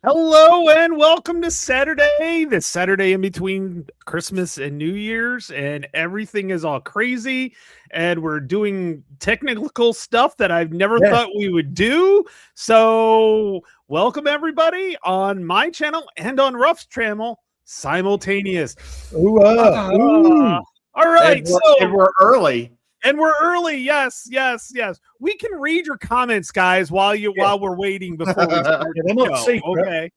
Hello and welcome to Saturday, the Saturday in between Christmas and New Year's, and everything is all crazy. And we're doing technical stuff that I've never thought we would do. So, welcome everybody on my channel and on Ruff's channel simultaneous. Ooh. All right, and we're early. And we're early. Yes. We can read your comments, guys, while we're waiting before we start. They're not secret. Okay.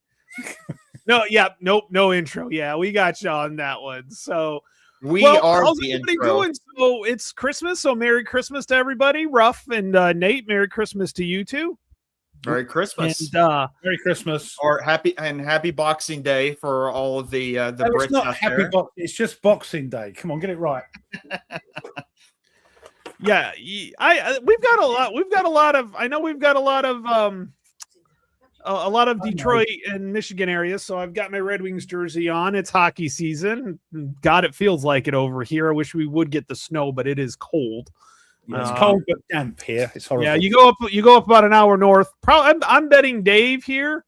No intro. Yeah, we got you on that one. So how's the everybody intro. doing? So it's Christmas. So Merry Christmas to everybody. Ruff and Nate, Merry Christmas to you too. Merry Christmas. And Merry Christmas. Or happy Boxing Day for all of the No, Brits it's not out happy there. It's just Boxing Day. Come on, get it right. yeah, we've got a lot of Detroit and Michigan areas. So I've got my Red Wings jersey on. It's hockey season. God, it feels like it over here. I wish we would get the snow, but it is cold. Yeah, it's cold but damp here. It's horrible. Yeah, you go up about an hour north. Probably, I'm betting Dave here.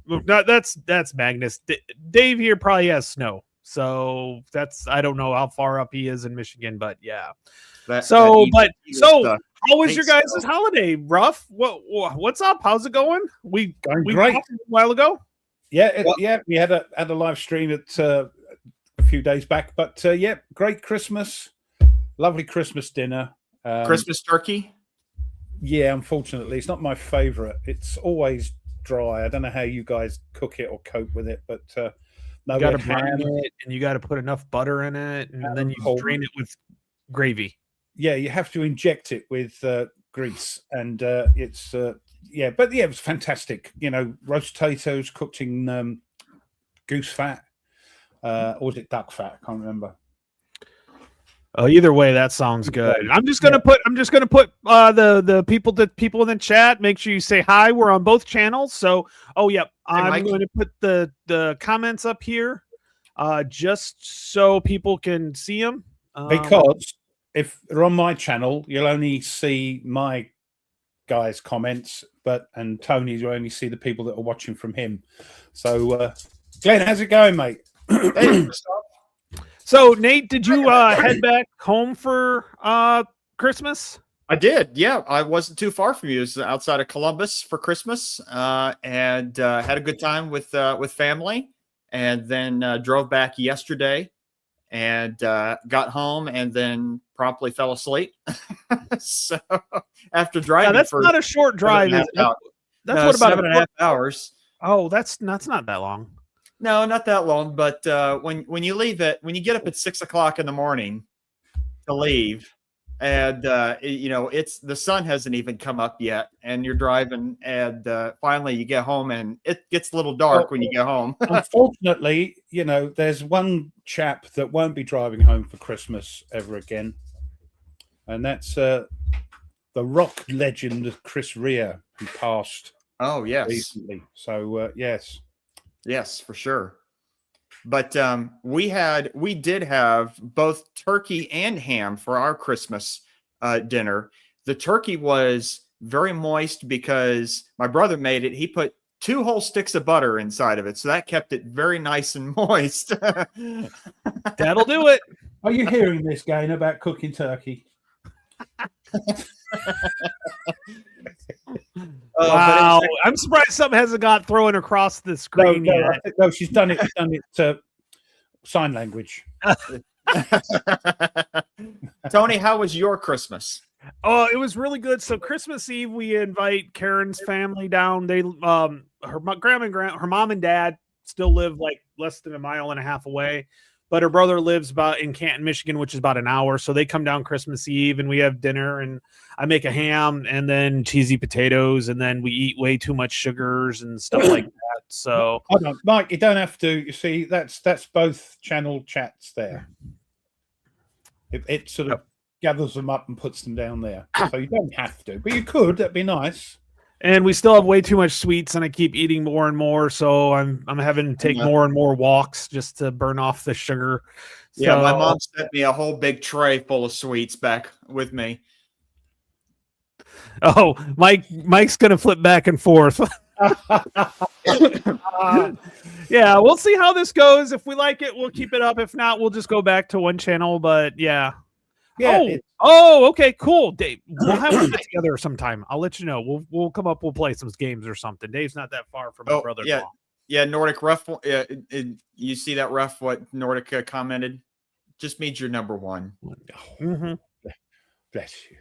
No, that's Magnus. Dave here probably has snow. So I don't know how far up he is in Michigan, but yeah. How was your guys' holiday? Ruff? What's up? How's it going? We great. talked a while ago. Yeah, we had a live stream at a few days back, but great Christmas, lovely Christmas dinner. Christmas turkey. Yeah, unfortunately, it's not my favorite. It's always dry. I don't know how you guys cook it or cope with it, but you got to brine it, and you got to put enough butter in it, and then you drain it with gravy. Yeah, you have to inject it with grease, and it was fantastic. You know, roast potatoes cooked in goose fat, or was it duck fat? I can't remember. Oh, either way, that sounds good. I'm just gonna put the people in the chat. Make sure you say hi. We're on both channels. So, I'm going to put the comments up here, just so people can see them. Because if they're on my channel, you'll only see my guys' comments, and Tony's, you'll only see the people that are watching from him. So, Glenn, how's it going, mate? Hey, So, Nate, did you head back home for Christmas? I did. Yeah, I wasn't too far from you. It was outside of Columbus for Christmas, and had a good time with family, and then drove back yesterday. And got home and then promptly fell asleep. So after driving, that's not a short drive. That's what, about 7.5 hours. Oh, that's not that long. No, not that long. But when you leave when you get up at 6 o'clock in the morning to leave, and it's the sun hasn't even come up yet, and you're driving, and finally you get home, and it gets a little dark when you get home. Unfortunately, there's one chap that won't be driving home for Christmas ever again, and that's the rock legend Chris Rea, who passed. Oh yes, recently. So yes, for sure. But we did have both turkey and ham for our Christmas dinner. The turkey was very moist because my brother made it. He put 2 whole sticks of butter inside of it, so that kept it very nice and moist. That'll do it. Are you hearing this, Gain, about cooking turkey? Wow, I'm surprised something hasn't got thrown across the screen yet. No, she's done it. Sign language. Tony, how was your Christmas? Oh, it was really good. So Christmas Eve, we invite Karen's family down. They, her mom and dad still live like less than 1.5 miles away, but her brother lives about in Canton, Michigan, which is about an hour. So they come down Christmas Eve and we have dinner, and I make a ham and then cheesy potatoes, and then we eat way too much sugars and stuff like that. So hold on, Mike, you don't have to. You see, that's both channel chats there. It sort of gathers them up and puts them down there. So you don't have to, but you could. That'd be nice. And we still have way too much sweets, and I keep eating more and more. So I'm having to take more and more walks just to burn off the sugar. Yeah, my mom sent me a whole big tray full of sweets back with me. Oh, Mike's gonna flip back and forth. Yeah, we'll see how this goes. If we like it, we'll keep it up. If not, we'll just go back to one channel. But yeah. Yeah. Okay, cool. Dave, we'll have to get together sometime. I'll let you know. We'll come up. We'll play some games or something. Dave's not that far from my brother. Yeah. Nordic Rough. You see that Rough? What Nordic commented? Just made your number one. Mm-hmm. Bless you.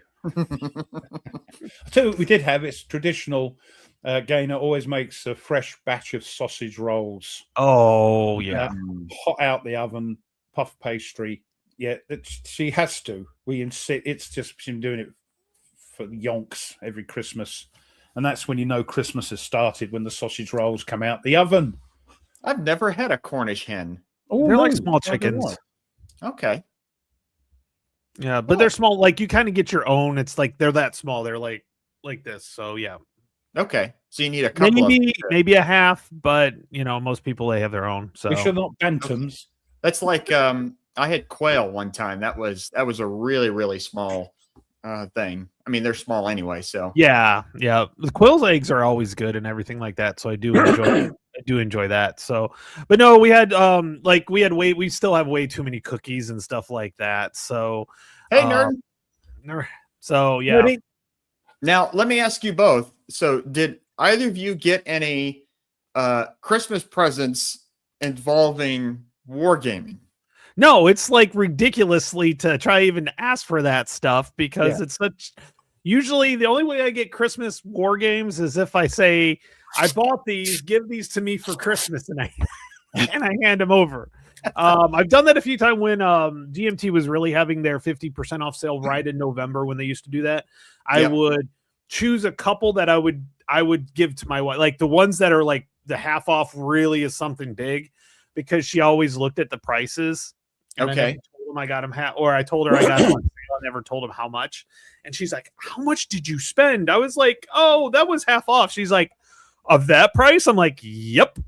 So we did have it's traditional. Gainer always makes a fresh batch of sausage rolls. Oh yeah, hot out the oven, puff pastry. Yeah, she has to. We insist. It's just been doing it for yonks every Christmas, and that's when you know Christmas has started when the sausage rolls come out the oven. I've never had a Cornish hen. Oh, they're like small chickens. Okay. Yeah, but they're small. Like you kind of get your own. It's like they're that small. They're like this. So yeah. Okay, so you need a couple. Maybe a half, but most people they have their own. So we should not bantams. That's like I had quail one time. That was a really really small thing. I mean, they're small anyway. So yeah. The quail's eggs are always good and everything like that. So I do enjoy that. So, but no, we had we still have way too many cookies and stuff like that. So hey, nerd. So yeah. Nerdy. Now let me ask you both. So did either of you get any Christmas presents involving wargaming? No, it's like ridiculously to try even ask for that stuff because it's such. Usually, the only way I get Christmas war games is if I say I bought these, give these to me for Christmas, and I hand them over. I've done that a few times when GMT was really having their 50% off sale right in November when they used to do that. I would choose a couple that I would give to my wife, like the ones that are like the half off really is something big because she always looked at the prices. And I told them I got them or I told her I got them on sale. I never told them how much. And she's like, how much did you spend? I was like, oh, that was half off. She's like, of that price? I'm like, yep.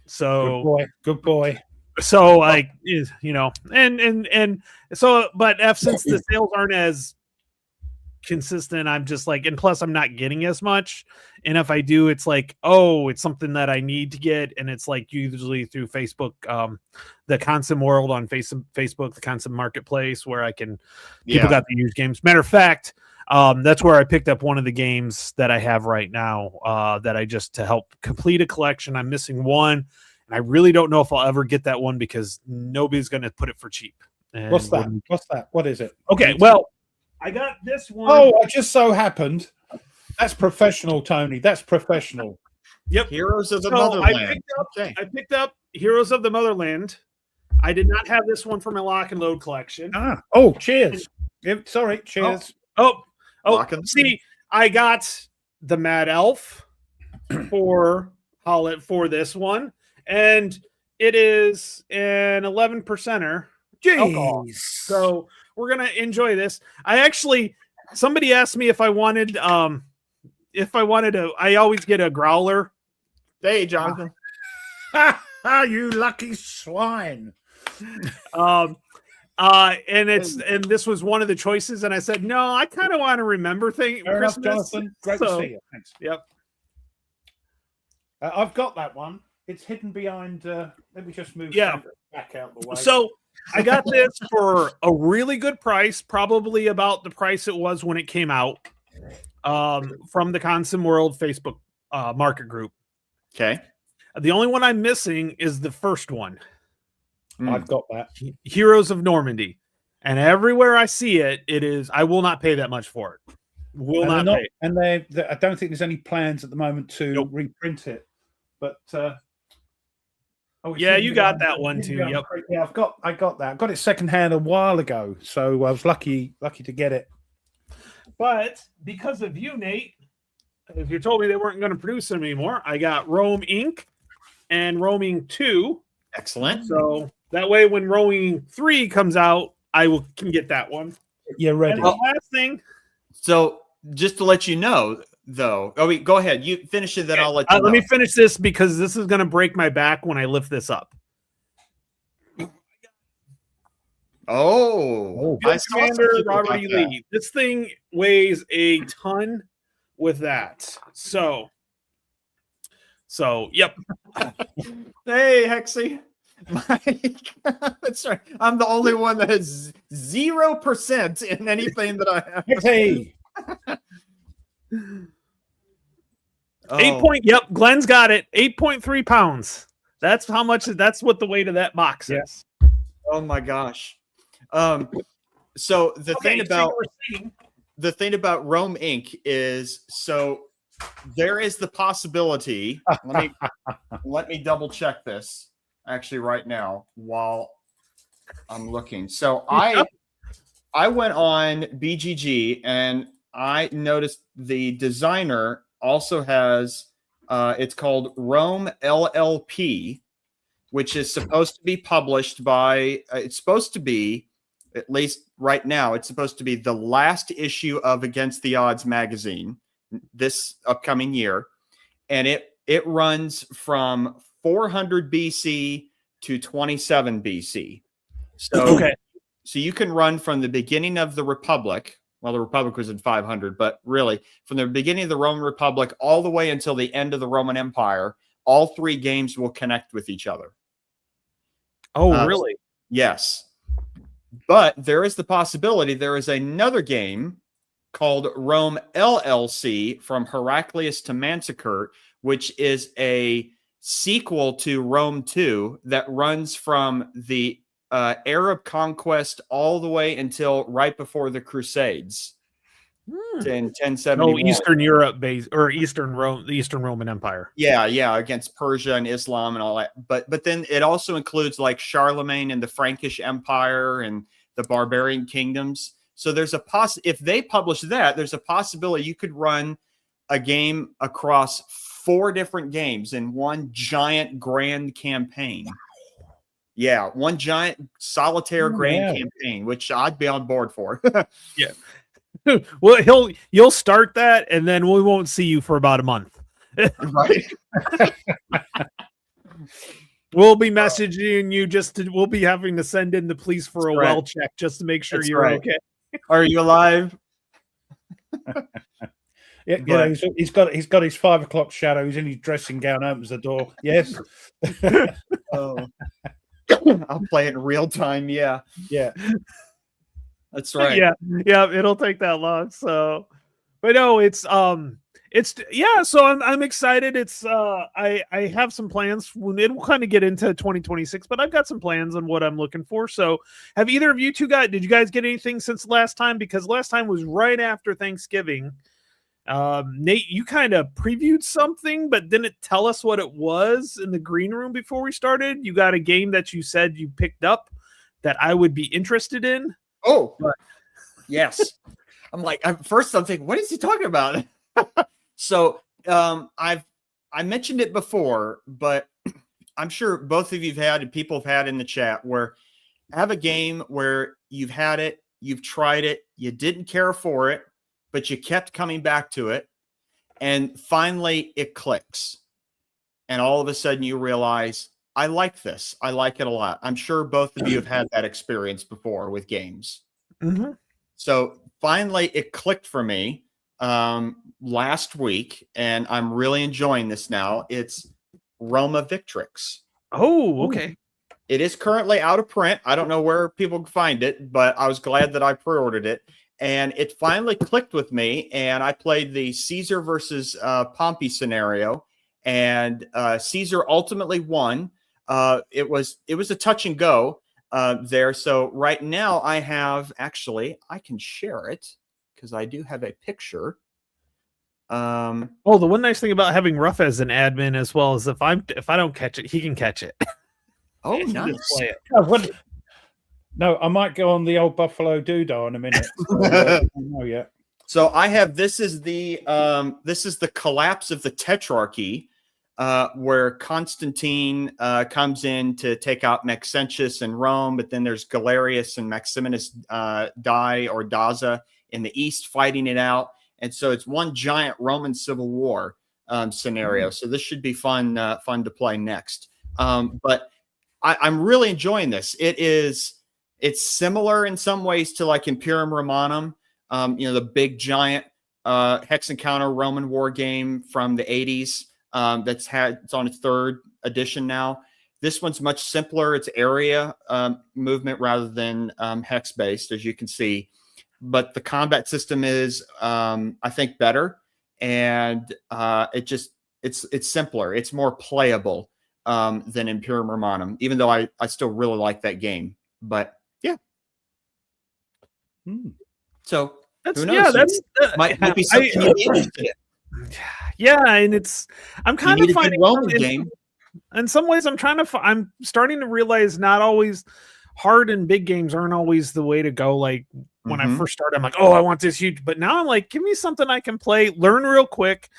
So good boy. So like, and so, but since the sales aren't as consistent, I'm just like, and plus I'm not getting as much. And if I do, it's like, oh, it's something that I need to get. And it's like usually through Facebook, the Consim World on Facebook, the Consim Marketplace, where people got the used games. Matter of fact, that's where I picked up one of the games that I have right now, that I just to help complete a collection. I'm missing one. And I really don't know if I'll ever get that one because nobody's going to put it for cheap. And What's that? What is it? Okay, well, I got this one. Oh, it just so happened. That's professional, Tony. That's professional. Yep. Heroes of the Motherland. I picked up Heroes of the Motherland. I did not have this one for my lock and load collection. Oh, cheers. Sorry, cheers. Oh, see, I got the Mad Elf for this one, and it is an 11%er alcohol. So we're gonna enjoy this. Somebody asked me if I wanted I always get a growler. Hey, Jonathan. You lucky swine. And this was one of the choices, and I said, no, I kind of want to remember things. Christmas. Jonathan. Great to see you. Thanks. Yep. I've got that one. It's hidden behind. Let me just move back out the way. So I got this for a really good price, probably about the price it was when it came out, from the Consim World Facebook market group. Okay. The only one I'm missing is the first one. I've got that. Heroes of Normandy. And everywhere I see it, I will not pay that much for it. Pay. And I don't think there's any plans at the moment to reprint it. But you got that one too. Yep. Yeah, I got that. I got it secondhand a while ago, so I was lucky to get it. But because of you, Nate, if you told me they weren't going to produce them anymore, I got Rome Inc. and Rome Inc. 2. Excellent. So that way, when Rome Inc. 3 comes out, can get that one. Yeah, ready. And the last thing. So just to let you know, though. Oh, wait, go ahead. You finish it, then I'll let you know. Let me finish this because this is going to break my back when I lift this up. Oh, Commander Robert E. Lee. This thing weighs a ton with that. So So, yep. Hey, Hexy. That's right. I'm the only one that has 0% in anything that I have. Hey, Oh, Yep, Glenn's got it. 8.3 pounds. That's how much. That's what the weight of that box Yeah. is. oh my gosh. So the thing about Rome Inc. is, so there is the possibility. Let me double check this actually right now while I'm looking. So I went on BGG and I noticed the designer also has it's called Rome LLP, which is supposed to be published by it's supposed to be, at least right now, it's supposed to be the last issue of Against the Odds magazine this upcoming year. And it runs from 400 BC to 27 BC. So, Okay. so you can run from the beginning of the Republic. Well, the Republic was in 500, but really from the beginning of the Roman Republic all the way until the end of the Roman Empire, all three games will connect with each other. Oh, really? Yes. But there is the possibility there is another game called Rome LLC from Heraclius to Manticore, which is a sequel to Rome 2 that runs from the Arab conquest all the way until right before the Crusades in 1071. Oh, Eastern Europe based or Eastern Rome, the Eastern Roman Empire. Yeah, against Persia and Islam and all that. But then it also includes like Charlemagne and the Frankish Empire and the barbarian kingdoms. So there's if they publish that, there's a possibility you could run a game across 4 different games in one giant grand campaign. Yeah, one giant solitaire grand campaign, which I'd be on board for. Yeah. Well, you'll start that, and then we won't see you for about a month. Right. We'll be messaging you we'll be having to send in the police for That's a right. well check just to make sure That's you're right. okay. Are you alive? yeah, you know, he's got his 5 o'clock shadow. He's in his dressing gown, opens the door. Yes. Oh. I'll play it in real time. Yeah. That's right. Yeah, it'll take that long. So, but no, so I'm excited. I have some plans. It will kind of get into 2026, but I've got some plans on what I'm looking for. So, have either of you two did you guys get anything since last time? Because last time was right after Thanksgiving. Nate, you kind of previewed something, but didn't tell us what it was in the green room before we started. You got a game that you said you picked up that I would be interested in. Oh, yes. I'm like, first I'm thinking, what is he talking about? So I mentioned it before, but I'm sure both of you've had and people have had in the chat where have a game where you've had it, you've tried it, you didn't care for it, but you kept coming back to it. And finally it clicks. And all of a sudden you realize, I like this. I like it a lot. I'm sure both of you have had that experience before with games. Mm-hmm. So finally it clicked for me last week, and I'm really enjoying this now. It's Roma Victrix. Oh, okay. It is currently out of print. I don't know where people can find it, but I was glad that I pre-ordered it. And it finally clicked with me, and I played the Caesar versus Pompey scenario, and Caesar ultimately won. It was a touch and go there. So right now I can share it because I do have a picture. The one nice thing about having Ruff as an admin, as well as if I don't catch it, he can catch it. Oh, He can nice. just play it. No, I might go on the old Buffalo Doodah in a minute. I don't know yet. So I have this is the collapse of the Tetrarchy, where Constantine comes in to take out Maxentius in Rome, but then there's Galerius and Maximinus Daza in the east fighting it out, and so it's one giant Roman civil war scenario. So this should be fun to play next. But I'm really enjoying this. It's similar in some ways to like Imperium Romanum, the big giant hex encounter Roman war game from the 80s. it's on its third edition now. This one's much simpler. It's area movement rather than hex based, as you can see. But the combat system is, I think, better, and it's simpler. It's more playable than Imperium Romanum, even though I still really like that game. But yeah, so who knows? Might be something you'd be interested in. Yeah, and I'm kind of finding game. In some ways, I'm starting to realize not always hard and big games aren't always the way to go. Like when I first started, I'm like, oh, I want this huge, but now I'm like, give me something I can play, learn real quick,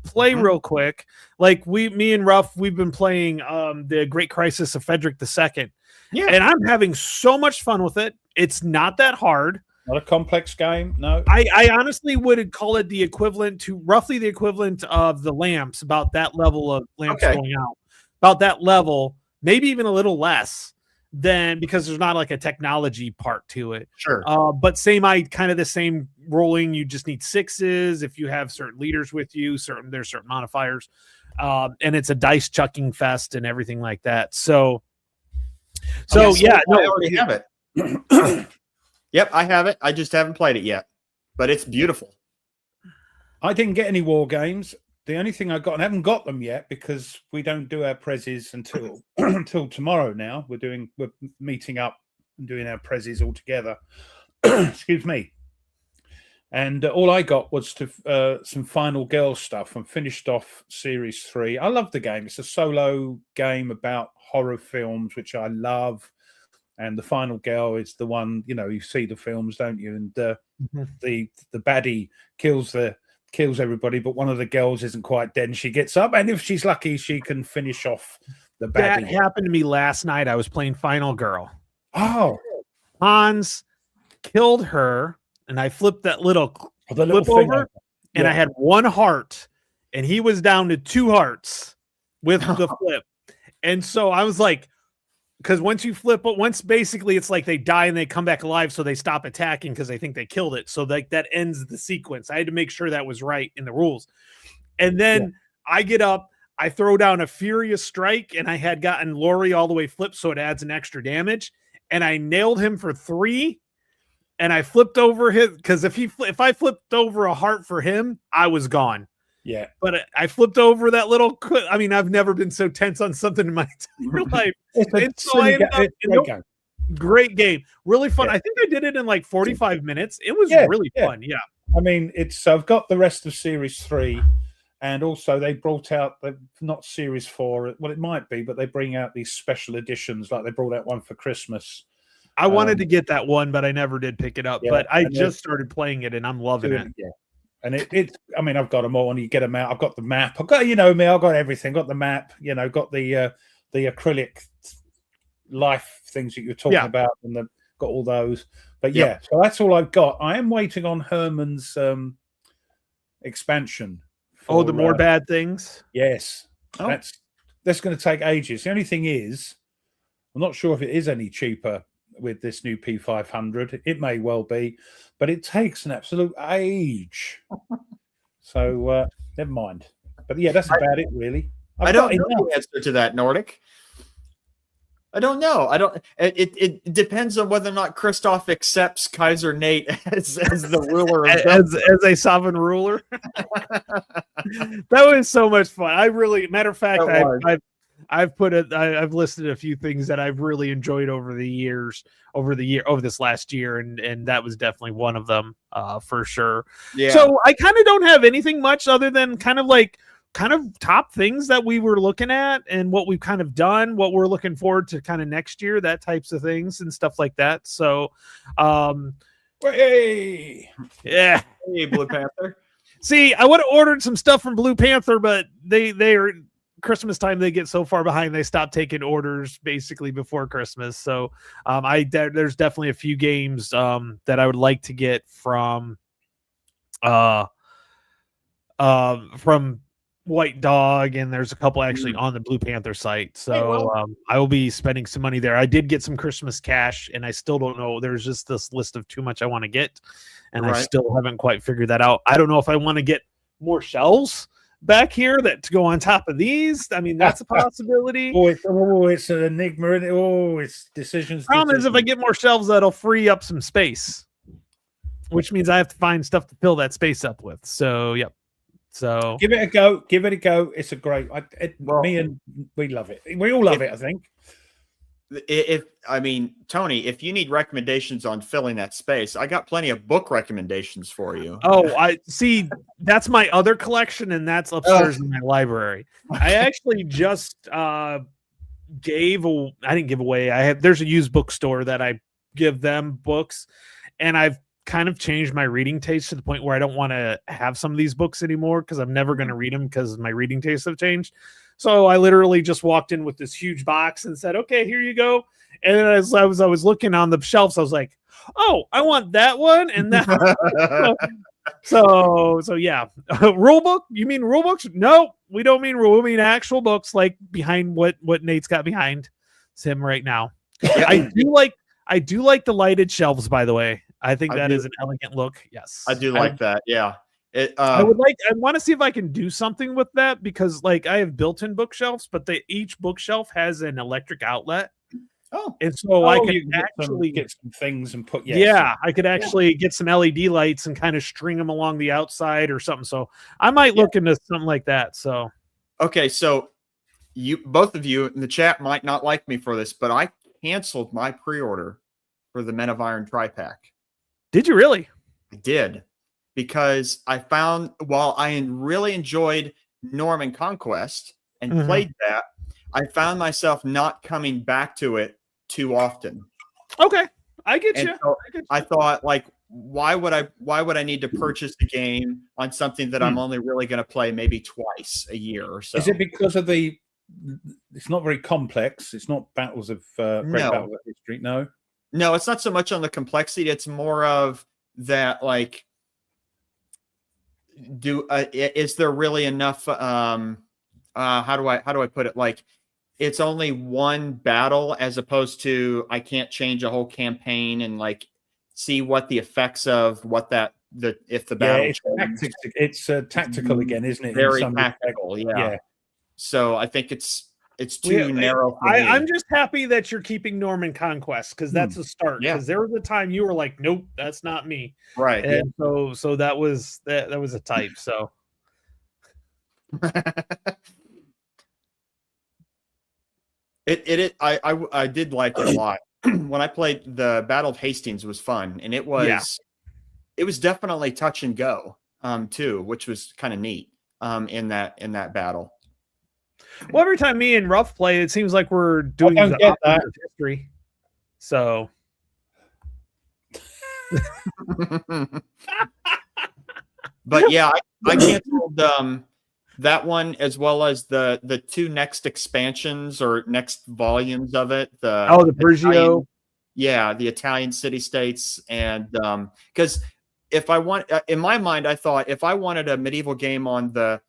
play real quick. Like me and Ruff, we've been playing the Great Crisis of Frederick II. Yeah, and I'm having so much fun with it. It's not that hard. Not a complex game, no. I honestly would call it roughly the equivalent of the Lamps, about that level of Lamps going out. About that level, maybe even a little less than, because there's not like a technology part to it. Sure. But kind of the same rolling. You just need 6s if you have certain leaders with you. There's certain modifiers, and it's a dice chucking fest and everything like that. So I already have it. Yep, I have it. I just haven't played it yet, but it's beautiful. I didn't get any war games. The only thing I got, and I haven't got them yet because we don't do our prezzies until tomorrow. Now we're meeting up and doing our prezzies all together. Excuse me. And all I got was some Final Girl stuff and finished off Series 3. I love the game. It's a solo game about horror films, which I love. And the Final Girl is the one, you see the films, don't you? And the baddie kills everybody, but one of the girls isn't quite dead, and she gets up, and if she's lucky, she can finish off the baddie. That happened to me last night. I was playing Final Girl. Oh, Hans killed her, and I flipped that little flip over, and I had 1 heart, and he was down to 2 hearts with the flip. And so I was like, because once basically it's like they die and they come back alive, so they stop attacking because they think they killed it. So that ends the sequence. I had to make sure that was right in the rules. And then I get up, I throw down a Furious Strike, and I had gotten Lori all the way flipped, so it adds an extra damage. And I nailed him for 3, and I flipped over his, because if I flipped over a heart for him, I was gone. Yeah, but I flipped over that little. I mean, I've never been so tense on something in my entire life. Great game, really fun. Yeah. I think I did it in like 45 minutes. It was really fun. Yeah, I mean, I've got the rest of Series 3, and also they brought out not Series 4. Well, it might be, but they bring out these special editions. Like they brought out one for Christmas. I wanted to get that one, but I never did pick it up. But I just started playing it, and I'm loving it. Yeah. And I mean, I've got them all, and you get them out. I've got the map. I've got, me, I've got everything. Got the map, got the acrylic life things that you're talking about, and got all those. But so that's all I've got. I am waiting on Herman's expansion. The more bad things? Yes. Oh. That's going to take ages. The only thing is, I'm not sure if it is any cheaper with this new P500. It may well be, but it takes an absolute age. So never mind. But yeah, that's about it, really. I don't know the answer to that, Nordic. I don't know. It depends on whether or not Christoph accepts Kaiser Nate as the ruler of as a sovereign ruler. That was so much fun. Matter of fact, I've listed a few things that I've really enjoyed over this last year, and that was definitely one of them, for sure. Yeah. So I kind of don't have anything much other than kind of top things that we were looking at and what we've kind of done, what we're looking forward to kind of next year, that types of things and stuff like that. So, hey, Blue Panther. See, I would have ordered some stuff from Blue Panther, but they are Christmas time. They get so far behind, they stop taking orders basically before Christmas. So, there's definitely a few games that I would like to get from White Dog, and there's a couple actually on the Blue Panther site. So I will be spending some money there. I did get some Christmas cash, and I still don't know. There's just this list of too much I want to get, and I still haven't quite figured that out. I don't know if I want to get more shelves back here that to go on top of these. I mean, that's a possibility. It's an enigma. It's decisions. Problem is, if I get more shelves, that'll free up some space, which means I have to find stuff to fill that space up with. So, yep. So give it a go. Give it a go. It's a great. Me and we love it. We all love it. I think. Tony, if you need recommendations on filling that space, I got plenty of book recommendations for you. Oh, I see. That's my other collection, and that's upstairs in my library. I actually just I didn't give away. There's a used bookstore that I give them books, and I've kind of changed my reading taste to the point where I don't want to have some of these books anymore because I'm never going to read them because my reading tastes have changed. So I literally just walked in with this huge box and said, "Okay, here you go." And then as I was looking on the shelves, I was like, "Oh, I want that one and that." so yeah. Rule book? You mean rule books? No, we don't mean rule. We mean actual books, like behind what Nate's got behind him right now. I do like the lighted shelves, by the way. I think that is an elegant look. Yes, I do like that. Yeah. I want to see if I can do something with that because like I have built-in bookshelves, but each bookshelf has an electric outlet. Oh, and so I could actually get some things and put. I could actually get some LED lights and kind of string them along the outside or something. So I might look into something like that. So okay, so both of you in the chat might not like me for this, but I canceled my pre-order for the Men of Iron tri-pack. Did you really? I did. Because I found while I really enjoyed Norman Conquest and played that, I found myself not coming back to it too often. Okay, I get you. So I thought, like, why would I need to purchase the game on something that I'm only really going to play maybe twice a year or so? Is it because of it's not very complex? It's not Battles of Great Battle of History. No, it's not so much on the complexity. It's more of that, like. Is there really enough how do I put it, like it's only one battle as opposed to I can't change a whole campaign and like see what the effects of what if the battle it's tactical again, isn't it? Very tactical. Yeah. So I think it's too narrow for me. I'm just happy that you're keeping Norman Conquest because that's a start. Because there was a time you were like, "Nope, that's not me." Right. And so that was a type. So I did like it a lot. When I played the Battle of Hastings was fun, and it was definitely touch and go too, which was kind of neat in that battle. Well, every time me and Ruff play, it seems like we're doing the opposite of history. So, but yeah, I canceled that one as well as the two next expansions or next volumes of it. The Bergio, the Italian city-states, and because if I want, in my mind, I thought if I wanted a medieval game on the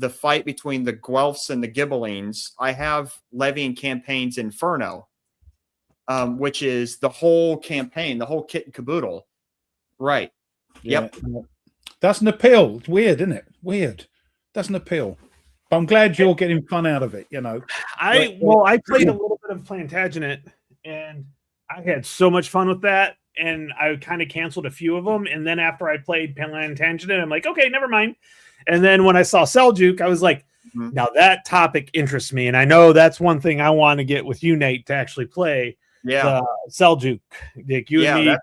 fight between the Guelphs and the Ghibellines, I have Levian Campaign's Inferno, which is the whole campaign, the whole kit and caboodle. Right. Yeah. Yep. Doesn't appeal. It's weird, isn't it? Weird. Doesn't appeal. But I'm glad you're getting fun out of it, I played a little bit of Plantagenet, and I had so much fun with that, and I kind of canceled a few of them. And then after I played Plantagenet, I'm like, okay, never mind. And then when I saw Seljuk, I was like, now that topic interests me. And I know that's one thing I want to get with you, Nate, to actually play. Yeah. Seljuk. Like you and me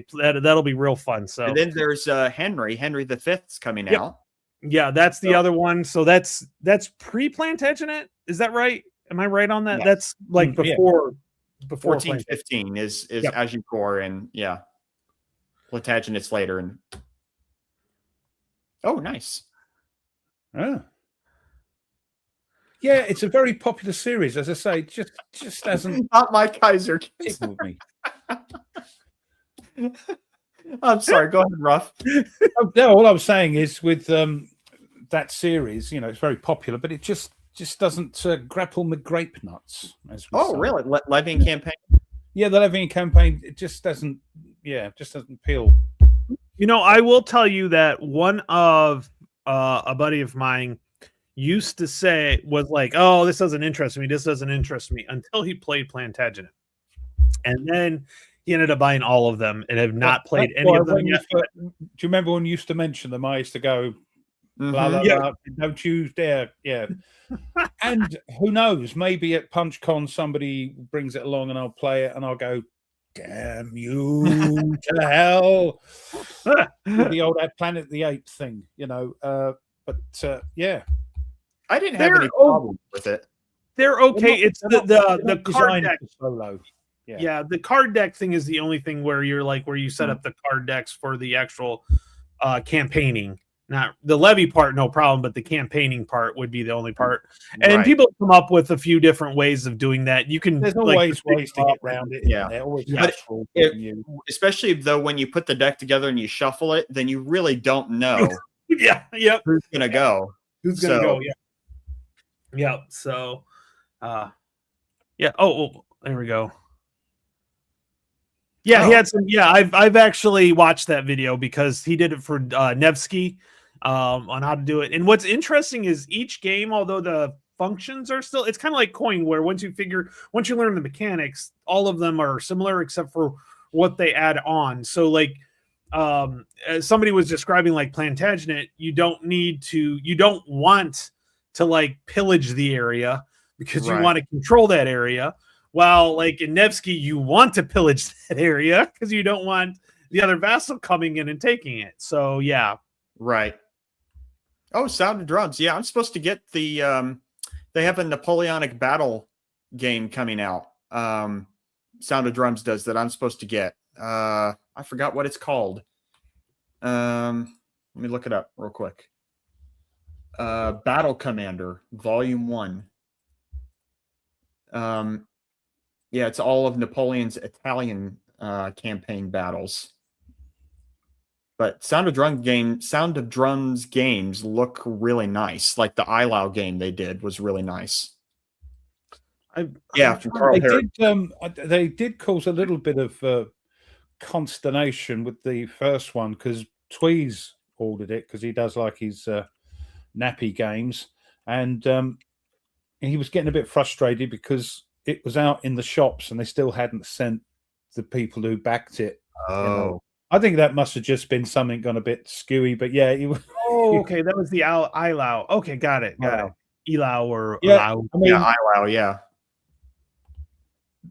play that'll be real fun. So and then there's Henry V's coming out. Yeah, that's the other one. So that's pre-Plantagenet. Is that right? Am I right on that? Yes. That's like before 1415 is Agincourt, and Plantagenet's later. And oh, nice. Oh. Yeah, it's a very popular series, as I say. Just hasn't not my Kaiser tickled me. I'm sorry. Go ahead, Ruff. No, all I was saying is with that series, it's very popular, but it just doesn't grapple my grape nuts. Really? Levian Campaign? Yeah, the Levian Campaign. It just doesn't appeal. I will tell you that one of a buddy of mine used to say was like, "Oh, this doesn't interest me. This doesn't interest me," until he played Plantagenet, and then he ended up buying all of them and have not played That's any why of them when yet. do you remember when you used to mention them? I used to go, blah, Mhm. blah, Yeah. blah, don't you dare. Yeah. And who knows? Maybe at PunchCon somebody brings it along and I'll play it and I'll go, damn you to hell. The old Planet of the Apes thing, but yeah. I didn't have They're any problem with it. They're okay. It's They're the not card designed deck. for solo. Yeah, the card deck thing is the only thing where you set Mhm. up the card decks for the actual campaigning. Not the levy part, no problem, but the campaigning part would be the only part. And Right. people come up with a few different ways of doing that. You can There's like, always ways to get around it. Yeah. There always Yeah. has for It- you. Especially though when you put the deck together and you shuffle it, then you really don't know yeah, yep. who's gonna go. Who's gonna So- go? Yeah, yep. So, yeah. Oh, there we go. Yeah, he Oh. had some. Yeah, I've actually watched that video because he did it for Nevsky on how to do it. And what's interesting is each game, although the functions are still, it's kind of like Coin, where once you learn the mechanics, all of them are similar except for what they add on. So like as somebody was describing like Plantagenet, you don't want to like pillage the area because you Right. want to control that area. While like in Nevsky, you want to pillage that area because you don't want the other vassal coming in and taking it. So yeah. Right. Oh, Sound of Drums. Yeah, I'm supposed to get the they have a Napoleonic battle game coming out. Sound of Drums does that I'm supposed to get. I forgot what it's called. Let me look it up real quick. Battle Commander, Volume 1. Yeah, it's all of Napoleon's Italian campaign battles. But Sound of Drums games look really nice. Like the Ilau game they did was really nice. From Carl Herrick. They did cause a little bit of consternation with the first one because Tweez ordered it because he does like his nappy games, and he was getting a bit frustrated because it was out in the shops and they still hadn't sent the people who backed it. Oh, I think that must have just been something gone a bit skewy, but yeah, it was. Oh, okay. That was the Ilau. Okay, got it. Elau or Yeah, Ilau. I mean, yeah, Ilau, yeah.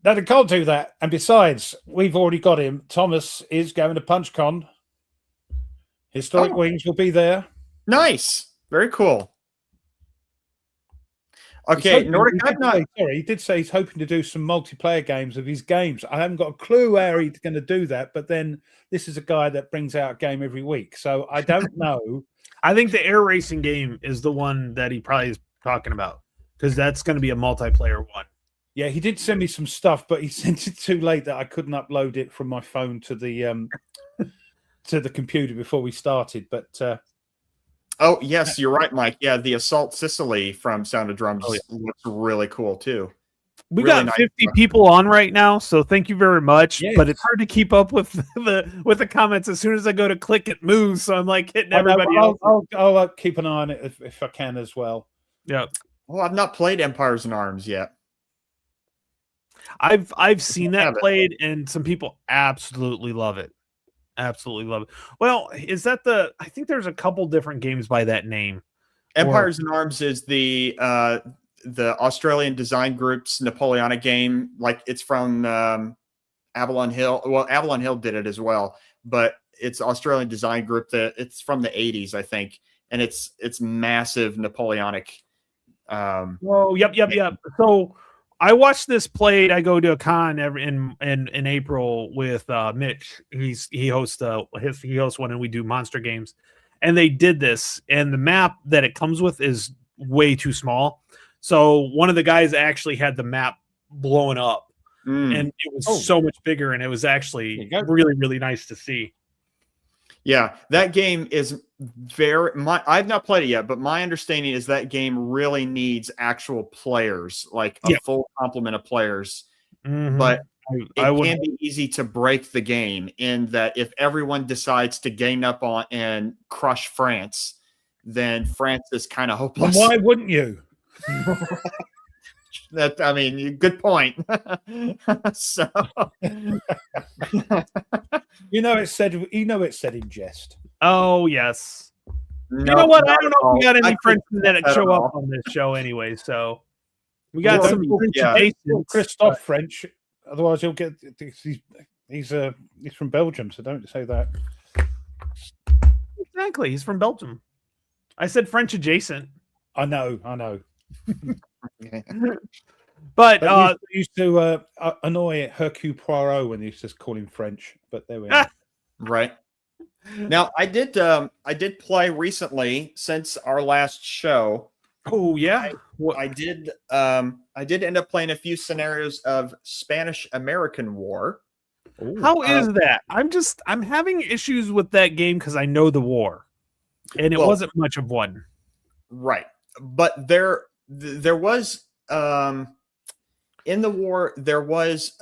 that it can't do that. And besides, we've already got him. Thomas is going to PunchCon. Historic Wings will be there. Nice. Very cool. Okay, Nordic, he did say he's hoping to do some multiplayer games of his games. I haven't got a clue how he's going to do that, but then this is a guy that brings out a game every week, so I don't know. I think the air racing game is the one that he probably is talking about because that's going to be a multiplayer one. Yeah, he did send me some stuff, but he sent it too late that I couldn't upload it from my phone to the computer before we started. But oh yes, you're right, Mike. Yeah, the Assault Sicily from Sound of Drums looks really cool too. We Really got nice 50 stuff. people on right now, so thank you very much. Yes. But it's hard to keep up with the comments. As soon as I go to click, it moves. So I'm like hitting everybody else. I'll keep an eye on it if I can as well. Yeah, Well, I've not played Empires in Arms yet. I've seen have that it. played, and some people absolutely love it. Absolutely love it. Well, is that I think there's a couple different games by that name. Empires in Arms is the Australian design group's Napoleonic game. Like it's from Avalon Hill. Well, Avalon Hill did it as well, but it's Australian design group that it's from the 80s, I think, and it's massive Napoleonic. Oh, yep. So I watched this played. I go to a con in April with Mitch. He hosts one, and we do monster games. And they did this, and the map that it comes with is way too small. So one of the guys actually had the map blown up, and it was so much bigger, and it was actually really, really nice to see. Yeah, that game is I've not played it yet, but my understanding is that game really needs actual players, like a full complement of players. Mm-hmm. But it can be easy to break the game in that if everyone decides to gang up on and crush France, then France is kind of And hopeless. why wouldn't you? That, I mean, good point. So It's said in jest. Oh yes. no, You know what? I not don't at know if we all. got I any Frenchmen couldn't that get that show at up all. on this show anyway. So we got Well, some French yeah. adjacents, Christophe French. Otherwise, he'll get. He's from Belgium, so don't say that. Exactly. He's from Belgium. I said French adjacent, I know. but But used to annoy Hercule Poirot when he used to call him French. But there we are. Right. Now I did play recently since our last show. oh yeah. I did end up playing a few scenarios of Spanish American War. How is that? I'm having issues with that game because I know the war, and it Well- wasn't much of one. Right. But there was in the war there was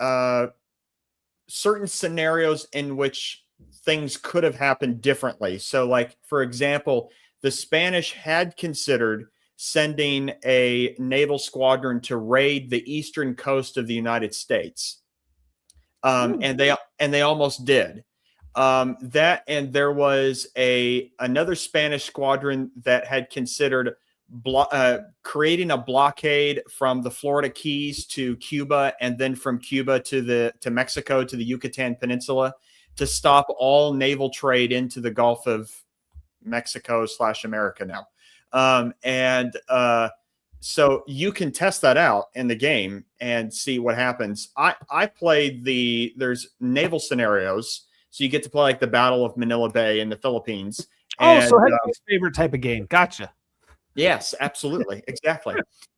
certain scenarios in which things could have happened differently. So like for example, the Spanish had considered sending a naval squadron to raid the eastern coast of the United States. And they almost did. That, and there was another Spanish squadron that had considered creating a blockade from the Florida Keys to Cuba, and then from Cuba to Mexico, to the Yucatan Peninsula, to stop all naval trade into the Gulf of Mexico / America now. So you can test that out in the game and see what happens. I played there's naval scenarios. So you get to play like the Battle of Manila Bay in the Philippines. Oh, And, so Henry's favorite type of game. Gotcha. yes, absolutely. Exactly.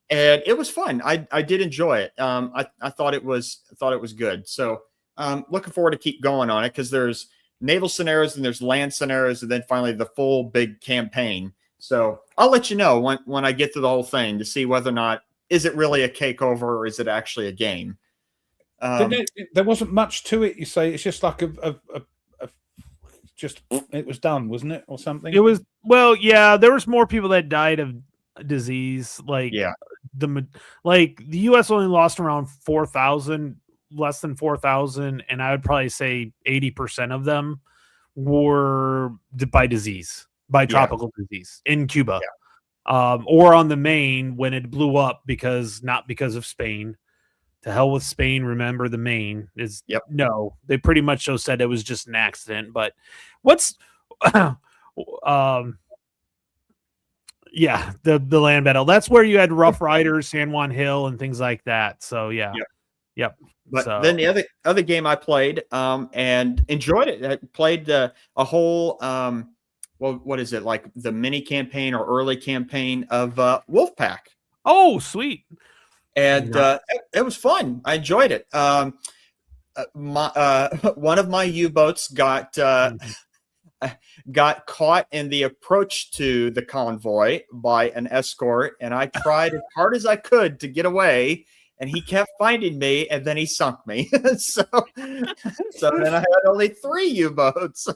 And it was fun. I did enjoy it. I thought it was good. So looking forward to keep going on it, because there's naval scenarios and there's land scenarios, and then finally the full big campaign. So I'll let you know when I get to the whole thing to see whether or not is it really a cake over or is it actually a game. There wasn't much to it. You say it's just like just it was done, wasn't it, or something? It was, well, yeah. There was more people that died of disease. Like Yeah. the U.S. only lost around 4,000, less than 4,000, and I would probably say 80% of them were by disease. By tropical disease in Cuba, or on the Maine when it blew up, not because of Spain. To hell with Spain. Remember, the Maine is no. They pretty much so said it was just an accident. But what's the land battle? That's where you had Rough Riders, San Juan Hill, and things like that. So yep. But then the other game I played and enjoyed it. I played a whole. Well, what is it, like the mini campaign or early campaign of Wolfpack? Oh, sweet! And it was fun. I enjoyed it. One of my U-boats got caught in the approach to the convoy by an escort, and I tried as hard as I could to get away. And he kept finding me, and then he sunk me. so then I had only 3 U-boats.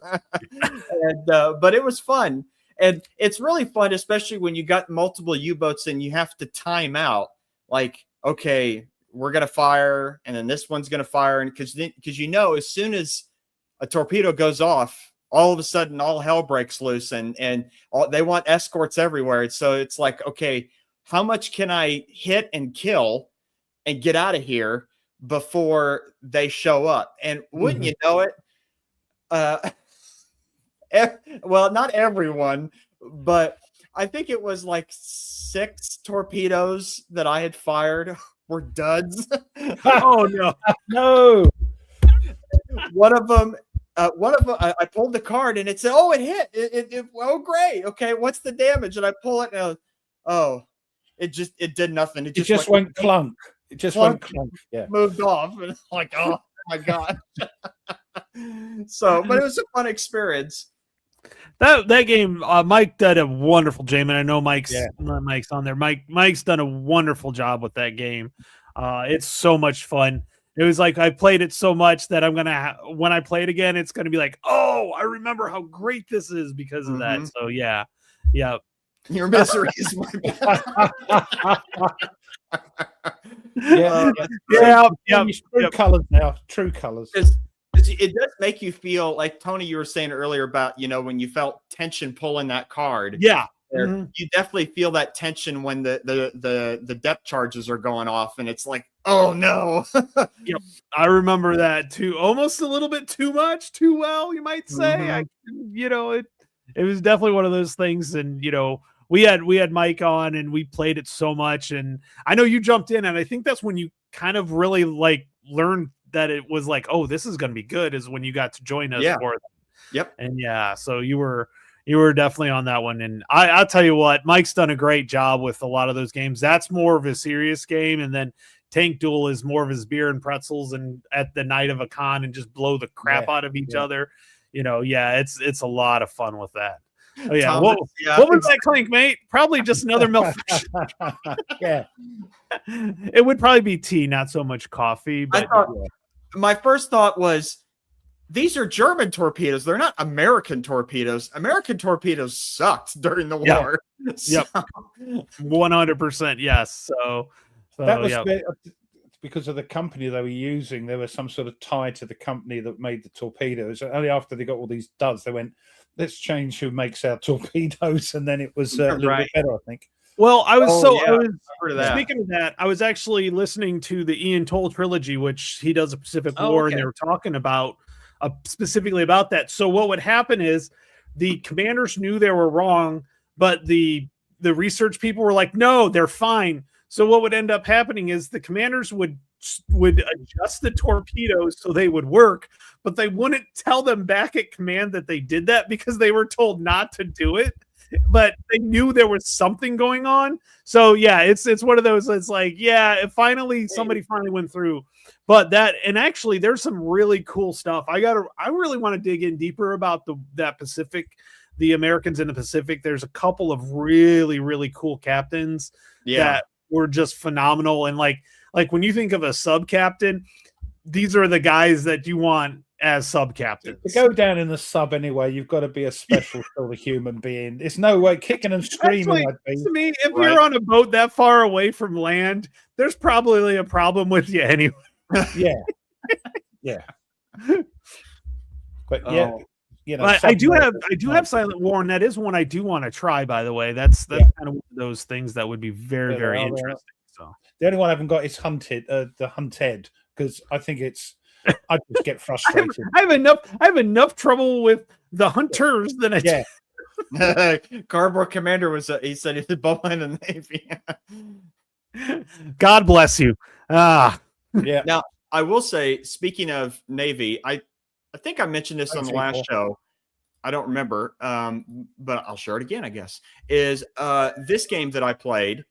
But it was fun. And it's really fun, especially when you got multiple U-boats and you have to time out. Like, okay, we're going to fire, and then this one's going to fire. And because as soon as a torpedo goes off, all of a sudden all hell breaks loose, and they want escorts everywhere. So it's like, okay, how much can I hit and kill and get out of here before they show up? And wouldn't you know it? Well, not everyone, but I think it was like 6 torpedoes that I had fired were duds. Oh no, No. One of them, I pulled the card and it said, "Oh, it hit! Oh, great! Okay, what's the damage?" And I pull it, and it did nothing. It just went clunk. It just went clunk. Yeah. Moved off, and like, oh my god. So, but it was a fun experience. That game, Mike did a wonderful job, and I know Mike's on there. Mike's done a wonderful job with that game. It's so much fun. It was like I played it so much that I'm gonna when I play it again, it's gonna be like, oh, I remember how great this is because of that. So yeah. Your misery is my Yeah, Yeah, true colors now. True colors. it does make you feel like, Tony, you were saying earlier about, when you felt tension pulling that card. yeah. There, Mhm. you definitely feel that tension when the depth charges are going off, and it's like, oh no. I remember that too. Almost a little bit too much, too well, you might say. It was definitely one of those things. And we had Mike on, and we played it so much. And I know you jumped in, and I think that's when you kind of really like learned that it was like, oh, this is going to be good. Is when you got to join us for it. Yep. And so you were definitely on that one. And I'll tell you what, Mike's done a great job with a lot of those games. That's more of a serious game. And then Tank Duel is more of his beer and pretzels and at the night of a con and just blow the crap out of each other. It's a lot of fun with that. Oh yeah. Thomas, what was that clink, mate? Probably just another milk. Yeah. It would probably be tea, not so much coffee. But my first thought was, these are German torpedoes. They're not American torpedoes. American torpedoes sucked during the war. Yep. 100%. Yes. So that was because of the company they were using. There was some sort of tie to the company that made the torpedoes. Only after they got all these duds, they went, let's change who makes our torpedoes. And then it was a little bit better, I think. Well, speaking of that, I was actually listening to the Ian Toll trilogy, which he does a Pacific War, and they were talking about specifically about that. So what would happen is the commanders knew they were wrong, but the research people were like, no, they're fine. So what would end up happening is the commanders would adjust the torpedoes so they would work, but they wouldn't tell them back at command that they did that because they were told not to do it. But they knew there was something going on. So yeah, it's one of those. It's like, somebody finally went through. But actually, there's some really cool stuff. I really want to dig in deeper about that Pacific, the Americans in the Pacific. There's a couple of really, really cool captains that were just phenomenal. And like when you think of a sub captain, these are the guys that you want as sub captains. To go down in the sub anyway, you've got to be a special sort of human being. It's no way kicking and screaming. To me, if you're on a boat that far away from land, there's probably a problem with you anyway. Yeah. But I do have Silent War, and that is one I do want to try. By the way, that's kind of one of those things that would be very, very interesting. So the only one I haven't got is the Hunted, because I think I just get frustrated. I have enough trouble with the Hunters than Cardboard Commander he said he's both in the Navy. God bless you. Yeah. Now I will say, speaking of Navy, I think I mentioned this on the last show. I don't remember, but I'll share it again, I guess. Is this game that I played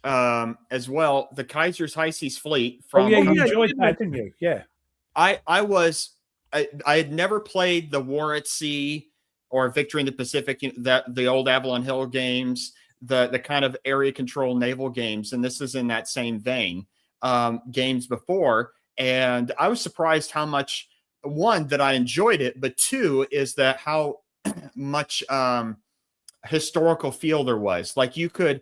as well, the Kaiser's High Seas Fleet from you enjoyed that, didn't you? Yeah. I had never played the War at Sea or Victory in the Pacific, the old Avalon Hill games, the kind of area control naval games, and this is in that same vein, games before. And I was surprised how much, one, that I enjoyed it, but two is that how much historical feel there was. Like you could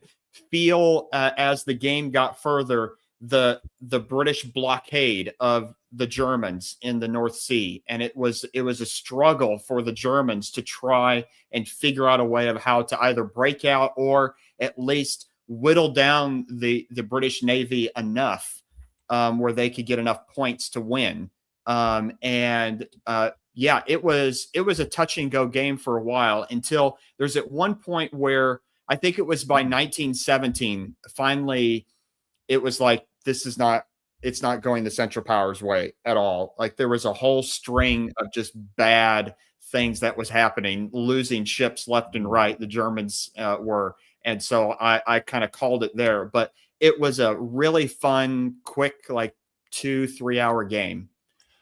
feel as the game got further, the British blockade of the Germans in the North Sea, and it was a struggle for the Germans to try and figure out a way of how to either break out or at least whittle down the British Navy enough where they could get enough points to win. It was a touch and go game for a while, until there's at one point where I think it was by 1917, finally it was like, it's not going the Central Powers way at all. Like there was a whole string of just bad things that was happening, losing ships left and right. The Germans were. And so I kind of called it there, but it was a really fun, quick, like 2-3 hour game.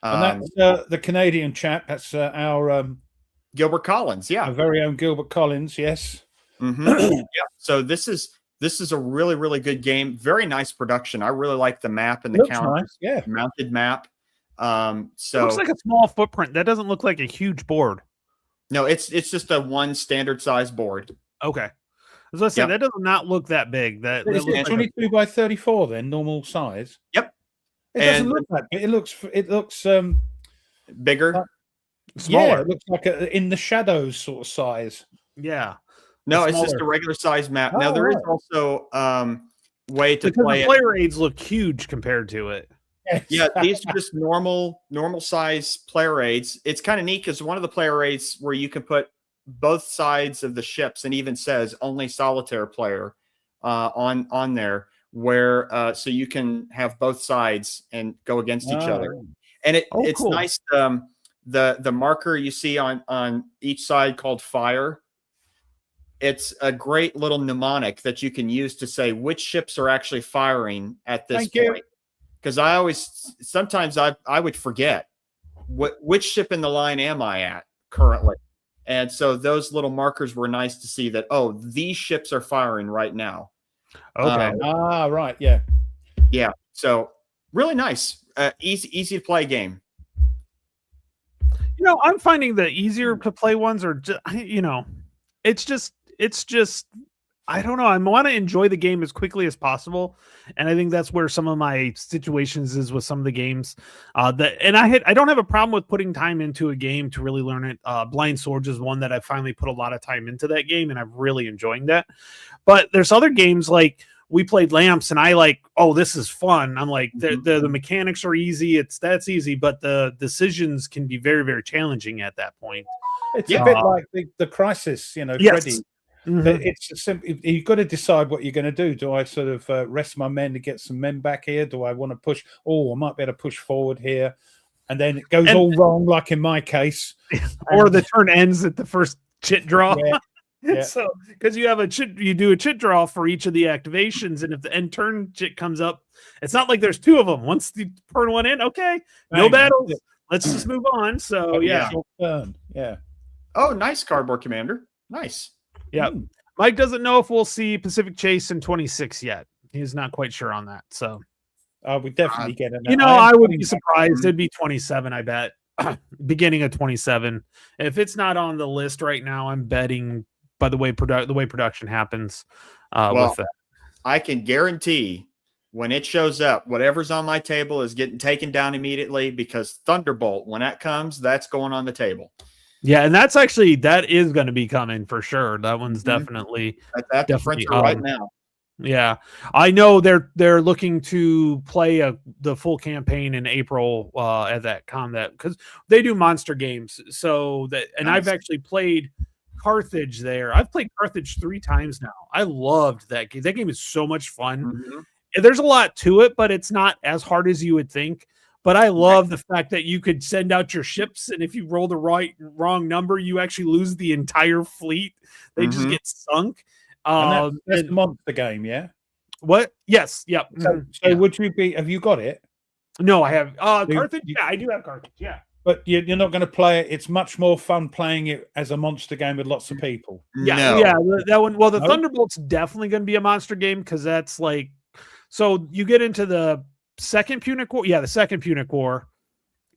And that's the Canadian chap. That's our Gilbert Collins. Yeah. Our very own Gilbert Collins. Yes. Mm-hmm. Yeah. So this is a really, really good game. Very nice production. I really like the map and the counters. Nice. Yeah. Mounted map. So it looks like a small footprint. That doesn't look like a huge board. No, it's just a one standard size board. Okay. As I said, Yep. that does not look that big. That Is looks it like 22 by 34 then, normal size? Yep. It doesn't And- look that big. It looks Bigger. smaller. Yeah, it looks like in the shadows sort of size. Yeah. No, it's just smaller. a regular size map. Now Oh, there is right. also way to Because play the it. player aids look huge compared to it. Yes. Yeah, these are just normal size player aids. It's kind of neat because one of the player aids where you can put both sides of the ships and even says only solitaire player on there, where so you can have both sides and go against each other. And it's cool. nice. The marker you see on each side called fire. It's a great little mnemonic that you can use to say which ships are actually firing at this Thank you. point. Because sometimes I would forget which ship in the line am I at currently. And so those little markers were nice to see that, oh, these ships are firing right now. Okay. Right. Yeah. Yeah. So really nice. Easy to play game. I'm finding the easier to play ones are just, it's just I don't know. I want to enjoy the game as quickly as possible, and I think that's where some of my situations is with some of the games. I don't have a problem with putting time into a game to really learn it. Blind Swords is one that I finally put a lot of time into that game, and I'm really enjoying that. But there's other games like we played Lamps, and I like, oh, this is fun. I'm like, the mechanics are easy. That's easy, but the decisions can be very, very challenging at that point. It's a bit like the Crisis, Yes. Freddy. Mhm. It's a simple. You've got to decide what you're going to do. Do I sort of rest my men to get some men back here? Do I want to push? Oh, I might be able to push forward here, and then it goes all wrong, like in my case. Or the turn ends at the first chit draw. Yeah. So because you have you do a chit draw for each of the activations, and if the end turn chit comes up, it's not like there's two of them. Once you turn one in, okay, no Bang. battles. Let's just move on. So yeah. Short turn. Yeah. Oh, nice cardboard commander. Nice. Yeah. Mm. Mike doesn't know if we'll see Pacific Chase in 26 yet. He's not quite sure on that. So We definitely get it. I would be surprised. It'd be 27, I bet. Beginning of 27. If it's not on the list right now, I'm betting by the way production happens with that. I can guarantee when it shows up, whatever's on my table is getting taken down immediately, because Thunderbolt, when that comes, that's going on the table. Yeah, and that is going to be coming for sure. That one's definitely That's the definitely printer right now. Yeah, I know they're looking to play the full campaign in April at that because they do monster games. So I've actually played Carthage there. I've played Carthage 3 times now. I loved that game. That game is so much fun. Mm-hmm. There's a lot to it, but it's not as hard as you would think. But I love the fact that you could send out your ships, and if you roll the wrong number, you actually lose the entire fleet. They just get sunk. That's the monster game, yeah. What? Yes. Yep. So would you be? Have you got it? No, I have. Carthage. Yeah, I do have Carthage. Yeah. But you're not going to play it. It's much more fun playing it as a monster game with lots of people. Yeah. That one. Well, the Thunderbolt's definitely going to be a monster game because that's like. So you get into the second Punic War. Yeah, the second Punic War,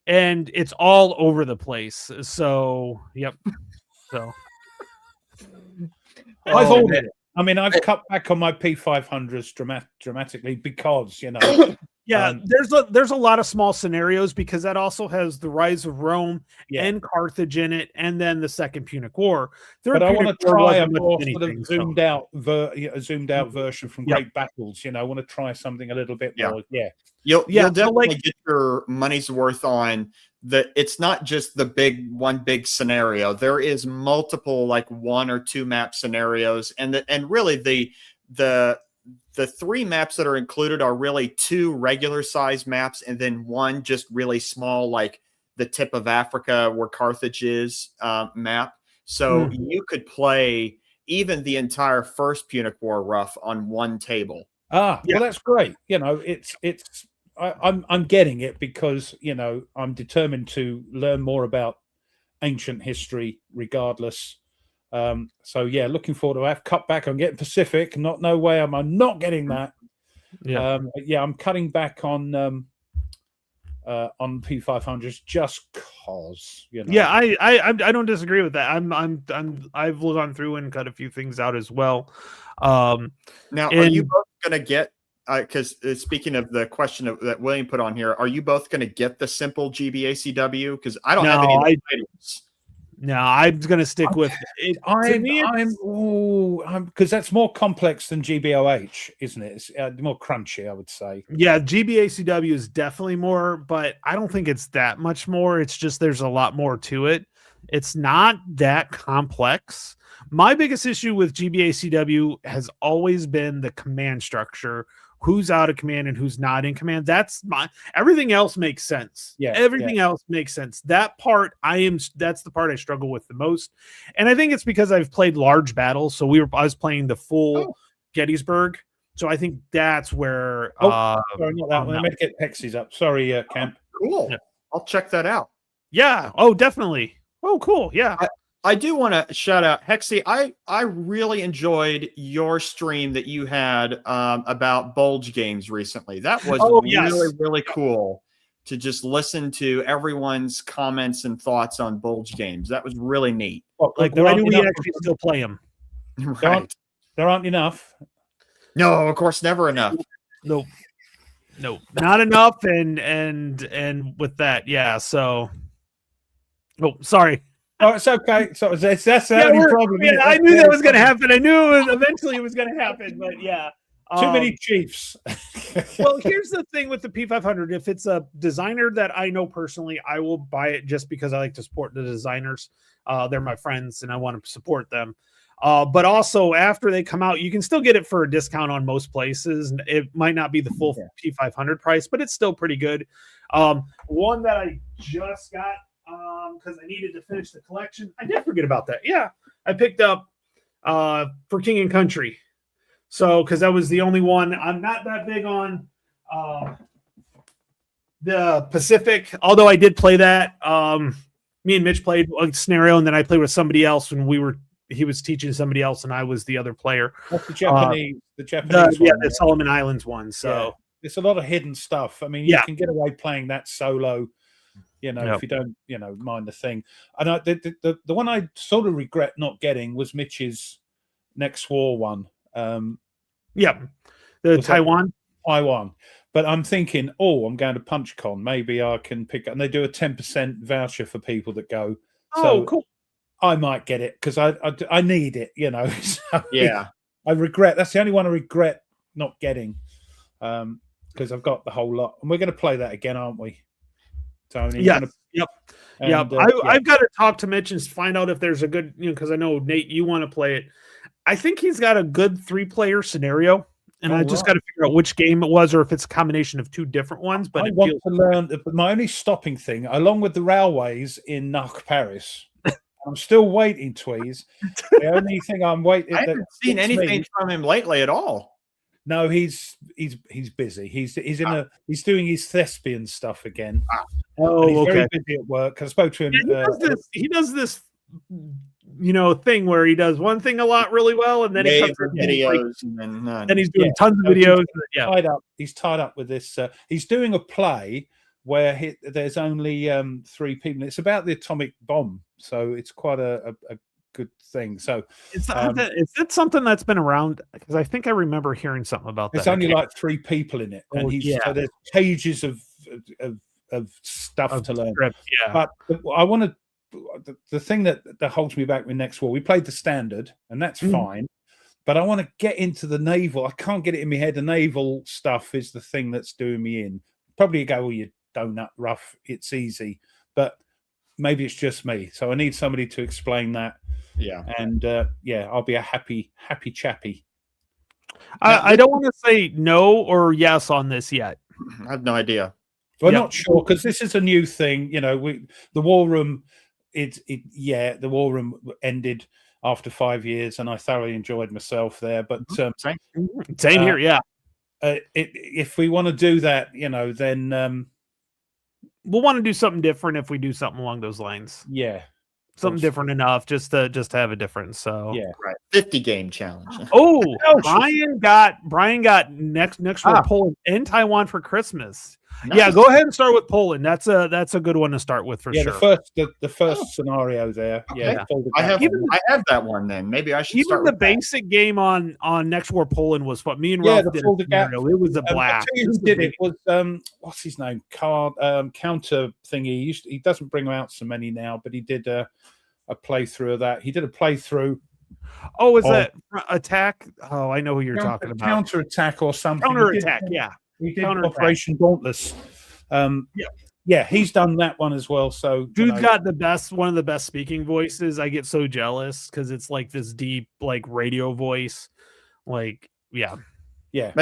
and it's all over the place. So, yep. So. I've ordered it. I mean, I've cut back on my P500s dramatically because Yeah, there's a lot of small scenarios because that also has the Rise of Rome and Carthage in it, and then the Second Punic War. But I want to try a more sort of zoomed out version from Great Battles. I want to try something a little bit more. Yeah, you'll definitely get your money's worth on it's not just the one big scenario. There is multiple, like 1 or 2 map scenarios, and really the 3 maps that are included are really 2 regular size maps, and then 1 just really small, like the tip of Africa where Carthage is map. So you could play even the entire first Punic War rough on 1 table. Well, that's great. I'm getting it because I'm determined to learn more about ancient history regardless. So yeah, looking forward to. I've cut back on getting Pacific. No way am I not getting that. I'm cutting back on on P500s just cause, you know. Yeah, I don't disagree with that. I've gone through and cut a few things out as well. Now, are and- you both going to get? Because speaking of the question that William put on here, are you both going to get the simple GBACW? Because I don't have any of the items. No, I'm gonna stick with it. Because that's more complex than GBOH, isn't it? It's more crunchy, I would say. Yeah, GBACW is definitely more, but I don't think it's that much more. It's just there's a lot more to it. It's not that complex. My biggest issue with GBACW has always been the command structure. Who's out of command and who's not in command. Everything else makes sense. Yeah. Everything else makes sense. That part that's the part I struggle with the most. And I think it's because I've played large battles. So I was playing the full Gettysburg. So I think that's where sorry, not that one. I meant to get Hexes up. Sorry, Camp. Cool. Yeah. I'll check that out. Yeah. Oh, definitely. Oh, cool. Yeah. I do want to shout out Hexy. I really enjoyed your stream that you had about Bulge games recently. That was really cool to just listen to everyone's comments and thoughts on Bulge games. That was really neat. Well, like, why do we actually still play them? Right. There aren't enough. No, of course, never enough. No, not enough. And with that, yeah. So, sorry. Oh, it's okay. So that's the only problem. Yeah, I knew that was going to happen. I knew eventually it was going to happen, but yeah. Too many Chiefs. Well, here's the thing with the P500. If it's a designer that I know personally, I will buy it just because I like to support the designers. They're my friends and I want to support them. But also after they come out, you can still get it for a discount on most places. It might not be the full P500 price, but it's still pretty good. One that I just got, because I needed to finish the collection. I did forget about that. Yeah, I picked up For King and Country. So, because that was the only one. I'm not that big on the Pacific, although I did play that. Me and Mitch played a scenario, and then I played with somebody else when he was teaching somebody else, and I was the other player. That's the Japanese one. Yeah, the Solomon Islands one. So it's a lot of hidden stuff. I mean, you can get away playing that solo. If you don't, mind the thing. And the one I sort of regret not getting was Mitch's Next War one. Taiwan. But I'm thinking, I'm going to PunchCon. Maybe I can pick up. And they do a 10% voucher for people that go. So cool. I might get it because I need it, So yeah. I regret. That's the only one I regret not getting because I've got the whole lot. And we're going to play that again, aren't we? Tony. Yep. I've got to talk to Mitch and find out if there's a good, because I know Nate, you want to play it. I think he's got a good 3-player scenario, and I just got to figure out which game it was, or if it's a combination of 2 different ones. But I want to learn. My only stopping thing, along with the railways in Narc Paris, I'm still waiting. Tweez. The only thing I'm waiting. I haven't seen anything from him lately at all. No, he's busy. He's he's doing his thespian stuff again. He's very busy at work. I spoke to him. He does this, thing where he does one thing a lot really well, and then he comes videos, and then he's doing tons of videos. He's tied up with this. He's doing a play where there's only 3 people. It's about the atomic bomb, so it's quite a good thing. So is that something that's been around? Because I think I remember hearing something about that. There's only like 3 people in it, and so there's pages of stuff to learn. Script, But I want to. The thing that holds me back with Next War, we played the standard, and that's fine. But I want to get into the naval. I can't get it in my head. The naval stuff is the thing that's doing me in. Probably you go, you donut rough. It's easy, but maybe it's just me. So I need somebody to explain that. Yeah. And I'll be a happy chappy. I don't want to say no or yes on this yet. I have no idea. We're not sure because this is a new thing. The War Room. The War Room ended after 5 years, and I thoroughly enjoyed myself there. But same here. Yeah. If we want to do that, then we'll want to do something different. If we do something along those lines, something different enough just to have a difference. So right, 50 game challenge. Brian got next for Poland and Taiwan for Christmas. Yeah, Nice. go ahead and start with Poland. That's a good one to start with for Yeah, sure. the first scenario there. Okay. Yeah, folded I back. have Even- I have that one then. Maybe I should Even start the with that. basic game on Next War Poland was fun. Me and Yeah, Ralph the did a Folder Gap. scenario. It was a I'll blast. tell you This who was did a- it was what's his name? Card Counter thingy. He doesn't bring out so many now, but he did a playthrough of that. He did a playthrough. Oh, is Oh. that Attack? Oh, I know who you're talking about. Counter attack or something. Counter He did- Attack. Yeah. He did Counterattack. Operation Dauntless. Yeah, he's done that one as well. So you Dude's know, got one of the best speaking voices. I get so jealous because it's like this deep, like radio voice. Like, yeah. yeah.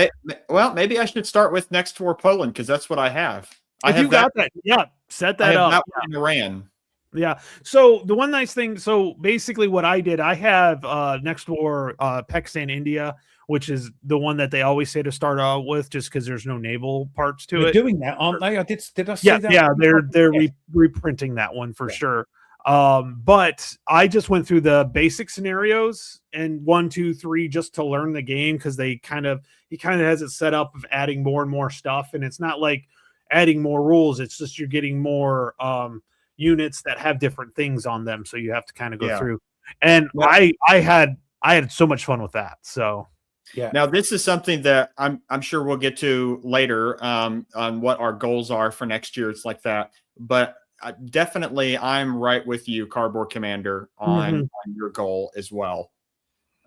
Well, maybe I should start with Next War Poland because that's what I have. I If have you got that, yeah, set I that have up. that one in Iran. Yeah. So the one nice thing, so basically what I did, I have Next War Pakistan India, which is the one that they always say to start out with, just because there's no naval parts to They're it. doing that, aren't they? Did I say Yeah, that? yeah, they're Yeah. reprinting that one for Yeah. sure. But I just went through the basic scenarios and 1, 2, 3 just to learn the game because he kind of has it set up of adding more and more stuff, and it's not like adding more rules. It's just you're getting more units that have different things on them, so you have to kind of go Yeah. through. And Well- I had so much fun with that. So Now, this is something that I'm sure we'll get to later on what our goals are for next year. It's like that, but definitely I'm right with you, Cardboard Commander, on your goal as well.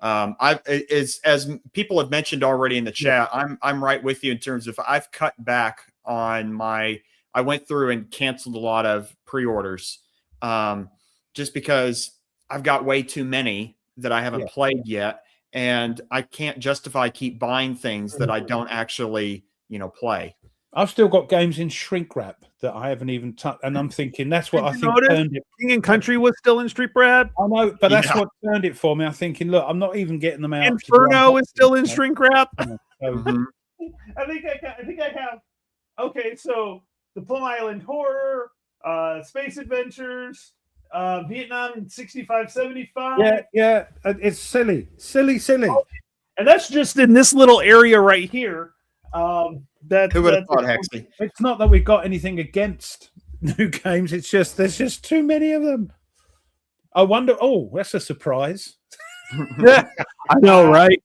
As people have mentioned already in the chat, I'm right with you in terms of I've cut back on I went through and canceled a lot of pre-orders just because I've got way too many that I haven't played yet. And I can't justify keep buying things that I don't actually, play. I've still got games in shrink wrap that I haven't even touched, and I'm thinking that's what Did I you think notice? turned it. King and Country was still in Street Brad. I know, but that's Yeah. what turned it for me. I'm thinking, look, I'm not even getting them out. Inferno is still in shrink wrap. So, Mhm. I think I have. Okay, so the Plum Island Horror, Space Adventures, Vietnam 65-75. yeah, it's silly. And that's just in this little area right here. Who would have thought, Hexley? It's not that we've got anything against new games. It's just there's just too many of them. I wonder. Oh, that's a surprise. I know, right?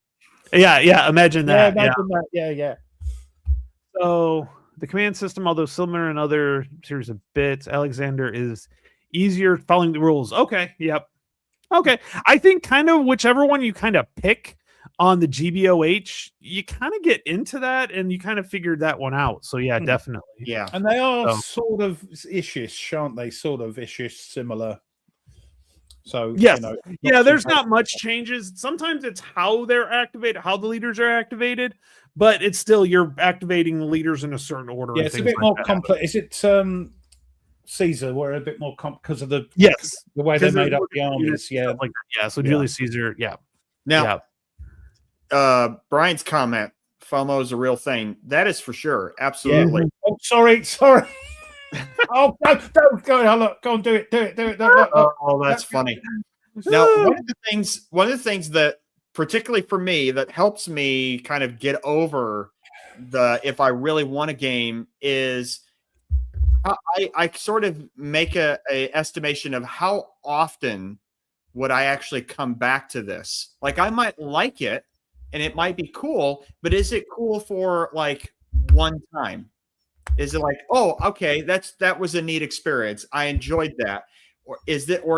Yeah. Imagine that. Yeah, imagine that. Yeah. So the command system, although similar in other series of bits, Alexander is easier following the rules. Okay. Yep. Okay. I think kind of whichever one you kind of pick on the GBOH, you kind of get into that and you kind of figured that one out. So yeah, definitely. Yeah. And they are So- sort of ish, aren't they? Sort of ish, similar. So Yes. not There's too not much changes. Sometimes it's how they're activated, how the leaders are activated, but it's still you're activating the leaders in a certain order. Yeah, and it's a things bit like more that. complex. Is it Caesar? We're a bit more because of the Yes. the way they Because made they're up the working armies. units and Yeah, stuff like that. Yeah. So Yeah. Julius Caesar. Yeah. Now, Yeah. Brian's comment, FOMO is a real thing. That is for sure. Absolutely. Oh, sorry. Oh, don't go. Look, go and do it. Look. Oh, that's funny. Now, one of the things that, particularly for me, that helps me kind of get over if I really want a game is I sort of make a estimation of how often would I actually come back to this. Like I might like it and it might be cool, but is it cool for like one time? Is it like, oh, okay, that was a neat experience. I enjoyed that. Or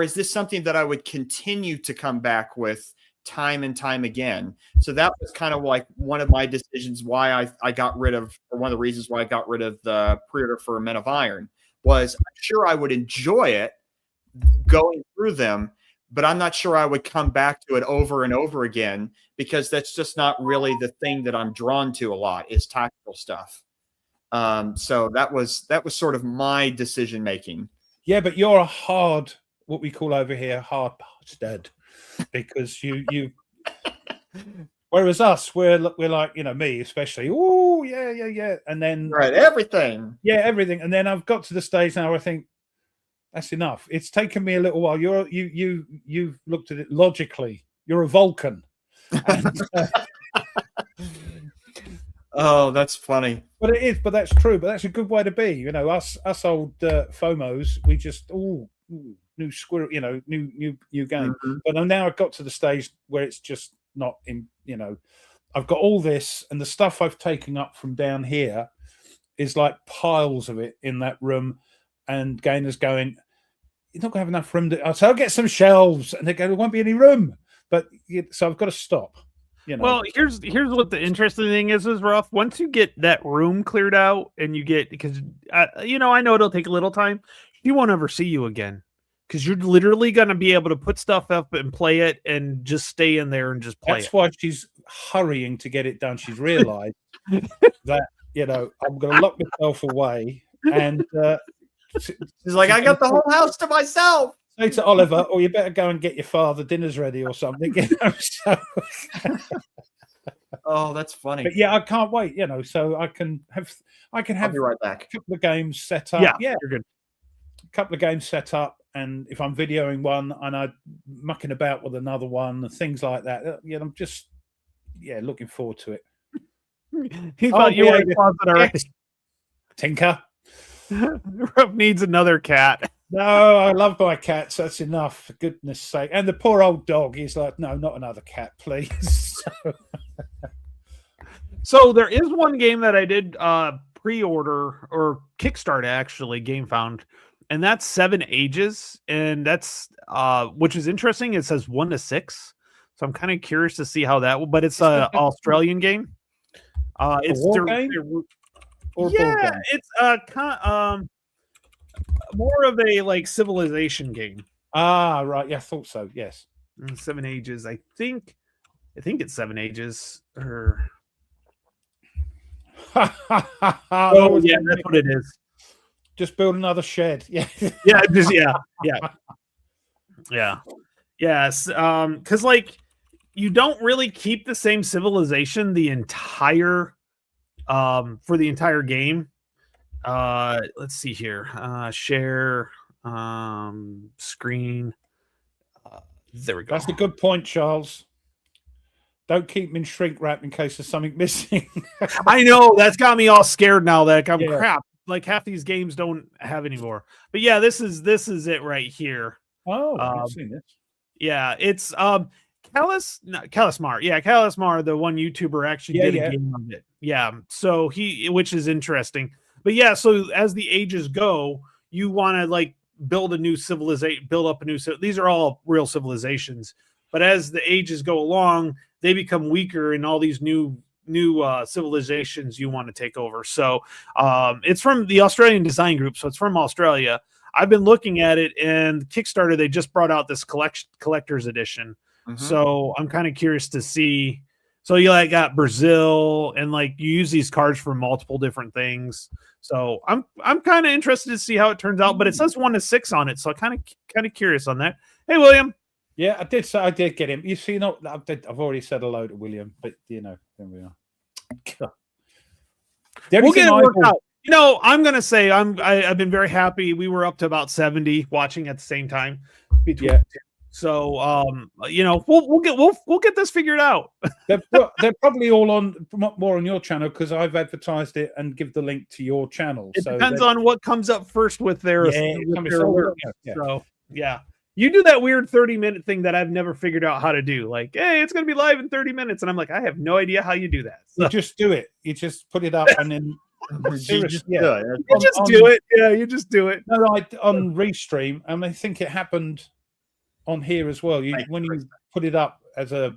is this something that I would continue to come back with time and time again? So that was kind of like one of my decisions why I got rid of, or one of the reasons why I got rid of the pre-order for Men of Iron was I'm sure I would enjoy it going through them, but I'm not sure I would come back to it over and over again because that's just not really the thing that I'm drawn to a lot is tactical stuff. So that was sort of my decision making. Yeah, but you're a hard, what we call over here, hard bastard, because you. Whereas us, we're like, me especially. Oh yeah, and then Right, everything. yeah, everything, and then I've got to the stage now where I think that's enough. It's taken me a little while. You've looked at it logically. You're a Vulcan. And, Oh, that's funny. But it is, but that's true. But that's a good way to be. You know, us old FOMOs, we just new squirrel, you know, new game. Mhm. But now I've got to the stage where it's just not in. You know, I've got all this, and the stuff I've taken up from down here is like piles of it in that room. And Gainer's going, "You're not going to have enough room to." So I'll get some shelves, and they go, "There won't be any room." But so I've got to stop. You know. Well, here's what the interesting thing is Ruff. Once you get that room cleared out and you get, because you know, I know it'll take a little time. She won't ever see you again because you're literally going to be able to put stuff up and play it and just stay in there and just play That's why she's hurrying to get it done. She's realised that, you know, I'm going to lock myself away and She's like, I got the whole house to myself. say to Oliver, "Oh, you better go and get your father dinner's ready or something." You know, so, Oh, that's funny. but yeah, I can't wait. You know, so I can have I'll a be right back. couple of games set up. Yeah, yeah, you're good. a couple of games set up, and if I'm videoing one and I'm mucking about with another one and things like that, you know, I'm just looking forward to it. He thought you yeah, were in the closet already. Yes. Tinker. Ruff needs another cat. No, I love my cats. That's enough, for goodness sake. And the poor old dog, he's like, "No, not another cat, please." So there is one game that I did pre-order or Kickstart actually, GameFound, and that's 7 Ages, and that's which is interesting. It says 1 to 6, so I'm kind of curious to see how that will. But it's an Australian game. It's war game? Or a ball game? it's more of a like civilization game. Ah, right. Yeah, I thought so. Yes. 7 Ages, I think it's 7 Ages. Or Oh, yeah, that's what it is. just build another shed. Yeah. Yeah, just yeah. Yes, because like you don't really keep the same civilization the entire for the entire game. Let's see here. Share screen. There we go. That's a good point, Charles. Don't keep them in shrink wrap in case there's something missing. I know that's got me all scared now that I'm Yeah. crap. Like half these games don't have anymore. But yeah, this is it right here. Oh, I've seen this. Yeah, it's Kalasmar. Yeah, Kalasmar, the one YouTuber actually did a game of it. Yeah, so which is interesting. But yeah, so as the ages go, you want to like build a new civilization, build up a new. These are all real civilizations, but as the ages go along, they become weaker, and all these new civilizations you want to take over. So it's from the Australian Design Group, so it's from Australia. I've been looking at it, and Kickstarter, they just brought out this collector's edition. Mhm. So I'm kind of curious to see. So you like got Brazil, and like you use these cards for multiple different things. So I'm kind of interested to see how it turns out. But it says 1 to 6 on it, so kind of curious on that. Hey, William. Yeah, I did get him. You see, I've already said hello to William, but you know, there we are. We'll get it worked out. You know, I'm gonna say I've been very happy. We were up to about 70 watching at the same time between. Yeah. So you know, we'll get this figured out. They're probably all on more on your channel because I've advertised it and give the link to your channel. It depends on what comes up first with their, alert. Yeah. So yeah. You do that weird 30-minute thing that I've never figured out how to do. Like, hey, it's going to be live in 30 minutes. And I'm like, I have no idea how you do that. So. You just do it. You just put it up and then You just do it. You just do it. Yeah, you just do it. No, on Restream, and I think it happened on here as well. When you put it up as a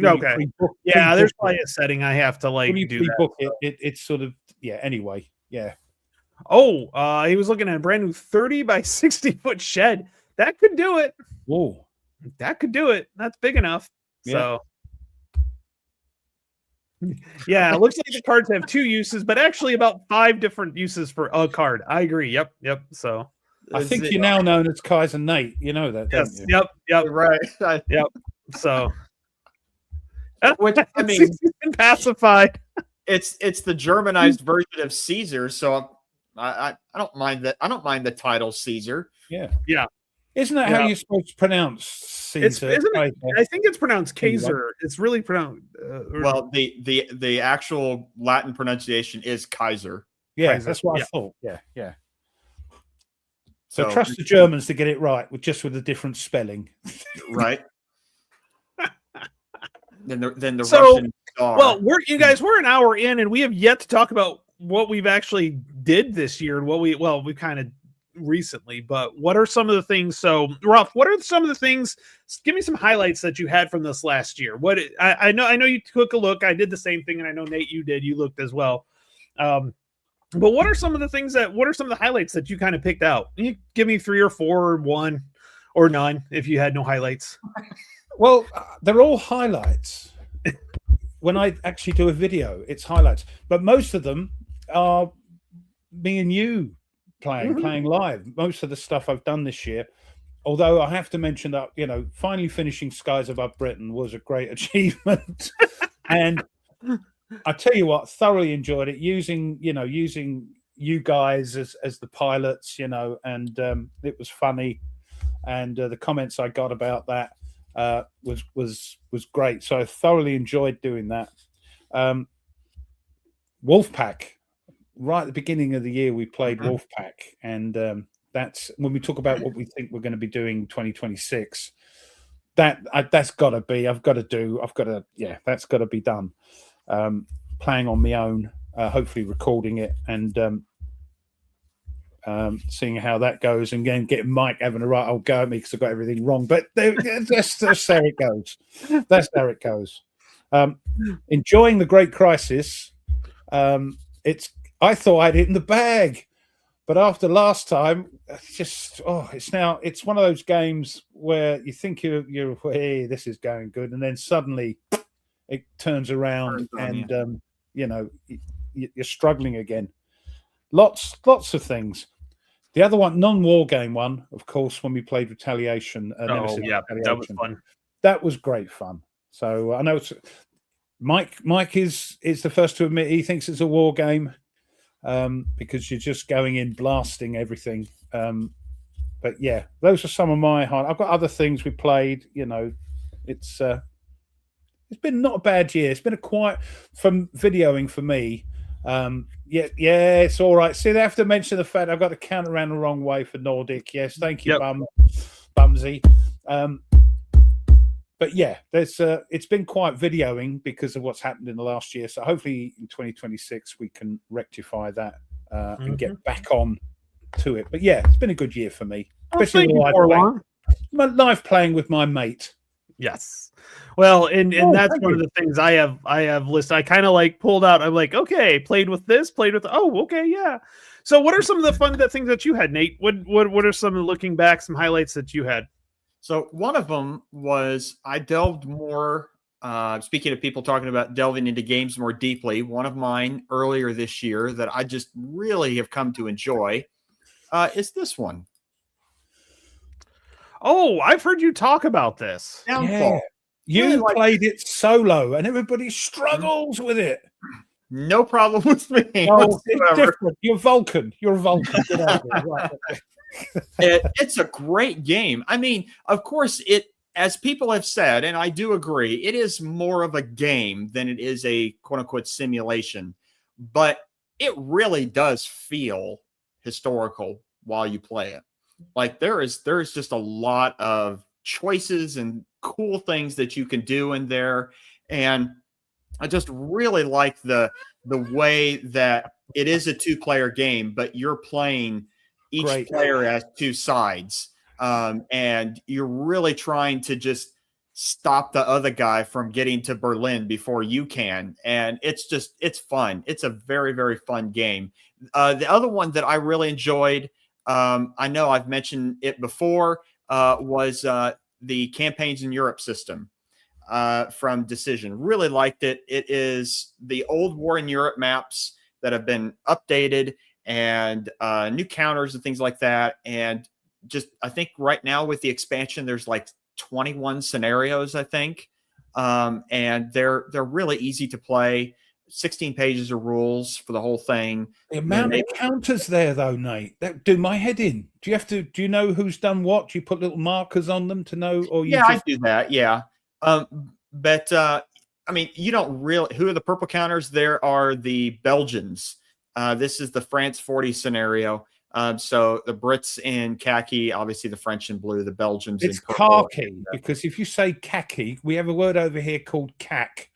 okay. Yeah, there's probably a setting I have to like when you do pre-book that. it's sort of anyway. Yeah. Oh, he was looking at a brand new 30 by 60 foot shed. That could do it. Whoa. That could do it. That's big enough. Yeah. So yeah, it looks like the cards have 2 uses, but actually about 5 different uses for a card. I agree. Yep. So I think you're now known as Kaiser Nate. You know that, don't yes. you? Yep. Right. Yep. So Which I mean, he's been pacified. it's the Germanized version of Caesar, so I don't mind that. I don't mind the title Caesar. Yeah. Isn't that how you're supposed to pronounce Caesar? Isn't it? I think it's pronounced Kaiser. It's really pronounced. Well, the actual Latin pronunciation is Kaiser. Yeah, Kaiser. that's what I thought. Yeah. So trust the Germans to get it right, with a different spelling. Right. Then the So, Russian are. Well, we're an hour in, and we have yet to talk about what we've actually did this year and we kind of recently. But what are some of the things? So, Ralph, what are some of the things? Give me some highlights that you had from this last year. I know you took a look. I did the same thing, and I know Nate, you did. You looked as well. But what are some of the things what are some of the highlights that you kind of picked out? Can you give me 3 or 4 or 1 or none if you had no highlights? Well, they're all highlights. When I actually do a video, it's highlights. But most of them are me and you playing live. Most of the stuff I've done this year. Although I have to mention that, finally finishing Skies Above Britain was a great achievement. And I tell you what, thoroughly enjoyed it using you guys as the pilots, and it was funny, and the comments I got about that was great. So I thoroughly enjoyed doing that. Wolfpack, right at the beginning of the year, we played Wolfpack, and that's when we talk about what we think we're going to be doing 2026. That's got to be. That's got to be done. Playing on my own, hopefully recording it and seeing how that goes, and again getting Mike having a right old go at me because I got everything wrong. But that's how it goes. That's how it goes. Enjoying the Great Crisis. I thought I'd hit in the bag, but after last time, it's one of those games where you think you're hey, this is going good, and then suddenly it turns around and you're struggling again. Lots of things. The other one, non-war game one, of course, when we played Retaliation. Retaliation. That was fun. That was great fun. So I know it's Mike is the first to admit he thinks it's a war game because you're just going in blasting everything. But yeah, those are some of my highlights. I've got other things we played. It's been not a bad year. It's been a quiet from videoing for me. Yeah, it's all right. See, they have to mention the fact I've got the count around the wrong way for Nordic. Yes, thank you, Bumsy. But yeah, it's been quite videoing because of what's happened in the last year. So hopefully in 2026 we can rectify that and get back on to it. But yeah, it's been a good year for me, especially live playing with my mate. Yes. Well, and that's one of the things I have listed. I kind of pulled out. I'm like, okay, played with. Oh, okay, yeah. So, what are some of the fun things that you had, Nate? What are some looking back, some highlights that you had? So, one of them was I delved more. Speaking of people talking about delving into games more deeply, one of mine earlier this year that I just really have come to enjoy is this one. Oh, I've heard you talk about this. Downfall. Yeah. You played it solo, and everybody struggles with it. No problem with me. Oh, it's different. You're Vulcan. Get out of right. It's a great game. I mean, of course, as people have said, and I do agree, it is more of a game than it is a quote unquote simulation. But it really does feel historical while you play it. There is just a lot of choices and cool things that you can do in there, and I just really like the way that it is a 2-player game, but you're playing each player as 2 sides, and you're really trying to just stop the other guy from getting to Berlin before you can, and it's fun. It's a very, very fun game. The other one that I really enjoyed, I know I've mentioned it before, was the Campaigns in Europe system from Decision. Really liked it. It is the old War in Europe maps that have been updated and new counters and things like that. And just, I think right now with the expansion, there's 21 scenarios, I think. And they're really easy to play. 16 pages of rules for the whole thing. The amount of counters there, though, Nate, that do my head in. Do you know who's done what? Do you put little markers on them to know? Or you I do that. Yeah. But I mean, you don't really. Who are the purple counters? There are the Belgians. This is the France 40 scenario. So the Brits in khaki, obviously the French in blue, the Belgians it's in purple. khaki, because if you say khaki, we have a word over here called cack.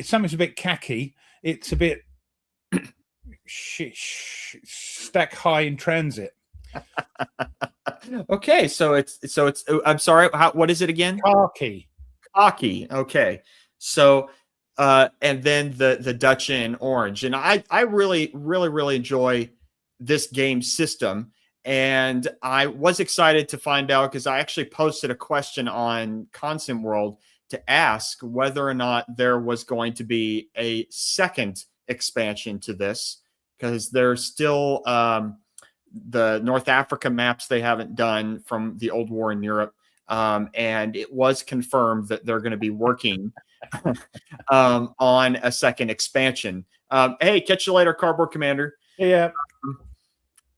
Something's a bit khaki. It's a bit stack high in transit. Okay, so it's. I'm sorry. What is it again? Khaki. Okay, so and then the Dutch in orange, and I really enjoy this game system, and I was excited to find out because I actually posted a question on Constant World to ask whether or not there was going to be a second expansion to this, because there's still the North Africa maps they haven't done from the old war in Europe. And it was confirmed that they're going to be working on a second expansion. Hey, catch you later, Cardboard Commander. Yeah.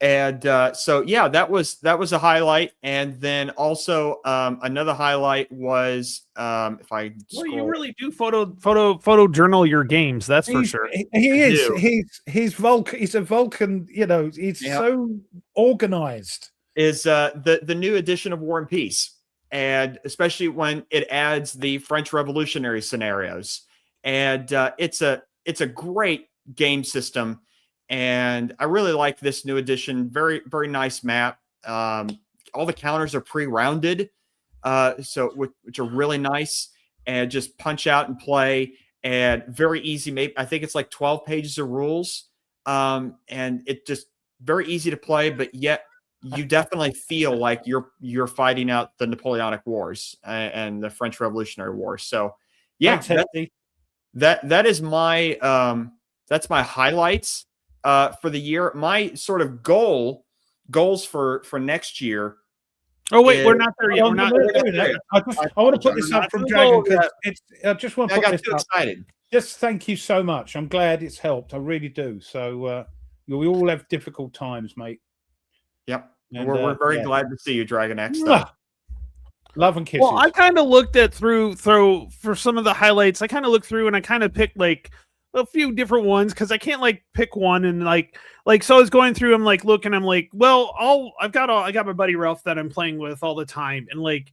And so, yeah, that was a highlight. And then also another highlight was if I scroll. Well, you really do photo journal your games. That's for sure. He is. He's Vulcan. He's a Vulcan. You know, he's so organized. Is the new edition of War and Peace, and especially when it adds the French Revolutionary scenarios, and it's a great game system. And I really like this new edition. Very, very nice map. All the counters are pre-rounded, which are really nice, and just punch out and play. And very easy. Maybe I think it's like 12 pages of rules, and it just very easy to play. But yet you definitely feel like you're fighting out the Napoleonic Wars and the French Revolutionary War. So yeah, that is my that's my highlights for the year. My sort of goals for next year. Oh wait, we're not there yet. We're not there. I want to put this up from Dragon because I just want to put I got this too up. excited. Just thank you so much. I'm glad it's helped. I really do. So we all have difficult times, mate. Yep. And, we're very glad to see you, Dragon X. Love and kisses. Well, I kind of looked at through for some of the highlights. I kind of looked through and I kind of picked like a few different ones because I can't like pick one and like so I was going through. I'm like looking. I'm like, well, I got my buddy Ralph that I'm playing with all the time, and like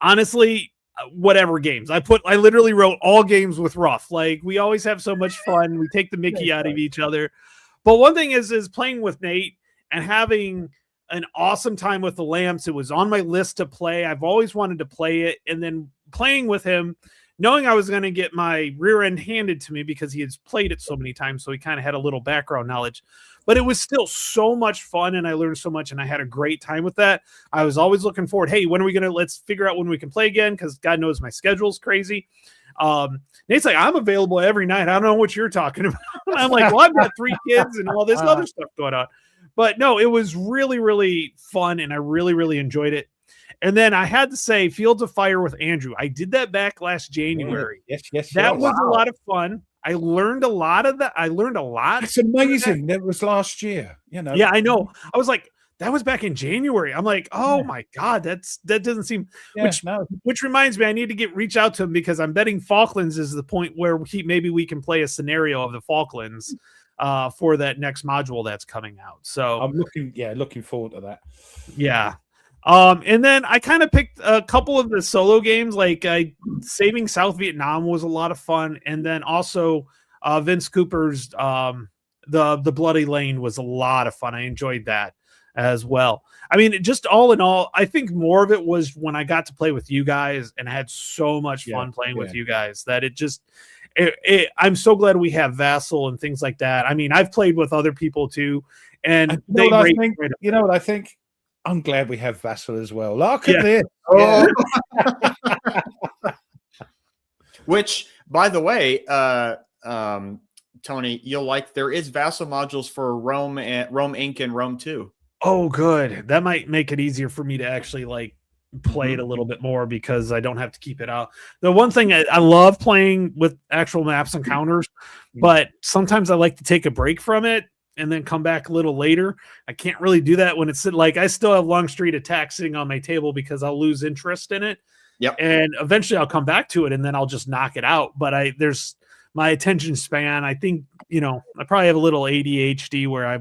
honestly, whatever games I literally wrote all games with Ruff. Like we always have so much fun. We take the Mickey out of each other. But one thing is playing with Nate and having an awesome time with the Lamps. It was on my list to play. I've always wanted to play it, and then playing with him, knowing I was going to get my rear end handed to me because he had played it so many times, so he kind of had a little background knowledge. But it was still so much fun, and I learned so much, and I had a great time with that. I was always looking forward, hey, when are we going to, let's figure out when we can play again, because God knows my schedule's crazy. Nate's like, I'm available every night. I don't know what you're talking about. And I'm like, well, I've got 3 kids and all this other stuff going on. But no, it was really, really fun, and I really, really enjoyed it. And then I had to say Fields of Fire with Andrew. I did that back last January. Yes. That was a lot of fun. I learned a lot of that. I learned a lot. It's amazing. That was last year, you know. Yeah, I know. I was like, that was back in January. I'm like, oh my God, that doesn't seem, which reminds me, I need to reach out to him because I'm betting Falklands is the point where maybe we can play a scenario of the Falklands for that next module that's coming out. So I'm looking forward to that. Yeah. And then I kind of picked a couple of the solo games, like Saving South Vietnam was a lot of fun. And then also Vince Cooper's the Bloody Lane was a lot of fun. I enjoyed that as well. I mean, just all in all, I think more of it was when I got to play with you guys, and I had so much fun playing with you guys that I'm so glad we have Vassal and things like that. I mean, I've played with other people too, and you know what I think? I'm glad we have Vassal as well. Look at this. Oh. Which, by the way, Tony, you'll like, there is Vassal modules for Rome Inc. and Rome 2. Oh, good. That might make it easier for me to actually like play it a little bit more because I don't have to keep it out. The one thing I love playing with actual maps and counters, but sometimes I like to take a break from it and then come back a little later. I can't really do that when it's like I still have Long Street Attack sitting on my table because I'll lose interest in it. Yep. And eventually I'll come back to it and then I'll just knock it out. But there's my attention span. I think, I probably have a little ADHD where I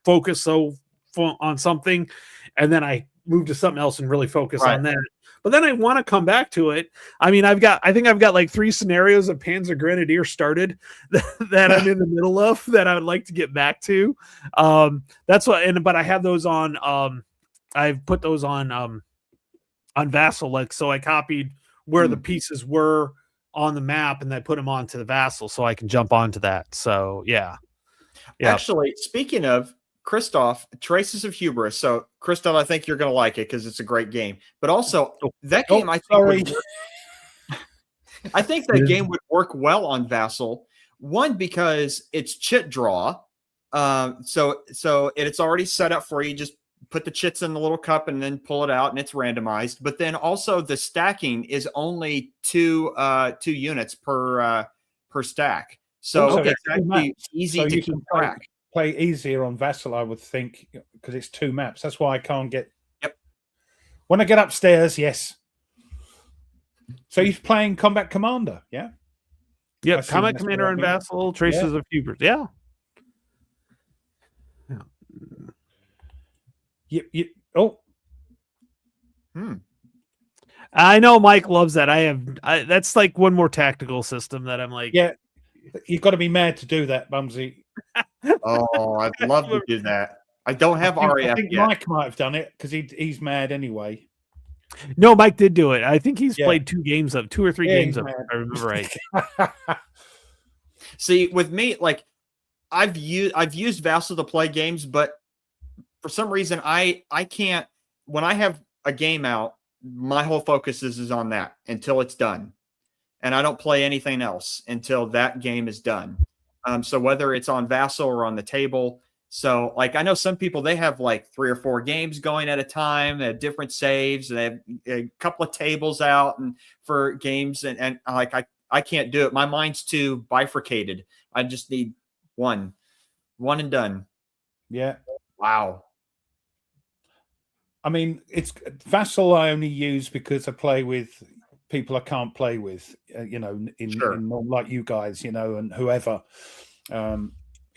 focus on something and then I move to something else and really focus on that. But then I want to come back to it. I mean, I think I've got like 3 scenarios of Panzer Grenadier started that I'm in the middle of that I would like to get back to. That's what, but I have those on, I've put those on Vassal, like, so I copied where the pieces were on the map and I put them onto the Vassal so I can jump onto that. So yeah. Actually, speaking of Christoph, Traces of Hubris. So Christoph, I think you're going to like it because it's a great game, but also that game, I think that game would work well on Vassal. One, because it's chit draw. So it's already set up for you. Just put the chits in the little cup and then pull it out and it's randomized. But then also the stacking is only two units per stack. So it's actually easy to keep track. Play easier on Vassal, I would think, because it's 2 maps. That's why I can't get. Yep. When I get upstairs, yes. So he's playing Combat Commander, yeah. Yep. Combat Commander and Vassal, Traces of Hubris, yeah. I know Mike loves that. That's like one more tactical system that I'm like, yeah. You've got to be mad to do that, Bumsy. Oh, I'd love to do that. I don't have RAF I think yet. Mike might have done it because he's mad anyway. No, Mike did do it. I think he's played 2 or 3 games of it, if I remember right. See, with me, like I've used Vassal to play games, but for some reason I can't. When I have a game out, my whole focus is on that until it's done, and I don't play anything else until that game is done. So whether it's on Vassal or on the table. So like, I know some people, they have like 3 or 4 games going at a time. They have different saves. They have a couple of tables out and for games. And like, I can't do it. My mind's too bifurcated. I just need one and done. Yeah. Wow. I mean, it's Vassal I only use because I play with people I can't play with, in like you guys, and whoever,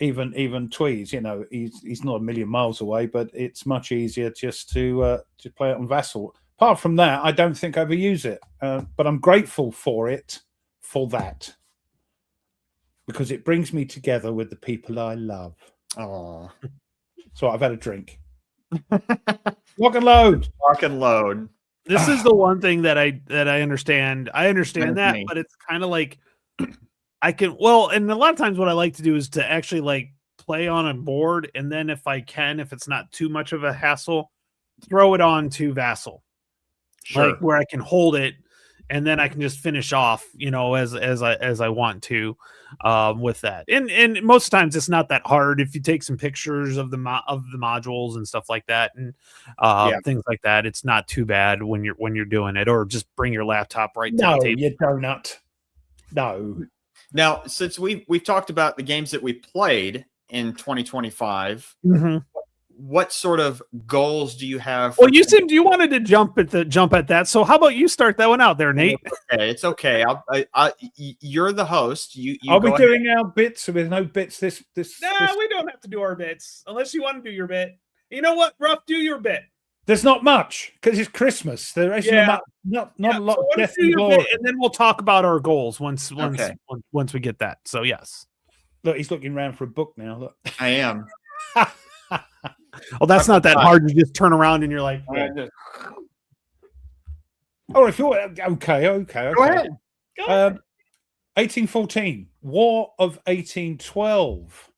even Tweez, he's not a million miles away, but it's much easier just to play it on Vassal. Apart from that, I don't think I ever use it, but I'm grateful for that, because it brings me together with the people I love. Oh, so I've had a drink. Lock and load. Lock and load. This is the one thing that I understand. I understand that, but it's kind of like and a lot of times what I like to do is to actually like play on a board, and then if it's not too much of a hassle, throw it on to Vassal, like where I can hold it, and then I can just finish off, as I want to, with that. And most times it's not that hard if you take some pictures of the modules and stuff like that, and things like that. It's not too bad when you're doing it, or just bring your laptop right to the table. You donut. No. Now, since we've talked about the games that we played in 2025. Mm-hmm. What sort of goals do you have? Well, you wanted to jump at that. So how about you start that one out there, Nate? It's okay. You're the host. Are we doing our bits? With no bits this. We don't have to do our bits unless you want to do your bit. You know what, Ruff? Do your bit. There's not much because it's Christmas. There isn't not a lot of death and glory. And then we'll talk about our goals once we get that. So yes. Look, he's looking around for a book now. Look, I am. Oh, that's not that hard. You just turn around and you're like, oh, if you're okay. Go ahead. 1814, War of 1812.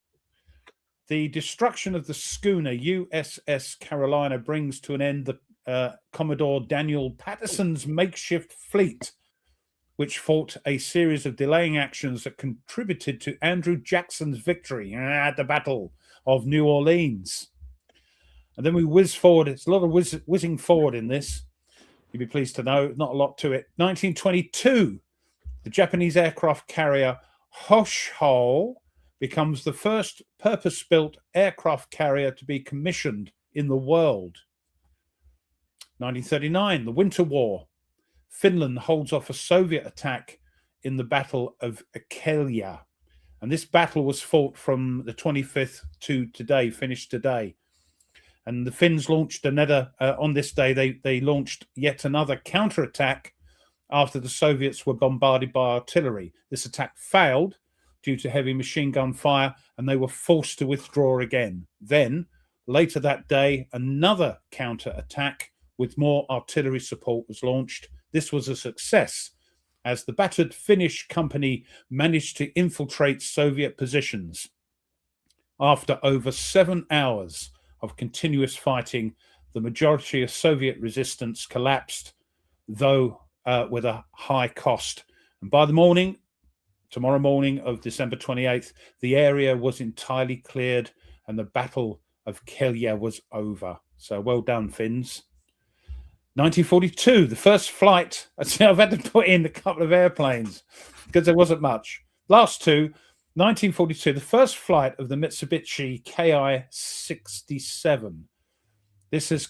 The destruction of the schooner USS Carolina brings to an end the Commodore Daniel Patterson's makeshift fleet, which fought a series of delaying actions that contributed to Andrew Jackson's victory at the Battle of New Orleans. And then we whiz forward. It's a lot of whizzing forward in this. You'd be pleased to know, not a lot to it. 1922, the Japanese aircraft carrier Hoshio becomes the first purpose-built aircraft carrier to be commissioned in the world. 1939, the Winter War. Finland holds off a Soviet attack in the Battle of Akelia. And this battle was fought from the 25th to today, finished today. And the Finns launched another, on this day, they launched yet another counterattack after the Soviets were bombarded by artillery. This attack failed due to heavy machine gun fire, and they were forced to withdraw again. Then, later that day, another counterattack with more artillery support was launched. This was a success, as the battered Finnish company managed to infiltrate Soviet positions. After over 7 hours of continuous fighting, the majority of Soviet resistance collapsed, though with a high cost. And by the morning, tomorrow morning of December 28th, the area was entirely cleared and the Battle of Kelia was over. So well done, Finns. 1942, the first flight. I've had to put in a couple of airplanes because there wasn't much. Last two. 1942, the first flight of the Mitsubishi Ki-67. This is,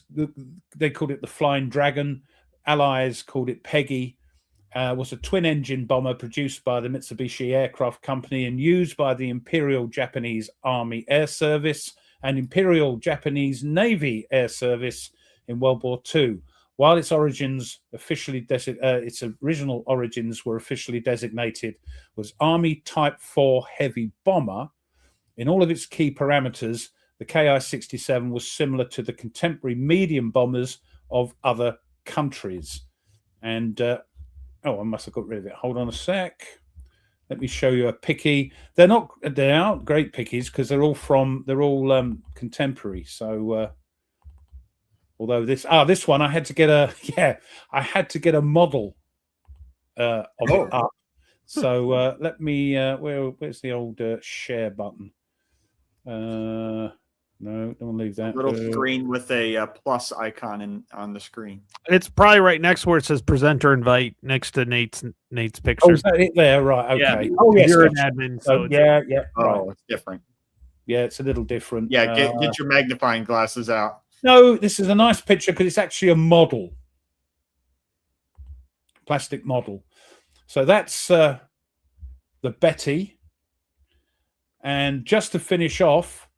they called it the Flying Dragon. Allies called it Peggy. Was a twin-engine bomber produced by the Mitsubishi Aircraft Company and used by the Imperial Japanese Army Air Service and Imperial Japanese Navy Air Service in World War II. While its origins its original origins were officially designated was Army Type 4 heavy bomber, in all of its key parameters, the Ki-67 was similar to the contemporary medium bombers of other countries. And I must have got rid of it. Hold on a sec. Let me show you a picky. They aren't great pickies because they're all contemporary. So. Although this one I had to get a model of it up. So let me where's the old share button? No, don't leave that. A little screen with a plus icon on the screen. It's probably right next where it says presenter invite next to Nate's picture. Oh, is that it there? Right. Okay. Yeah. Oh, yes. You're an admin, so yeah. Oh, Right. it's different. Yeah, it's a little different. Yeah, get your magnifying glasses out. No, this is a nice picture because it's actually a model, plastic model. So that's the Betty. And just to finish off,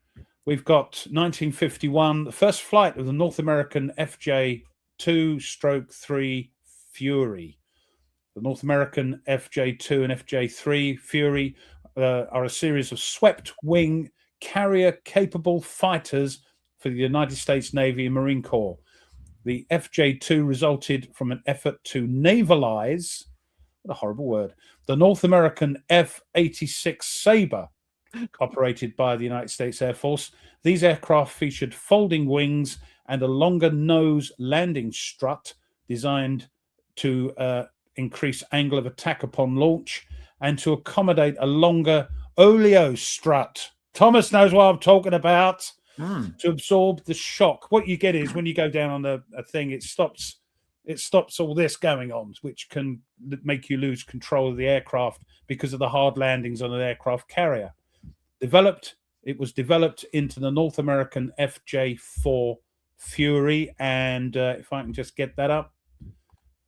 we've got 1951, the first flight of the North American FJ2/3 Fury. The North American FJ2 and FJ3 Fury are a series of swept-wing carrier-capable fighters for the United States Navy and Marine Corps. The FJ2 resulted from an effort to navalize, what a horrible word, the North American F-86 Sabre, operated by the United States Air Force. These aircraft featured folding wings and a longer nose landing strut designed to increase angle of attack upon launch and to accommodate a longer oleo strut. Thomas knows what I'm talking about. To absorb the shock. What you get is when you go down on a thing, it stops all this going on, which can make you lose control of the aircraft because of the hard landings on an aircraft carrier. It was developed into the North American FJ4 Fury, and if I can just get that up,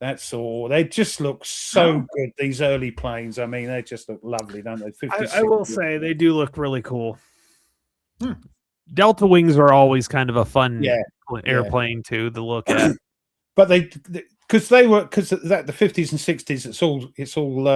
that's all. They just look so good, these early planes. I mean, they just look lovely, don't they? I will say they do look really cool. Delta wings are always kind of a fun airplane to look at. But because the 50s and 60s, it's all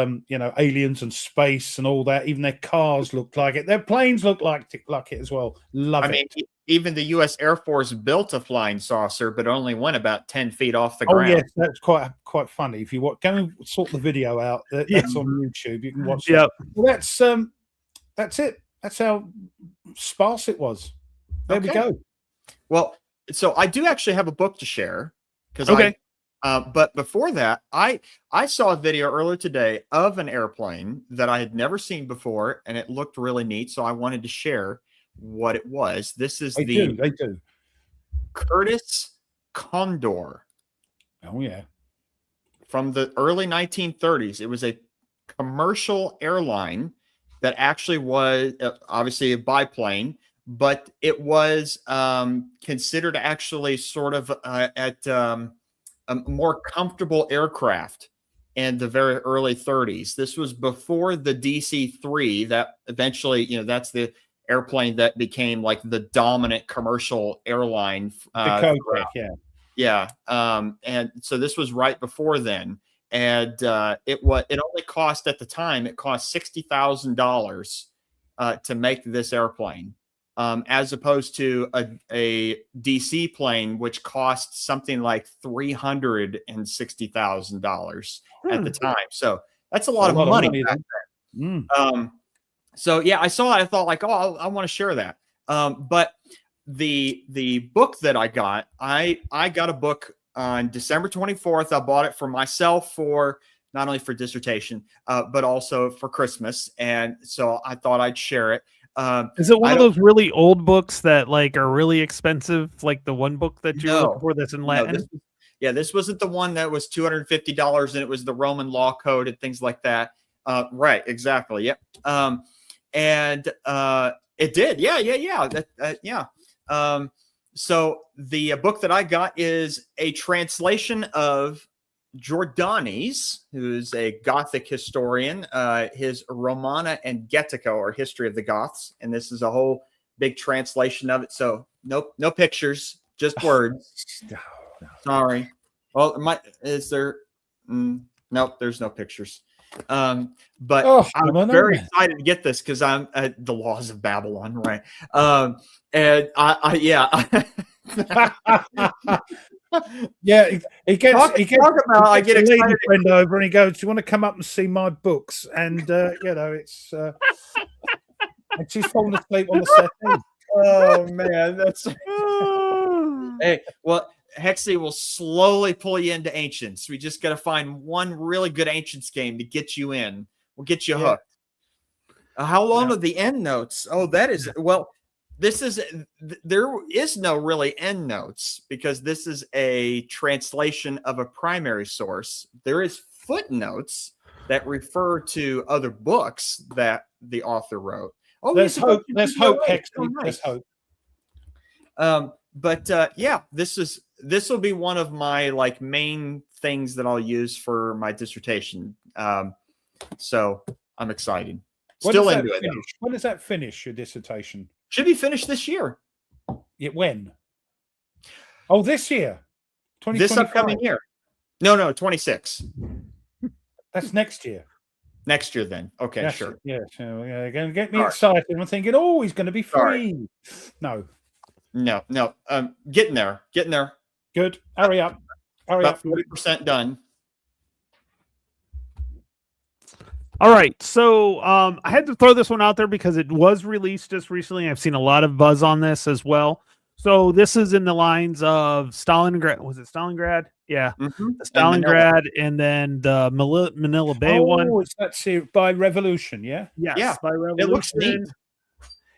aliens and space and all that. Even their cars looked like it. Their planes looked like it as well. I mean, even the U.S. Air Force built a flying saucer, but only went about 10 feet off the ground. Oh yes, that's quite funny. If you go and sort the video out, that's on YouTube. You can watch. Yeah, well, that's it. That's how sparse it was. There we go. Well, so I do actually have a book to share because but before that, I saw a video earlier today of an airplane that I had never seen before, and it looked really neat. So I wanted to share what it was. This is the Curtiss Condor. Oh yeah. from the early 1930s. It was a commercial airline that actually was obviously a biplane, but it was considered actually sort of at a more comfortable aircraft in the very early 30s. This was before the DC-3 that eventually, that's the airplane that became like the dominant commercial airline. The Kodak, yeah. Yeah. And so this was right before then. And it only cost at the time, it cost $60,000 to make this airplane, as opposed to a DC plane, which cost something like $360,000 at the time. So that's a lot of money back then. So yeah, I saw it. I thought like, oh, I want to share that. But the book that I got a book on December 24th. I bought it for myself, for not only for dissertation, but also for Christmas. And so I thought I'd share it. Is it one of those really old books that like are really expensive? Like the one book that you're looking for that's in Latin? This wasn't the one that was $250 and it was the Roman law code and things like that. Right. Exactly. Yep. And it did. Yeah. So the book that I got is a translation of Jordanes, who's a Gothic historian, his Romana and Getica, or History of the Goths. And this is a whole big translation of it. So no pictures, just words. No. Sorry. Well, is there? Nope, there's no pictures. But I'm very excited to get this because I'm at the Laws of Babylon, right? And yeah, he gets I get excited. Friend over and he goes, "Do you want to come up and see my books?" And it's and she's falling asleep on the settee. Oh man, that's hey. Well, Hexy will slowly pull you into Ancients. We just got to find one really good Ancients game to get you in. We'll get you hooked. How long are the end notes? Oh, that is there is no really end notes because this is a translation of a primary source. There is footnotes that refer to other books that the author wrote. Oh, let's hope, Hexy. Let's hope. But this will be one of my like main things that I'll use for my dissertation. So I'm excited. Still into it. When does that finish, your dissertation? Should be finished this year. When? Oh, this year. This upcoming year. No, 26. That's next year. Next year, then. Okay, sure. Yeah, so going to get me excited. I'm thinking, he's going to be free. No. Getting there. Good. Hurry up. About 40% done. All right. So I had to throw this one out there because it was released just recently. I've seen a lot of buzz on this as well. So this is in the lines of Stalingrad. Was it Stalingrad? Yeah. Mm-hmm. The Stalingrad and then the Manila Bay one. Oh, it's that by Revolution, yeah? Yes, yeah. By Revolution. It looks neat.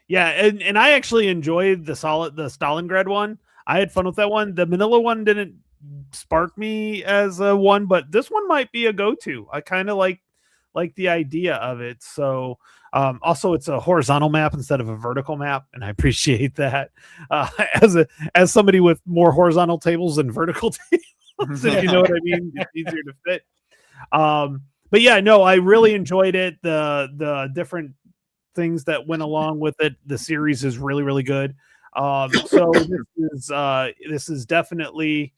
Yeah, and I actually enjoyed the Stalingrad one. I had fun with that one. The Manila one didn't spark me as a one, but this one might be a go-to. I kind of like the idea of it. So also it's a horizontal map instead of a vertical map, and I appreciate that as somebody with more horizontal tables than vertical tables, if you know what I mean. It's easier to fit. But yeah, no, I really enjoyed it. The different things that went along with it. The series is really, really good. So this is definitely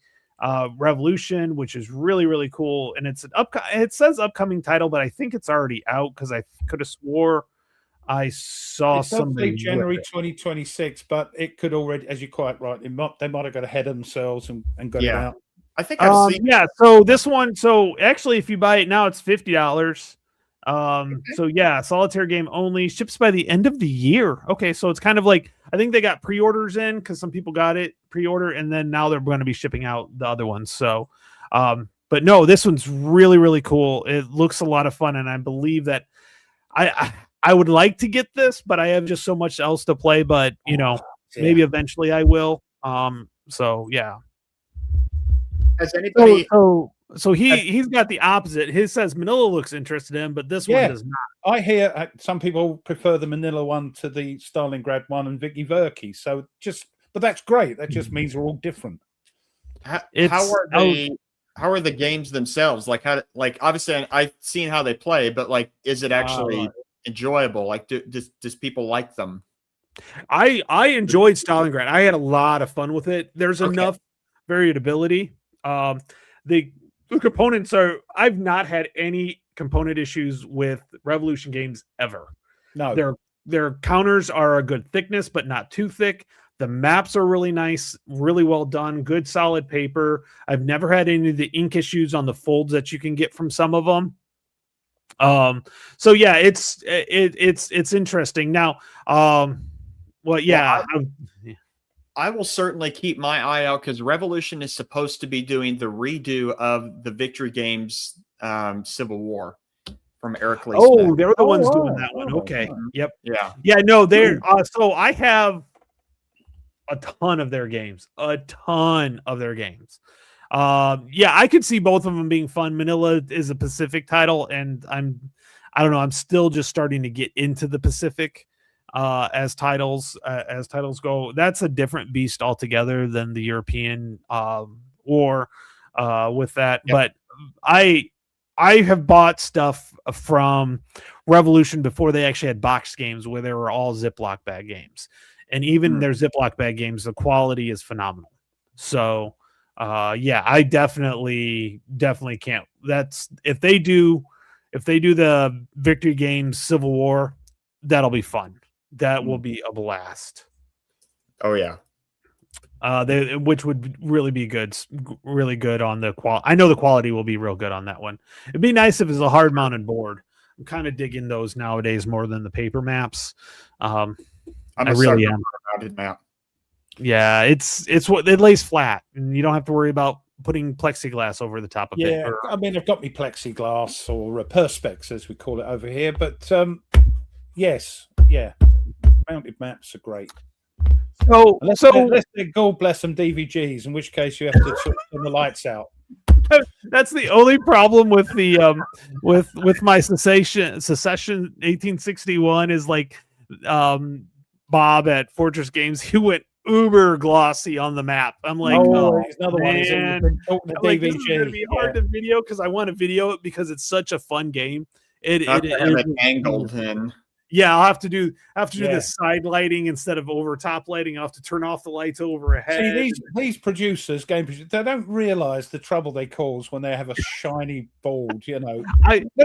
Revolution, which is really, really cool. And it's it says upcoming title, but I think it's already out because I could have swore I saw somebody January 2026, but it could already, as you're quite right, they might have got ahead of themselves and got it out. I think I've seen. Yeah. So this one. So actually, if you buy it now, it's $50. So yeah, solitaire game only, ships by the end of the year. Okay, so it's kind of like, I think they got pre-orders in because some people got it pre-order, and then now they're going to be shipping out the other ones. So but no, this one's really, really cool. It looks a lot of fun, and I believe that I would like to get this, but I have just so much else to play. But maybe eventually I will. So yeah. Has anybody? So So he's got the opposite. His says Manila looks interested in, but this one Yeah. does not. I hear some people prefer the Manila one to the Stalingrad one and Vicky Verky. So but that's great. That just means we're all different. How It's- how are the games themselves? Like obviously I've seen how they play, but like is it actually right. enjoyable? Like does people like them? I enjoyed Stalingrad. I had a lot of fun with it. There's enough variability. The components are. I've not had any component issues with Revolution games ever. No, Their counters are a good thickness, but not too thick. The maps are really nice, really well done, good solid paper. I've never had any of the ink issues on the folds that you can get from some of them. So yeah, it's interesting. Now, well, yeah. I will certainly keep my eye out because Revolution is supposed to be doing the redo of the Victory Games Civil War from Eric Lee Oh, Smith. they're the ones wow. doing that one. Oh, Okay. wow. Yep. Yeah. Yeah, no, they're so I have a ton of their games. Yeah, I could see both of them being fun. Manila is a Pacific title, and I don't know, I'm still just starting to get into the Pacific as titles go. That's a different beast altogether than the European war with that. Yep. But I have bought stuff from Revolution before they actually had box games where they were all Ziploc bag games. And even their Ziploc bag games, the quality is phenomenal. So yeah, I definitely can't. That's if they do the Victory Games Civil War, that'll be fun. That will be a blast. Oh yeah. Which would really be really good on the quality. I know the quality will be real good on that one. It'd be nice if it's a hard mounted board. I'm kind of digging those nowadays more than the paper maps. I'm I a really sucker am. for a mounted map. Yeah, it's what it lays flat, and you don't have to worry about putting plexiglass over the top of it. yeah. I mean, I've got me plexiglass or perspex as we call it over here, but yes, yeah, mounted maps are great. Unless they're God bless them DVGs, in which case you have to sort of turn the lights out. That's the only problem with the with my secession 1861 is like Bob at Fortress Games, he went uber glossy on the map. I'm like, here's another one. man. The Like, DVG. this is gonna be hard to video because I want to video it because it's such a fun game. Not to have it angled in. Yeah, I'll have to do Yeah. the side lighting instead of over top lighting. I'll have to turn off the lights overhead. See, these producers, game producers, they don't realize the trouble they cause when they have a shiny board, you know.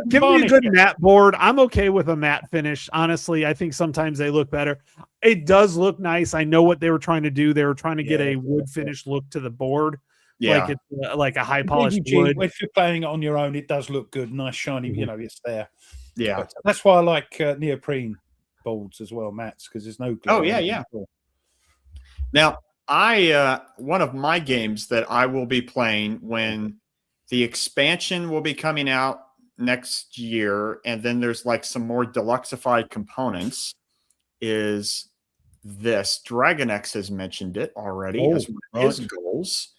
Give me a good matte board. I'm okay with a matte finish. Honestly, I think sometimes they look better. It does look nice. I know what they were trying to do. They were trying to get a wood finish look to the board. Yeah. Like it's like a high polished DVG, wood. if you're playing it on your own, it does look good, nice shiny, you know, it's there. Yeah. But that's why I like neoprene boards as well, mats, because there's no glue. Oh, yeah. Now, one of my games that I will be playing when the expansion will be coming out next year, and then there's like some more deluxeified components, is this. Dragon X has mentioned it already as one of his goals.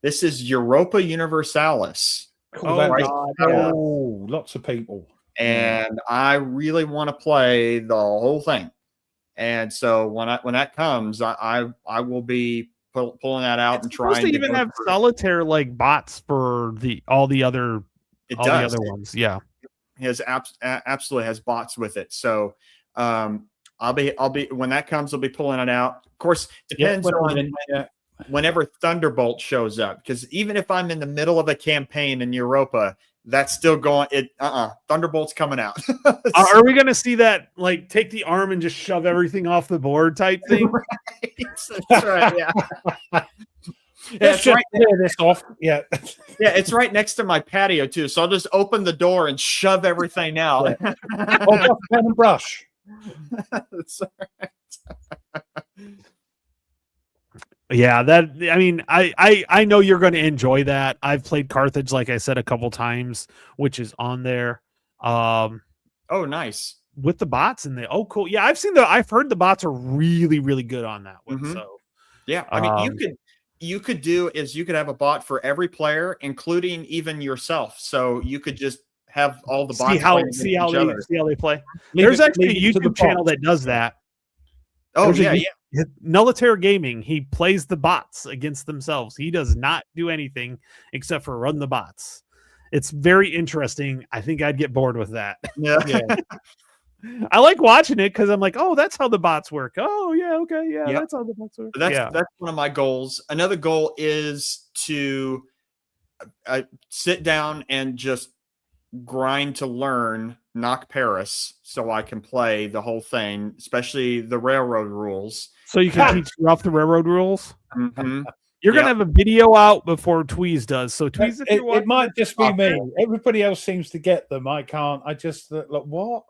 This is Europa Universalis. Cool, Oh, that- God, oh, lots of people. And I really want to play the whole thing. And so when that comes, I will be pulling that out and trying to even go have through. solitaire like bots for all the other It all does. the other ones. Yeah. He has absolutely has bots with it. So I'll be when that comes, I'll be pulling it out. Of course, depends on whenever Thunderbolt shows up, because even if I'm in the middle of a campaign in Europa, that's still going. Thunderbolt's coming out. Are we going to see that, like, take the arm and just shove everything off the board type thing? That's right. Yeah. Let's just clear this off. Yeah. Yeah, it's right next to my patio too. So I'll just open the door and shove everything out. Pen and brush. That's right. Yeah, I know you're going to enjoy that. I've played Carthage, like I said, a couple times, which is on there. Oh, nice. With the bots in there. Oh, cool. Yeah, I've heard the bots are really, really good on that one. Mhm. So Yeah, I mean, you could do is you could have a bot for every player, including even yourself. So you could just have all the bots see how playing against each other. they play. Leave There's it- actually leave a it to the YouTube channel bots. that does that. Oh There's a yeah, you- yeah. Nullitaire Gaming, he plays the bots against themselves. He does not do anything except for run the bots. It's very interesting. I think I'd get bored with that. Yeah. Yeah. I like watching it because I'm like, oh, that's how the bots work. Oh, yeah, okay, yeah, Yep. that's how the bots work. But yeah. that's one of my goals. Another goal is to sit down and just grind to learn Knock Paris so I can play the whole thing, especially the railroad rules. So you can teach you off the railroad rules. Mhm. You're Yep. gonna have a video out before Tweez does. So Tweez, if you're It might just be me. awful. Everybody else seems to get them. I can't. I just like what?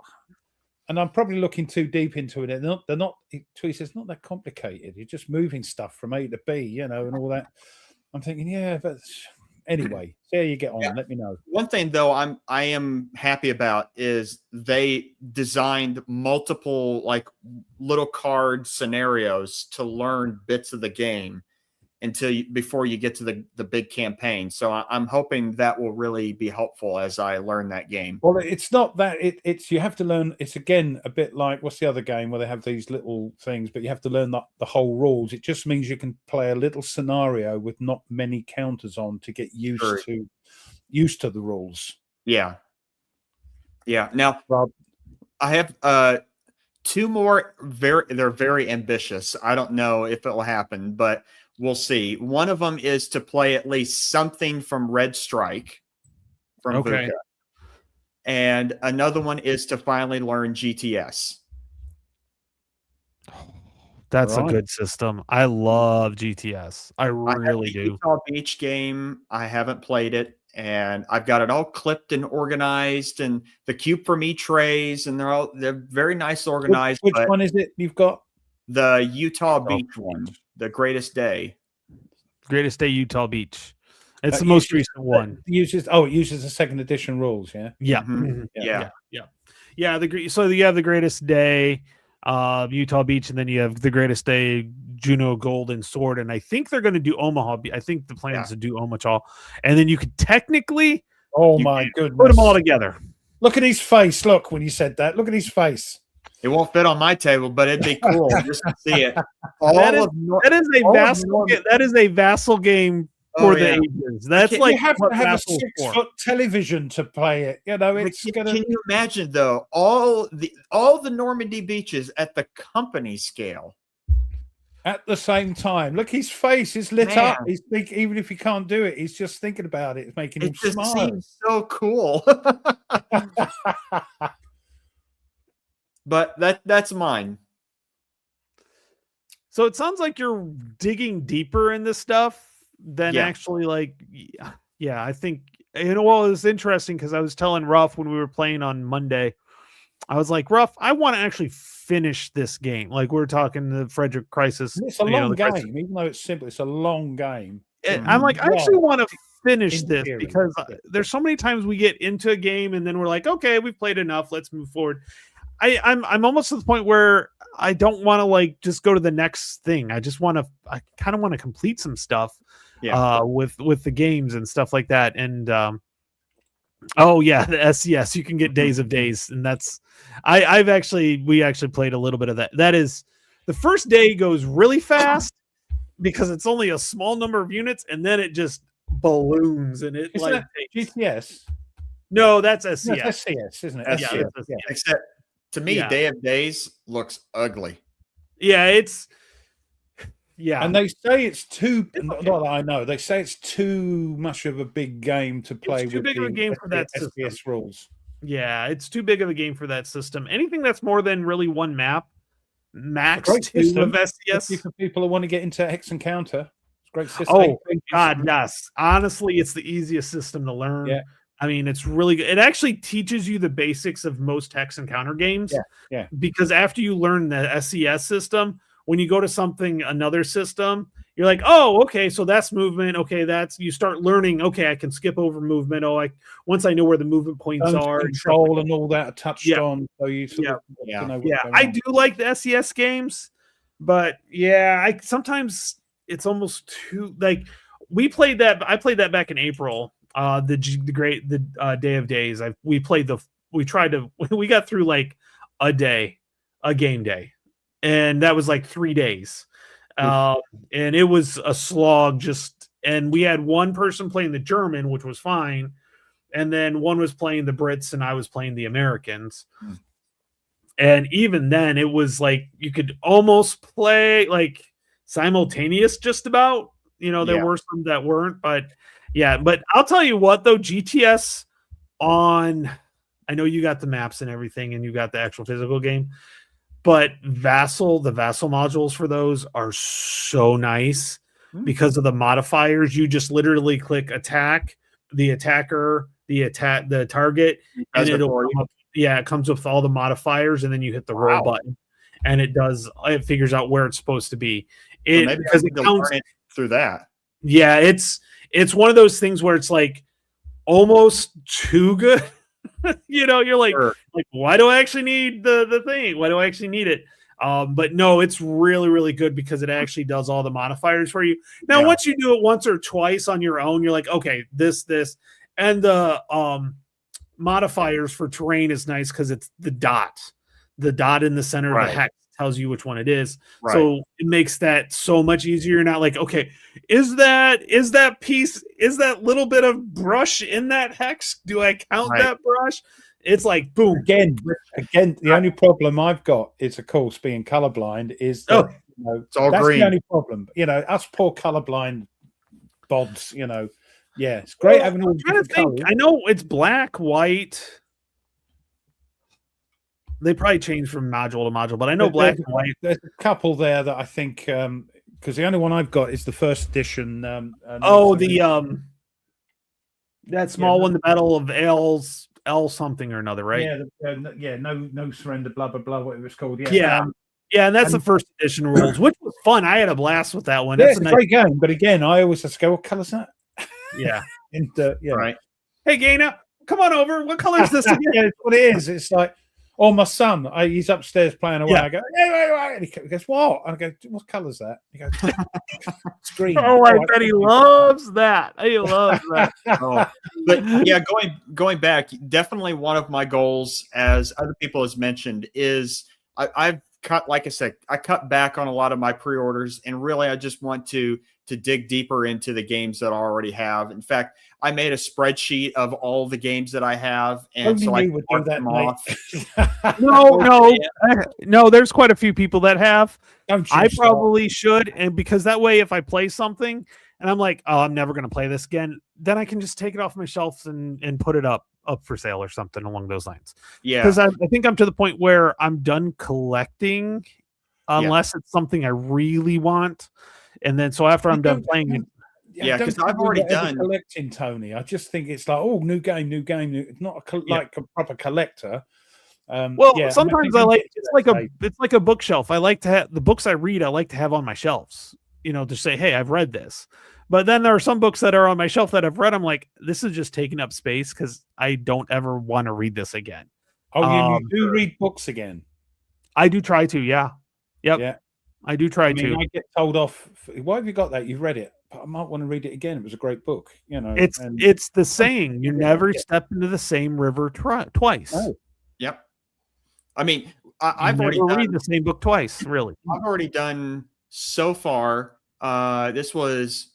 And I'm probably looking too deep into it. They're not. Tweez, it's not that complicated. You're just moving stuff from A to B, you know, and all that. I'm thinking, yeah, but anyway, see how you get on. Yeah. Let me know. One thing though I am happy about is they designed multiple like little card scenarios to learn bits of the game before you get to the big campaign. So I'm hoping that will really be helpful as I learn that game. Well, it's not that. It's you have to learn. It's again a bit like what's the other game where they have these little things, but you have to learn the whole rules. It just means you can play a little scenario with not many counters on to get used to the rules. Yeah. Yeah. Now Rob. I have two more they're very ambitious. I don't know if it will happen, but we'll see. One of them is to play at least something from Red Strike from Okay. VUCA. And another one is to finally learn GTS. That's Right. a good system. I love GTS. I I have really the do. Utah Beach game. I haven't played it, and I've got it all clipped and organized, and the Cube for Me trays, and they're very nice organized. Which but one is it you've got? the Utah Beach one, the Greatest Day. Greatest Day Utah Beach. It's That the most uses- recent one. It uses the second edition rules. Yeah. Yeah. Mhm. Mhm. Yeah. Yeah. So you have the Greatest Day, Utah Beach, and then you have the Greatest Day Juno Golden Sword, and I think they're going to do Omaha. I think the plan is to do Omaha, and then you could technically Oh You my goodness! put them all together. Look at his face. Look when you said that. Look at his face. It won't fit on my table, but it'd be cool just to see it. All That is- of Nor- That is a all of vassal. Norman- That is a vassal game Oh, for the yeah. ages. That's You like you have what to have a Vassal's for. 6-foot television to play it. You know, But it's can, gonna. can you imagine though all the Normandy beaches at the company scale? At the same time, look, his face is lit Man. up. He's even if he can't do it, he's just thinking about it. It's making It him just smile. seems so cool. But that's mine. So it sounds like you're digging deeper in this stuff than Yeah. actually like, yeah, I think, well, it was interesting because I was telling Ruff when we were playing on Monday, I was like, Ruff, I want to actually finish this game. Like we were talking the Frederick Crisis. It's a you know, long the game, Crisis- even though it's simple. It's a long game. I'm like, I actually want to finish in this theory, because yeah. there's so many times we get into a game and then we're like, okay, we've played enough, let's move forward. I'm almost to the point where I don't want to like just go to the next thing. I kind of want to complete some stuff with the games and stuff like that. And oh yeah, the SES, you can get Days of Days, and that's we actually played a little bit of that. That is the first day goes really fast because it's only a small number of units, and then it just balloons and it Isn't like that GTS? no, that's SES. No, it's SCS, isn't it? SCS. Yeah, SCS, that's yeah. Except to me, Yeah. Day of Days looks ugly. Yeah, it's yeah. And they say it's too. It's Not okay. that I know. They say it's too much of a big game to play too with big of a the game for that system. SBS rules. Yeah, it's too big of a game for that system. Anything that's more than really one map, max Great 2 system. of SCS. For people who want to get into Hex and Counter, it's a great system. Oh God, yes. Honestly, it's the easiest system to learn. Yeah. I mean, it's really good. It actually teaches you the basics of most Hex and Counter games. Yeah. Because after you learn the SCS system, when you go to another system, you're like, oh, okay, so that's movement. Okay, you start learning. Okay, I can skip over movement. Once I know where the movement points Zones are. control and all that are touched Yeah. on. So you sort of Yeah. know what's Yeah, going I on. do like the SES games, but yeah, I sometimes it's almost too like we played that. I played that back in April. The Day of Days. We got through like a game day, and that was like 3 days. And it was a slog. And we had one person playing the German, which was fine, and then one was playing the Brits, and I was playing the Americans. And even then, it was like you could almost play like simultaneous, just about. There were some that weren't, but yeah. But I'll tell you what, though, GTS on. I know you got the maps and everything, and you got the actual physical game, but the Vassal modules for those are so nice because of the modifiers. You just literally click attack, the attacker, the target, and it'll come up. Yeah, it comes with all the modifiers, and then you hit the roll button, and it figures out where it's supposed to be. Because it counts through that. Yeah, it's one of those things where it's like almost too good. You're like, why do I actually need the thing? Why do I actually need it? But no, it's really, really good because it actually does all the modifiers for you. Now, once you do it once or twice on your own, you're like, okay, this, and the modifiers for terrain is nice because it's the dot in the center of the hex tells you which one it is. So it makes that so much easier. You're not like, okay, is that little bit of brush in that hex? Do I count that brush? It's like boom. Again, the only problem I've got is, of course, being colorblind is that, it's all that's green. The only problem. Us poor colorblind bods, yeah, it's great having all different colors. I know it's black, white. They probably change from module to module, but I know black and white. There's a couple there that I think because the only one I've got is the first edition. That small one, the Battle of L something or another, right? No surrender, blah blah blah, whatever it's called. Yeah, and that's the first edition rules, which was fun. I had a blast with that one. It's a great game, but again, I always just go, "What color's that?" Yeah, and right. Hey, Gaina, come on over. What color is this again? Yeah, it's what it is. It's like, my son, he's upstairs playing away. I go, hey, and he goes, what? And I go, what color's that? He goes, it's green. Oh, I bet he loves that. He loves that. But yeah, going back, definitely one of my goals, as other people has mentioned, is I've cut, like I said, I cut back on a lot of my pre-orders, and really I just want to dig deeper into the games that I already have. In fact, I made a spreadsheet of all the games that I have, and so I would do that off. No, there's quite a few people that have. I stop. Probably should, and because that way, if I play something and I'm like, oh, I'm never going to play this again, then I can just take it off my shelf and put it up for sale or something along those lines. Yeah, because I think I'm to the point where I'm done collecting, unless it's something I really want. And then, so after I'm done playing it, because I've already done collecting, Tony. I just think it's like, new game. It's not like a proper collector. Sometimes I like it's like a bookshelf. I like to have the books I read. I like to have on my shelves. To say, hey, I've read this. But then there are some books that are on my shelf that I've read. I'm like, this is just taking up space because I don't ever want to read this again. Oh, you do read books again? I do try to. Yeah. Yep. Yeah. I do try to. I get told off. Why have you got that? You've read it, but I might want to read it again. It was a great book. It's the saying: you never step into the same river twice. Oh. Yep. I mean, I've already read the same book twice. Really, I've already done so far. This was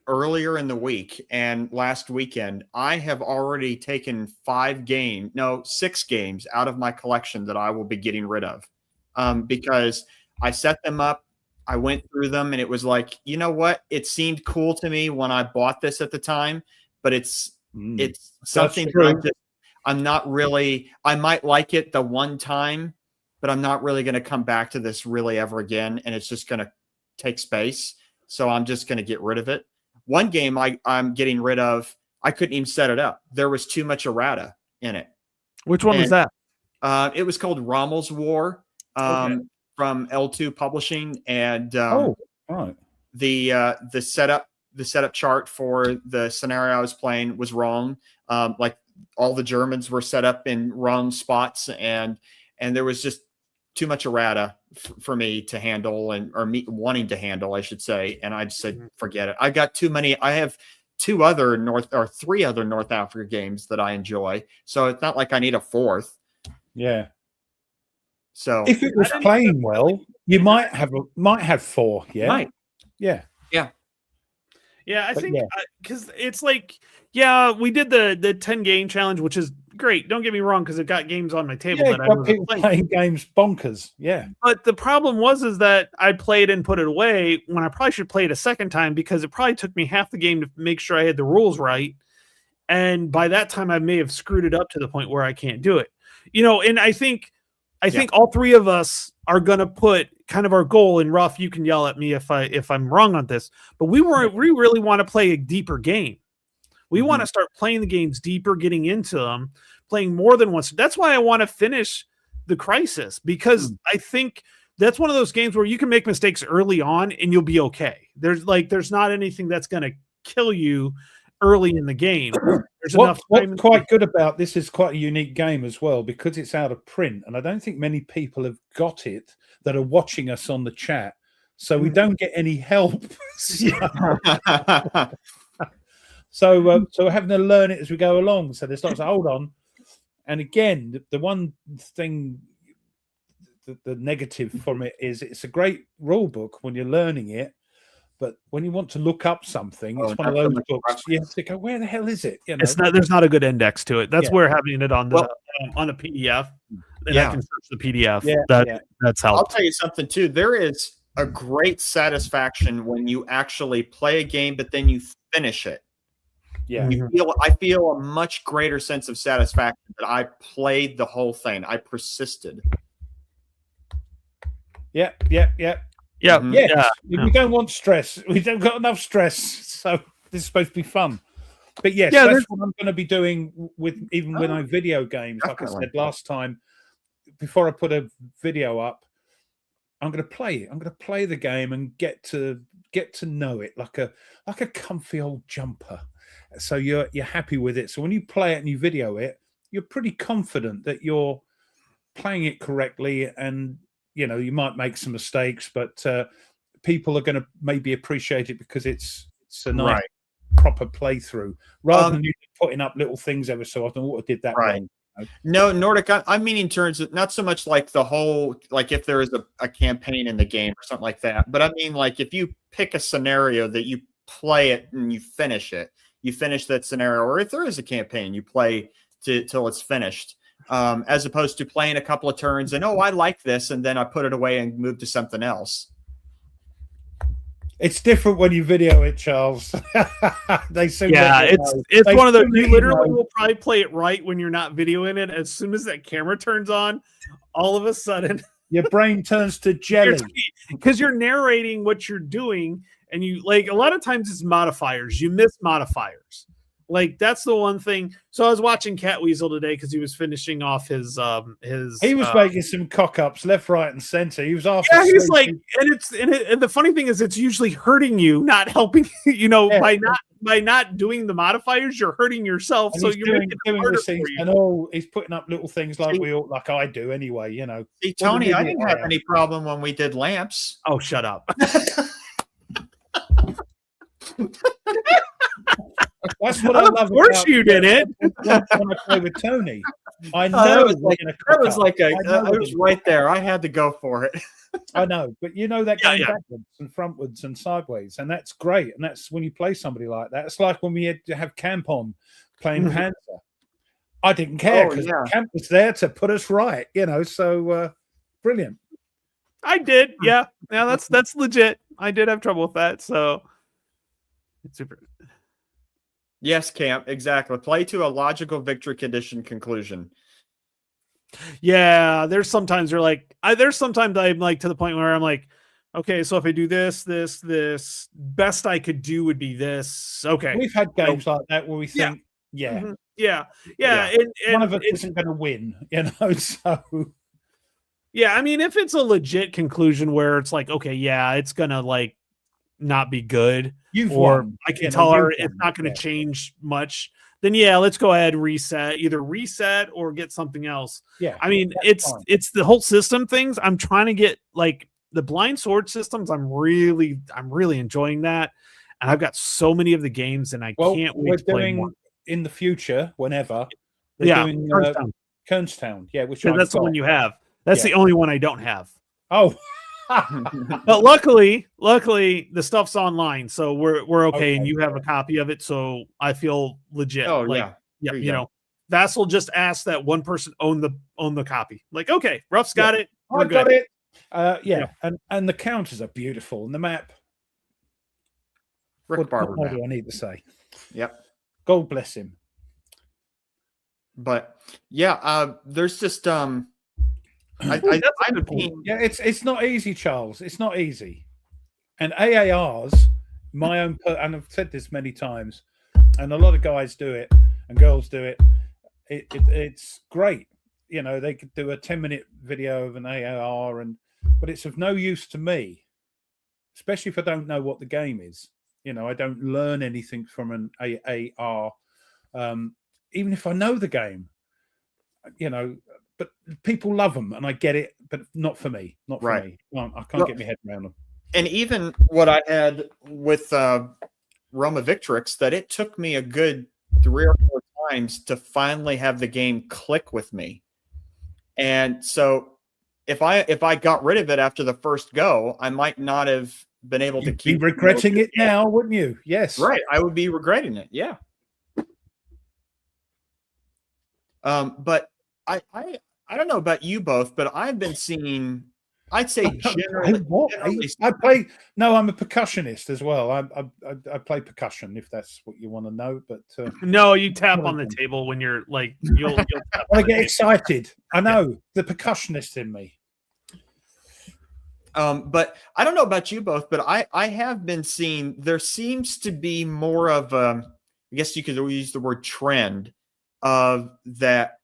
earlier in the week, and last weekend I have already taken 6 games out of my collection that I will be getting rid of, because I set them up, I went through them, and it was like, you know what? It seemed cool to me when I bought this at the time, but it's something that I'm not really, I might like it the one time, but I'm not really going to come back to this really ever again. And it's just going to take space. So I'm just going to get rid of it. One game I'm getting rid of, I couldn't even set it up. There was too much errata in it. Which one was that? It was called Rommel's War. From L2 Publishing, and the setup chart for the scenario I was playing was wrong. Like all the Germans were set up in wrong spots, and there was just too much errata for me to handle, or me wanting to handle, I should say. And I just said, forget it. I got too many. I have three other North Africa games that I enjoy. So it's not like I need a fourth. Yeah. So if it was playing well, you might have four. Yeah. Might. Yeah. Yeah, I But think yeah. because it's like, yeah, we did the 10 game challenge, which is great. Don't get me wrong, because it got games on my table Yeah, that I got wasn't people playing. playing games bonkers. Yeah. But the problem is that I played and put it away when I probably should play it a second time, because it probably took me half the game to make sure I had the rules right. And by that time, I may have screwed it up to the point where I can't do it. And I think all three of us are going to put kind of our goal, and Ruff, you can yell at me if I'm wrong on this, but we really want to play a deeper game. We want to start playing the games deeper, getting into them, playing more than once. That's why I want to finish the Crisis, because I think that's one of those games where you can make mistakes early on and you'll be okay. There's not anything that's going to kill you early in the game. There's enough time. What's quite good about this is quite a unique game as well, because it's out of print, and I don't think many people have got it that are watching us on the chat, so we don't get any help. So we're having to learn it as we go along. So there's lots of hold on. And again, the one thing, the negative from it is it's a great rule book when you're learning it, but when you want to look up something, it's one of those books. You have to go, where the hell is it? There's not a good index to it. That's where having it on the PDF. And I can search the PDF. That's helped. I'll tell you something too. There is a great satisfaction when you actually play a game, but then you finish it. Yeah. I feel a much greater sense of satisfaction that I played the whole thing. I persisted. Yeah. We We don't want stress. We don't got enough stress. So this is supposed to be fun. But yes, that's what I'm going to be doing with I video games. Definitely. Like I said last time, before I put a video up, I'm going to play it. I'm going to play the game and get to know it like a comfy old jumper. So you're happy with it. So when you play it and you video it, you're pretty confident that you're playing it correctly. And you might make some mistakes, but people are going to maybe appreciate it because it's a nice proper playthrough, rather than you putting up little things every so often. What I did that wrong. No, Nordic, I'm meaning in terms of not so much like the whole, like if there is a campaign in the game or something like that, but I mean like if you pick a scenario that you play it and you finish that scenario, or if there is a campaign, you play till it's finished, as opposed to playing a couple of turns and, I like this, and then I put it away and move to something else. It's different when you video it, Charles. It's one of those. You literally will probably play it right when you're not videoing it. As soon as that camera turns on, all of a sudden, your brain turns to jelly because you're narrating what you're doing, and you a lot of times it's modifiers. You miss modifiers. That's the one thing. So I was watching Cat Weasel today because he was finishing off his. He was making some cock ups left, right, and center. He was off. Yeah, he's and the funny thing is, it's usually hurting you, not helping. By not doing the modifiers, you're hurting yourself. And so you're doing the things, and he's putting up little things like I do anyway. See, Tony, I didn't have any problem when we did lamps. Oh, shut up. That's what I love. Of course, you did it. When I play with Tony, I know it was right there. I had to go for it. I know, but that going backwards and frontwards and sideways, and that's great. And that's when you play somebody like that. It's like when we had to have Camp on playing Panzer. I didn't care because Camp was there to put us right. So brilliant. I did, yeah. That's legit. I did have trouble with that, so it's super. Yes, Camp, exactly. Play to a logical victory condition conclusion. Yeah, there's sometimes I'm like to the point where I'm like, okay, so if I do this, best I could do would be this. Okay. We've had games like that where we think, And one of us isn't going to win, so. Yeah, I mean, if it's a legit conclusion where it's like, okay, yeah, it's going to not be good, You've or won. I can You know, tell her you've it's won. not going to Yeah. change much, then yeah, let's go ahead and either reset or get something else. Yeah. I mean, that's fine. it's the whole system things. I'm trying to get like the blind sword systems. I'm really enjoying that, and I've got so many of the games, and I Well, can't we're wait to play doing more. in the future, whenever we're Yeah, doing Kernstown. Kernstown. Yeah, which So I've that's the got. one you have. That's the only one I don't have. Oh, But luckily, the stuff's online, so we're okay. And Okay, you have a copy of it, so I feel legit. Oh like, yeah. yeah, There you you go. know, Vassal just asked that one person own the copy. Like, okay, Ruff's got it. We're I got good. it. Yeah, and the counters are beautiful, and the map. Rick Barber. What more map. do I need to say? Yep. God bless him. But yeah, there's just I'm being, Yeah, it's not easy, Charles. It's not easy. And AARs, my own, and I've said this many times, and a lot of guys do it and girls do it. It's great. You know, they could do a 10-minute video of an AAR, but it's of no use to me, especially if I don't know what the game is. You know, I don't learn anything from an AAR, even if I know the game. You know, but people love them, and I get it, but not for me. Not for me. I can't get my head around them. and even what I had with Roma Victrix, that it took me a good 3 or 4 times to finally have the game click with me. And so if I got rid of it after the first go, I might not have been able to You'd keep be regretting it now, wouldn't you? Yes. Right. I would be regretting it. Yeah. But I don't know about you both, but I've been seeing, I'd say generally, I play. No, I'm a percussionist as well. I play percussion, if that's what you want to know. But No, you tap on the table when you're like you'll tap I on the get table. excited. I know the percussionist in me. But I don't know about you both, but I have been seeing, there seems to be more of a, I guess you could use the word trend, of that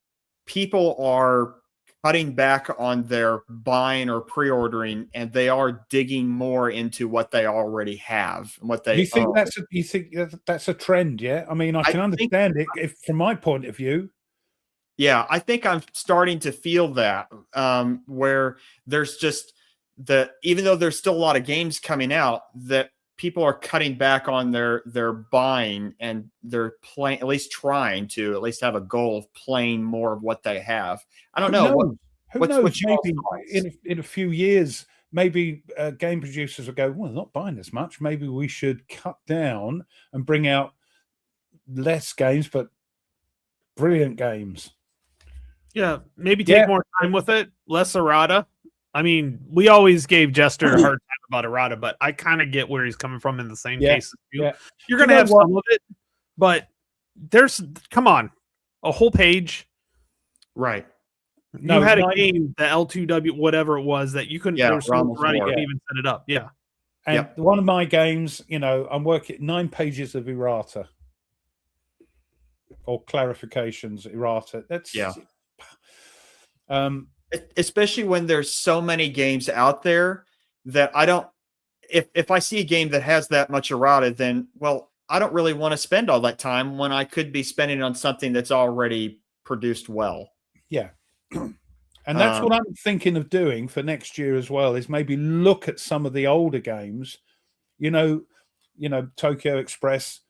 people are cutting back on their buying or pre-ordering, and they are digging more into what they already have and what they You think own. that's a trend? Yeah. I mean, I can understand it if, from my point of view. Yeah, I think I'm starting to feel that, where there's just even though there's still a lot of games coming out, that people are cutting back on their buying, and they're playing, at least trying to at least have a goal of playing more of what they have. I don't know. Who knows? What's your Maybe thoughts? in a few years, maybe game producers will go, well, not buying as much. Maybe we should cut down and bring out less games, but brilliant games. Yeah, maybe take more time with it, less errata. I mean, we always gave Jester a hard time about errata, but I kind of get where he's coming from in the same case. You're going to have some of it, but come on, a whole page. Right. You had a game, the L2W, whatever it was, that you couldn't, there was no errata, you couldn't even set it up. Yeah. And one of my games, you know, I'm working 9 pages of errata or clarifications, errata. That's especially when there's so many games out there that I don't, if I see a game that has that much errata, then, well, I don't really want to spend all that time when I could be spending on something that's already produced well. Yeah. And that's what I'm thinking of doing for next year as well, is maybe look at some of the older games, you know, Tokyo Express.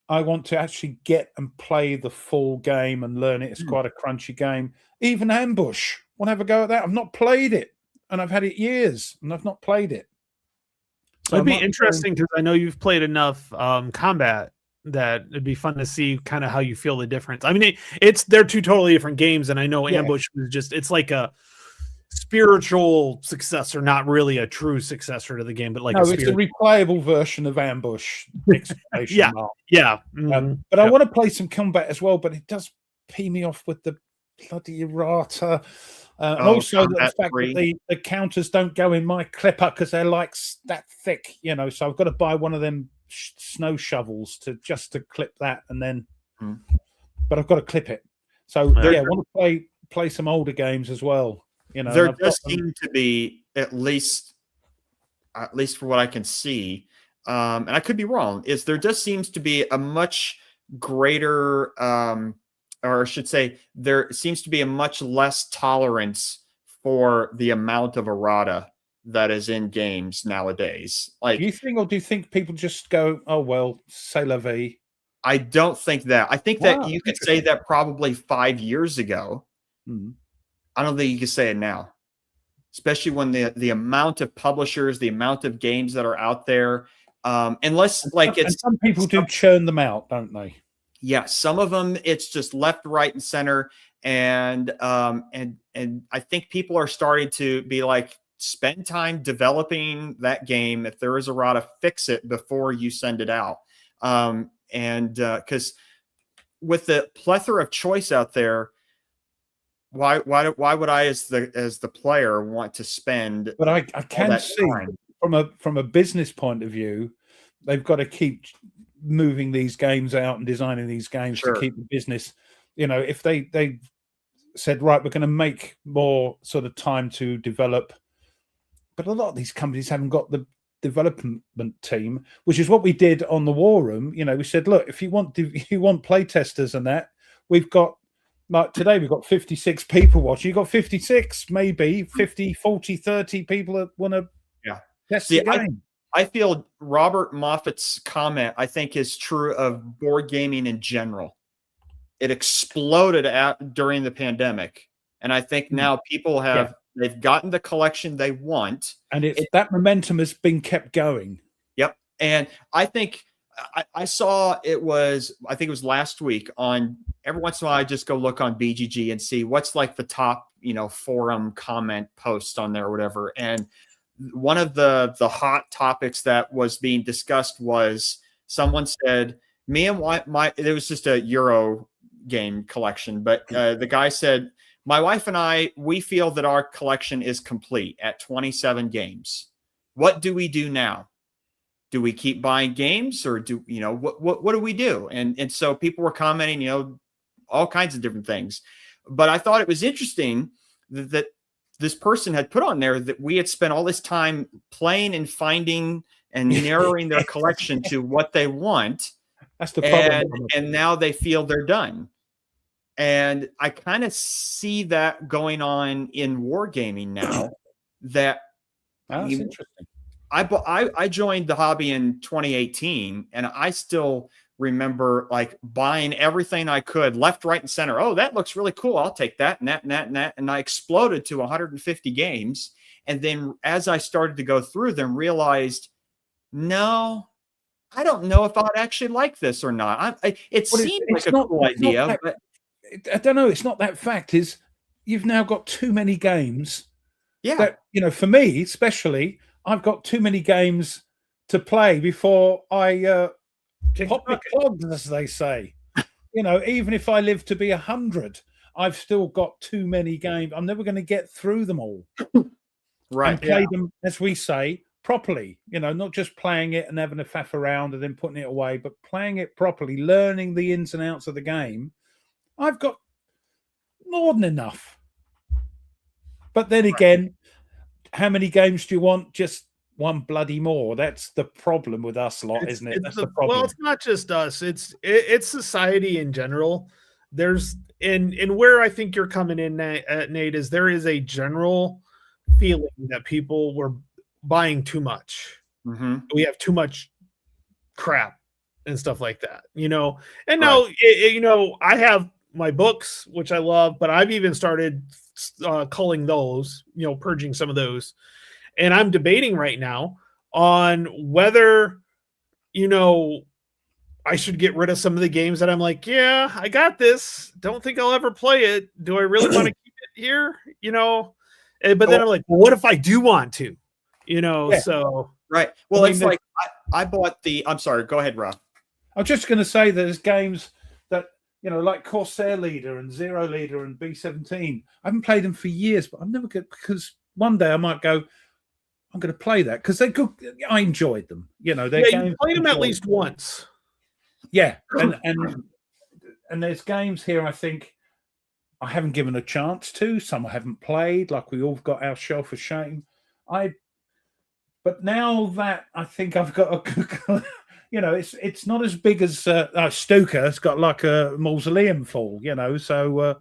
I want to actually get and play the full game and learn it. It's quite a crunchy game. Even Ambush, want to have a go at that? I've not played it, and I've had it years, and I've not played it. So it'd be interesting, because I know you've played enough combat that it'd be fun to see kind of how you feel the difference. I mean, they're 2 totally different games, and I know Ambush was just, it's like a spiritual successor, not really a true successor to the game, but like it's a replayable version of Ambush. Yeah. But I want to play some combat as well, but it does pee me off with the bloody errata. And also the fact that the counters don't go in my clipper because they're like that thick, you know. So I've got to buy one of them snow shovels to clip that, and then. But I've got to clip it. So I want to play some older games as well. You know, there does seem to be, at least for what I can see, and I could be wrong, is there just seems to be a much greater, or I should say, there seems to be a much less tolerance for the amount of errata that is in games nowadays. Like, do you think people just go, oh well, c'est la vie? I don't think that. I think that Wow, you could say that probably 5 years ago. Mhm. I don't think you can say it now, especially when the amount of publishers, the amount of games that are out there, unless like And it's some people do churn them out, don't they? yeah, some of them it's just left, right, and center, and I think people are starting to be like, spend time developing that game. If there is a errata, fix it before you send it out. And because with the plethora of choice out there, why would I as the player want to spend But I all can that see time? from a business point of view, they've got to keep moving these games out and designing these games Sure. to keep the business. You know, if they said, right, we're going to make more sort of time to develop, but a lot of these companies haven't got the development team, which is what we did on the War Room. You know, we said, look, if you want play testers and that, we've got, like today, we've got 56 people watching. You've got 56, maybe 50, 40, 30 people that want to test the game. I feel Robert Moffat's comment, I think, is true of board gaming in general. It exploded during the pandemic. And I think now people they've gotten the collection they want. And that momentum has been kept going. Yep. And I think I saw I think it was last week on, every once in a while, I just go look on BGG and see what's like the top, forum comment post on there or whatever. And one of the hot topics that was being discussed was someone said, there was just a Euro game collection, but the guy said, my wife and we feel that our collection is complete at 27 games. What do we do now? Do we keep buying games, or what do we do? And so people were commenting, all kinds of different things. But I thought it was interesting that this person had put on there that we had spent all this time playing and finding and narrowing their collection to what they want. That's the problem. And now they feel they're done. And I kind of see that going on in wargaming now. That's interesting. I joined the hobby in 2018, and I still remember like buying everything I could, left, right, and center. Oh, that looks really cool. I'll take that and that and that and that. And I exploded to 150 games. And then as I started to go through them, realized, no, I don't know if I'd actually like this or not. It seemed like a cool idea, but I don't know. It's not that fact. Is you've now got too many games. Yeah. That, for me especially, I've got too many games to play before I pop the clogs, as they say. Even if I live to be 100, I've still got too many games. I'm never going to get through them all. Right. And play them, as we say, properly. Not just playing it and having a faff around and then putting it away, but playing it properly, learning the ins and outs of the game. I've got more than enough. But then again, how many games do you want? Just one bloody more. That's the problem with us lot, isn't it? That's the problem. Well, it's not just us. It's society in general. There's and where I think you're coming in, Nate, is there is a general feeling that people were buying too much. Mm-hmm. We have too much crap and stuff like that, And now, I have my books, which I love, but I've even started culling those, purging some of those. And I'm debating right now on whether, I should get rid of some of the games that I'm like, yeah, I got this. Don't think I'll ever play it. Do I really want to keep it here? But then I'm like, well, what if I do want to? So. Right. Well, it's like I bought I'm sorry, go ahead, Rob. I'm just going to say that there's games that, like Corsair Leader and Zero Leader and B-17. I haven't played them for years, but I'm never good, because one day I might go, I'm going to play that because they're good. I enjoyed them. You played them at least once. Yeah. And there's games here I think I haven't given a chance to. Some I haven't played, like we all got our shelf of shame. But now that I think I've got a, it's not as big as Stuka. It's got like a mausoleum full, So,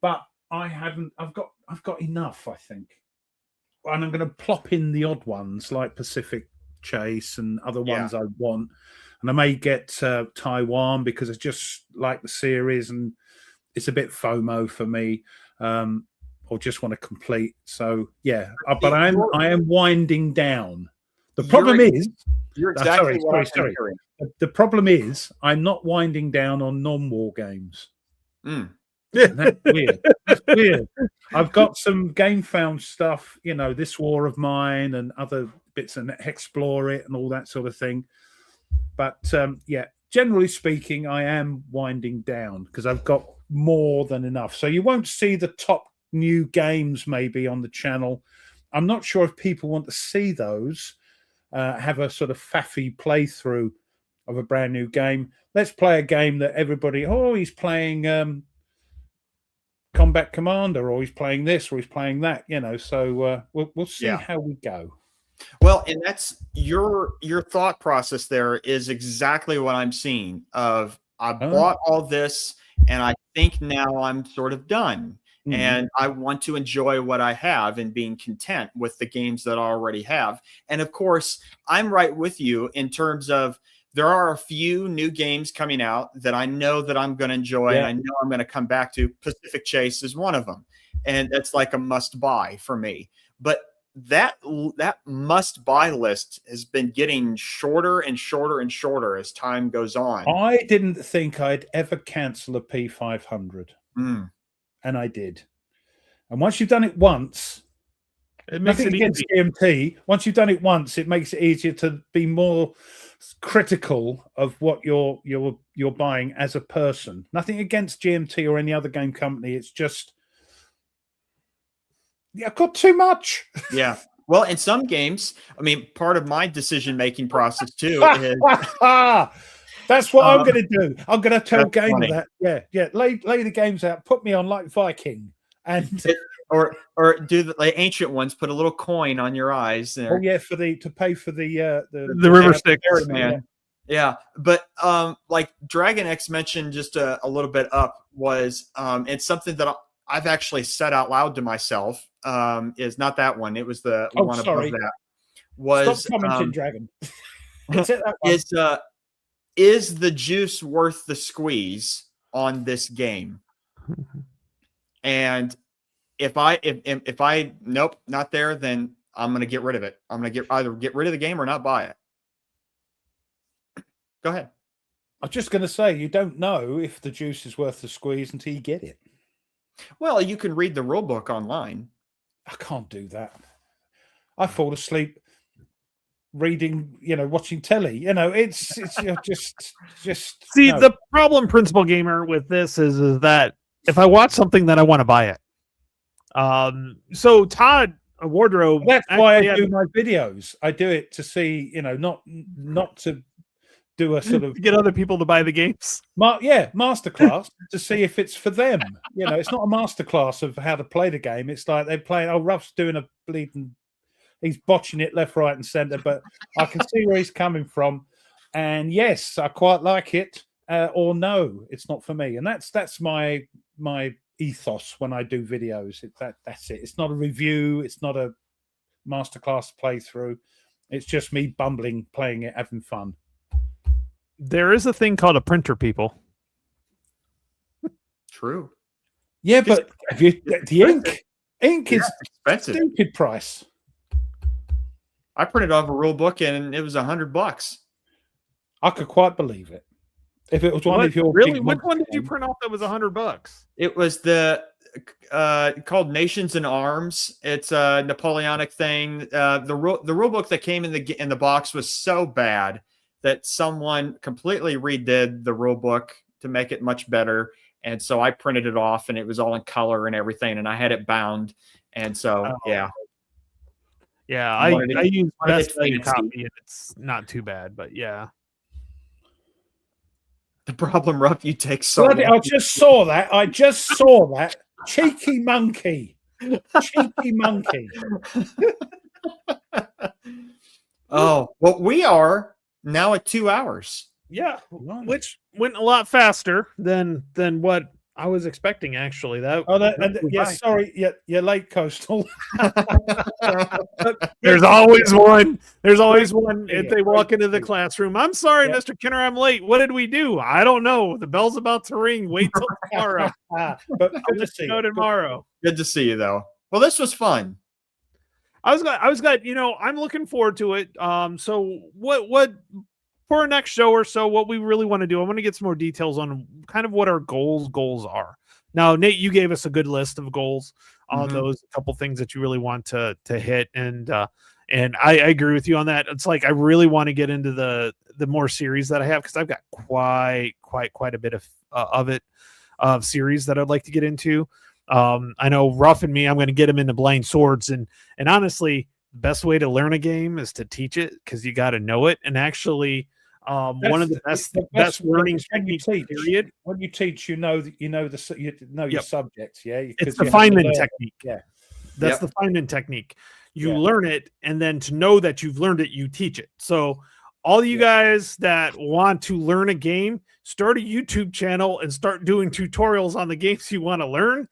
but I haven't. I've got enough, I think, and I'm going to plop in the odd ones like Pacific Chase and other ones I want, and I may get Taiwan because I just like the series and it's a bit FOMO for me. Or just want to complete. So yeah, but I am winding down. The problem is, you're exactly sorry. The problem is, I'm not winding down on non-war games. That's weird. That's weird. I've got some GameFound stuff, This War of Mine and other bits, and Explore It and all that sort of thing. But generally speaking, I am winding down because I've got more than enough. So you won't see the top new games maybe on the channel. I'm not sure if people want to see those, have a sort of faffy playthrough of a brand new game. Let's play a game that everybody, he's playing Combat Commander, or he's playing this, or he's playing that, So we'll see how we go. Well, and that's your thought process there is exactly what I'm seeing. I bought all this, and I think now I'm sort of done. And I want to enjoy what I have and being content with the games that I already have. And of course, I'm right with you in terms of there are a few new games coming out that I know that I'm going to enjoy and I know I'm going to come back to. Pacific Chase is one of them. And it's like a must buy for me. But that must buy list has been getting shorter and shorter and shorter as time goes on. I didn't think I'd ever cancel a P500. And I did. And once you've done it once, it makes it against easy. GMT. Once you've done it once, it makes it easier to be more critical of what you're buying as a person. Nothing against GMT or any other game company. It's just I've got too much. Yeah. Well, in some games, I mean, part of my decision-making process too is that's what I'm going to do. I'm going to tell Game that. Yeah. Lay the games out. Put me on like Viking, and or do the ancient ones. Put a little coin on your eyes. There. Oh yeah, to pay for the river stick, man. Yeah, but like Dragon X mentioned just a little bit up was it's something that I've actually said out loud to myself. Is not that one. It was the one above that. Was stop commenting, Dragon. That is the juice worth the squeeze on this game? And if I nope, not there, then I'm going to get rid of it. I'm going to either get rid of the game or not buy it. Go ahead. I'm just going to say you don't know if the juice is worth the squeeze until you get it. Well, you can read the rule book online. I can't do that. I fall asleep reading, watching telly. It's just see no. The problem, Principal Gamer, with this is that if I watch something, then I want to buy it. So Todd Wardrobe. That's why I do my videos. I do it to see, not to do a sort of get other people to buy the games. Masterclass to see if it's for them. It's not a masterclass of how to play the game. It's like they're playing. Oh, Ruff's doing a bleeding. He's botching it left, right, and centre, but I can see where he's coming from. And yes, I quite like it. Or no, it's not for me. And that's my ethos when I do videos. That's it. It's not a review. It's not a masterclass playthrough. It's just me bumbling, playing it, having fun. There is a thing called a printer, people. True. Yeah, but the ink is expensive. Stupid price. I printed off a rule book and it was $100. I could quite believe it. If it was one of your really, which one did you print off that was $100? It was the called Nations in Arms. It's a Napoleonic thing. The rule book that came in the box was so bad that someone completely redid the rule book to make it much better. And so I printed it off and it was all in color and everything. And I had it bound. And so, yeah. Yeah. I use Best Value Copy and it's not too bad, but yeah. The problem, Ruff, you take so long. I just saw that. Cheeky monkey. Cheeky monkey. Oh, well, we are now at 2 hours. Yeah, Right. which went a lot faster than what I was expecting. Actually, Yes, sorry, you're late, Coastal. There's always one. There's always one. Yeah, If they walk into the great. classroom, I'm sorry, Yeah. Mr. Kinner, I'm late. What did we do? I don't know. The bell's about to ring. Wait till tomorrow. But I'll good to let see you know you. tomorrow. Good to see you, though. Well, this was fun. I was glad, I'm looking forward to it. So what for our next show or so, what we really want to do, I want to get some more details on kind of what our goals are. Now, Nate, you gave us a good list of goals on Mhm. those, a couple things that you really want to hit. And I agree with you on that. It's like, I really want to get into the more series that I have, because I've got quite a bit of series that I'd like to get into. I know Ruff and me, I'm going to get him into Blind Swords, and honestly, the best way to learn a game is to teach it, because you got to know it. And actually, one of the best learning when you techniques, teach. period. When you teach, you know your Yep. subject. Yeah, It's the Feynman technique. Yeah. That's Yep. the Feynman technique. You Yeah. learn it, and then to know that you've learned it, you teach it. So all you guys that want to learn a game, start a YouTube channel and start doing tutorials on the games you want to learn.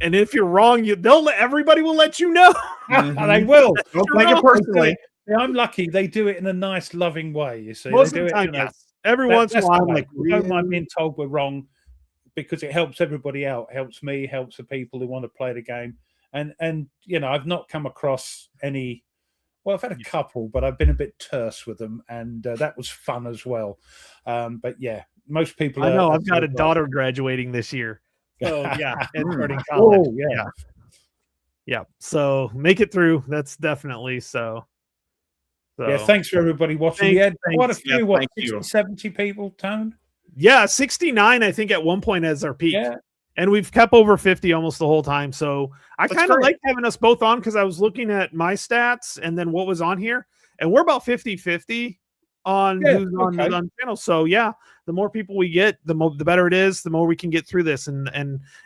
And if you're wrong, everybody will let you know. Mhm. They will. Don't You're take it wrong. personally. Yeah, I'm lucky. They do it in a nice, loving way. You see, Most they of do the time, it, you know, yes. Every once in a that's while, the I'm way. like, We don't mind really? being told we're wrong, because it helps everybody out. It helps me, helps the people who want to play the game. And I've not come across any. Well, I've had a couple, but I've been a bit terse with them, and that was fun as well. But yeah, most people. I know. are I've got sort a of like- daughter graduating this year. So yeah, and Mm. starting college. Oh yeah. Yeah. So make it through. That's definitely so. Yeah, thanks for everybody watching. We had quite a Thanks. few, Yeah, what, thank 60, you. 70 people, Tone? Yeah, 69, I think, at one point as our peak. Yeah. And we've kept over 50 almost the whole time. So I That's kind of great. like having us both on, because I was looking at my stats and then what was on here. And we're about 50-50 on Yeah, who's on okay. the channel. So yeah, the more people we get, the better it is, the more we can get through this. And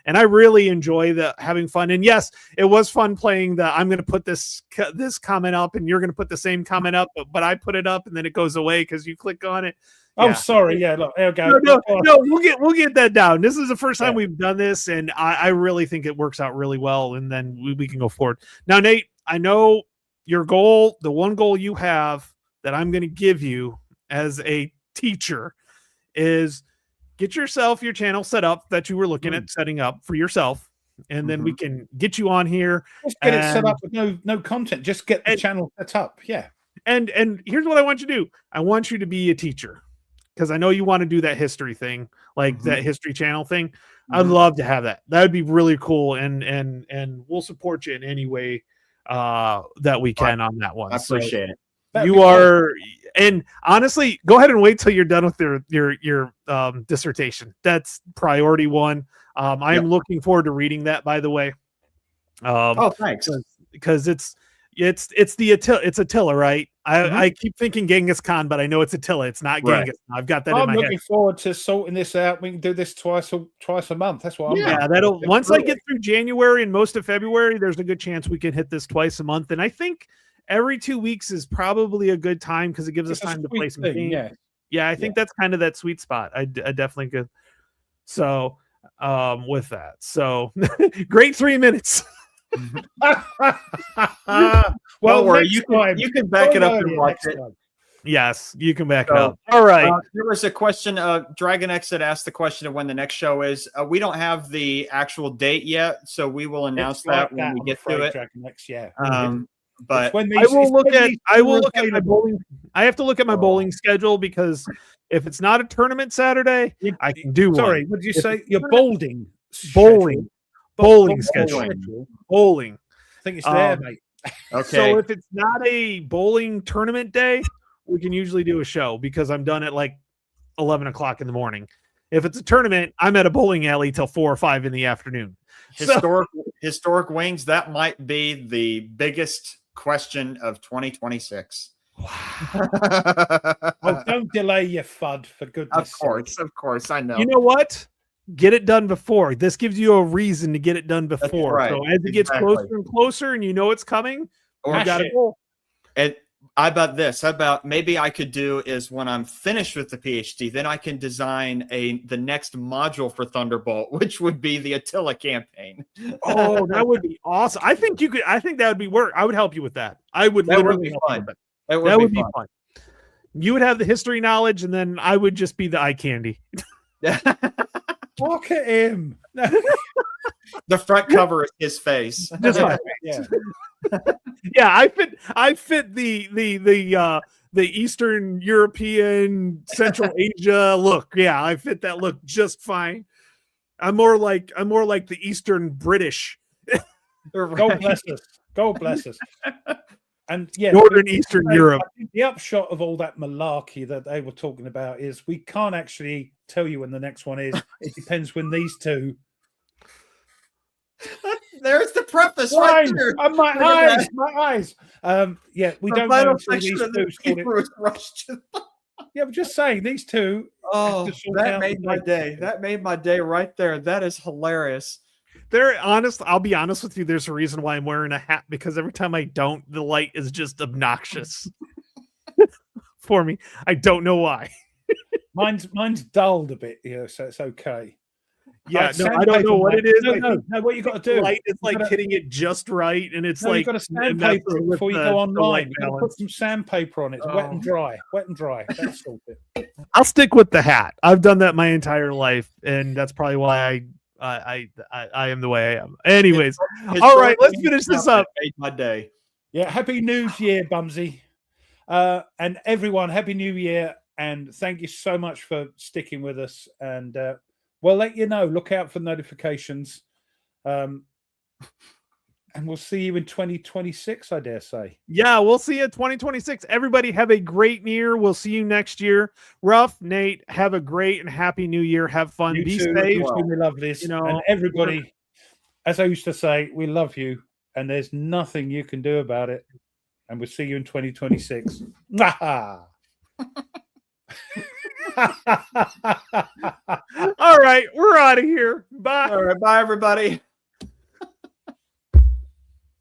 I really enjoy having fun. And yes, it was fun playing I'm going to put this comment up, and you're going to put the same comment up, but I put it up and then it goes away because you click on it. Oh, Yeah. sorry. Yeah, look, there we go. No, we'll get that down. This is the first time Yeah. we've done this, and I really think it works out really well, and then we can go forward. Now, Nate, I know your goal, the one goal you have that I'm going to give you as a teacher, is get yourself your channel set up that you were looking at setting up for yourself, and then we can get you on here. Just get it set And- up with no content. Just get the channel set up. Yeah. And here's what I want you to do. I want you to be a teacher, because I know you want to do that history thing, like that history channel thing. I'd Mhm. love to have that. That would be really cool. And we'll support you in any way that we can on that one. I So appreciate it. That'd you be great. are, and honestly, go ahead and wait till you're done with your dissertation. That's priority one. I am looking forward to reading that, by the way. Oh, thanks. Because it's Attila, right? I keep thinking Genghis Khan, but I know it's Attila. It's not Right. Genghis. I've got that I'm in my head. looking forward to sorting this out. We can do this twice a month. That's what I'm Yeah, looking that'll forward to. once I get through January and most of February, there's a good chance we can hit this twice a month. And I think every 2 weeks is probably a good time, because it gives us It's a time to sweet play some thing, games. yeah. Yeah, I think that's kind of that sweet spot. I definitely could. So with that, so great 3 minutes. Well, Don't worry, next you time. can back it up Don't and worry, watch next it. time. Yes, you can back it So, up. All right. There was a question. Dragon X had asked the question of when the next show is. We don't have the actual date yet, so we will announce It's that like when that, we I'm get afraid, to it. Dragon X, yeah. But It's when I these- will it's look when at these I will are look at my available. bowling. I have to look at my bowling schedule, because if it's not a tournament Saturday, I can do one. Sorry, what did you If say? it's Your not- bowling. Bowling. Bowling Bowling schedule. schedule. Bowling. I think it's there, Um, mate. okay. So if it's not a bowling tournament day, we can usually do a show, because I'm done at like 11 o'clock in the morning. If it's a tournament, I'm at a bowling alley till 4 or 5 in the afternoon. Historic wings, that might be the biggest question of 2026. Oh, don't delay your FUD, for goodness Of course, I know. You know what? Get it done before. This gives you a reason to get it done before. right. So as it gets Exactly. closer and closer, and you know it's coming, Or Hash got it. a goal. And how about this? How about maybe I could do is when I'm finished with the PhD, then I can design the next module for Thunderbolt, which would be the Attila campaign. Oh, that would be awesome. I think you could. I think that would be work. I would help you with that. I would That would literally be help you fun. with That that would be be fun. You would have the history knowledge, and then I would just be the eye candy. fun. Look at him. The front cover is his face. Just fine. Yeah. Yeah, I fit the Eastern European, Central Asia look. Yeah, I fit that look just fine. I'm more like the Eastern British, God bless us. God bless us. And yeah, Northern Eastern Europe. I think the upshot of all that malarkey that they were talking about is we can't actually tell you when the next one is. It depends when these two. There's the preface right Fine. there. My Look at eyes, my eyes. Yeah, we The don't know final until section these of the two sort it. paper was rushed. Yeah, I'm just saying these two. Oh, to sort that out made the my date. day. That made my day right there. That is hilarious. I'll be honest with you. There's a reason why I'm wearing a hat, because every time I don't, the light is just obnoxious for me. I don't know why. Mine's dulled a bit, so it's okay. Yeah, Like no, I don't know sandpaper, what mate. it is. I No, think what you got to the do? light is like gotta- hitting it just right, and it's No, like you've got to it messes sandpaper it with before you the- go the online. light You've got to put balance. some sandpaper on it. It's wet and dry. Wet and dry. That's all it. I'll stick with the hat. I've done that my entire life, and that's probably why I am the way I am. Anyways, all right, let's finish this up. Made my day. Yeah, Happy New Year, Bumsy. And everyone, Happy New Year. And thank you so much for sticking with us. And we'll let you know. Look out for notifications. And we'll see you in 2026, I dare say. Yeah, we'll see you in 2026. Everybody have a great year. We'll see you next year. Ruff, Nate, have a great and happy new year. Have fun. You Be too, safe. you too, we love this. You know, and everybody, as I used to say, we love you. And there's nothing you can do about it. And we'll see you in 2026. All right, we're out of here. Bye. All right, bye everybody.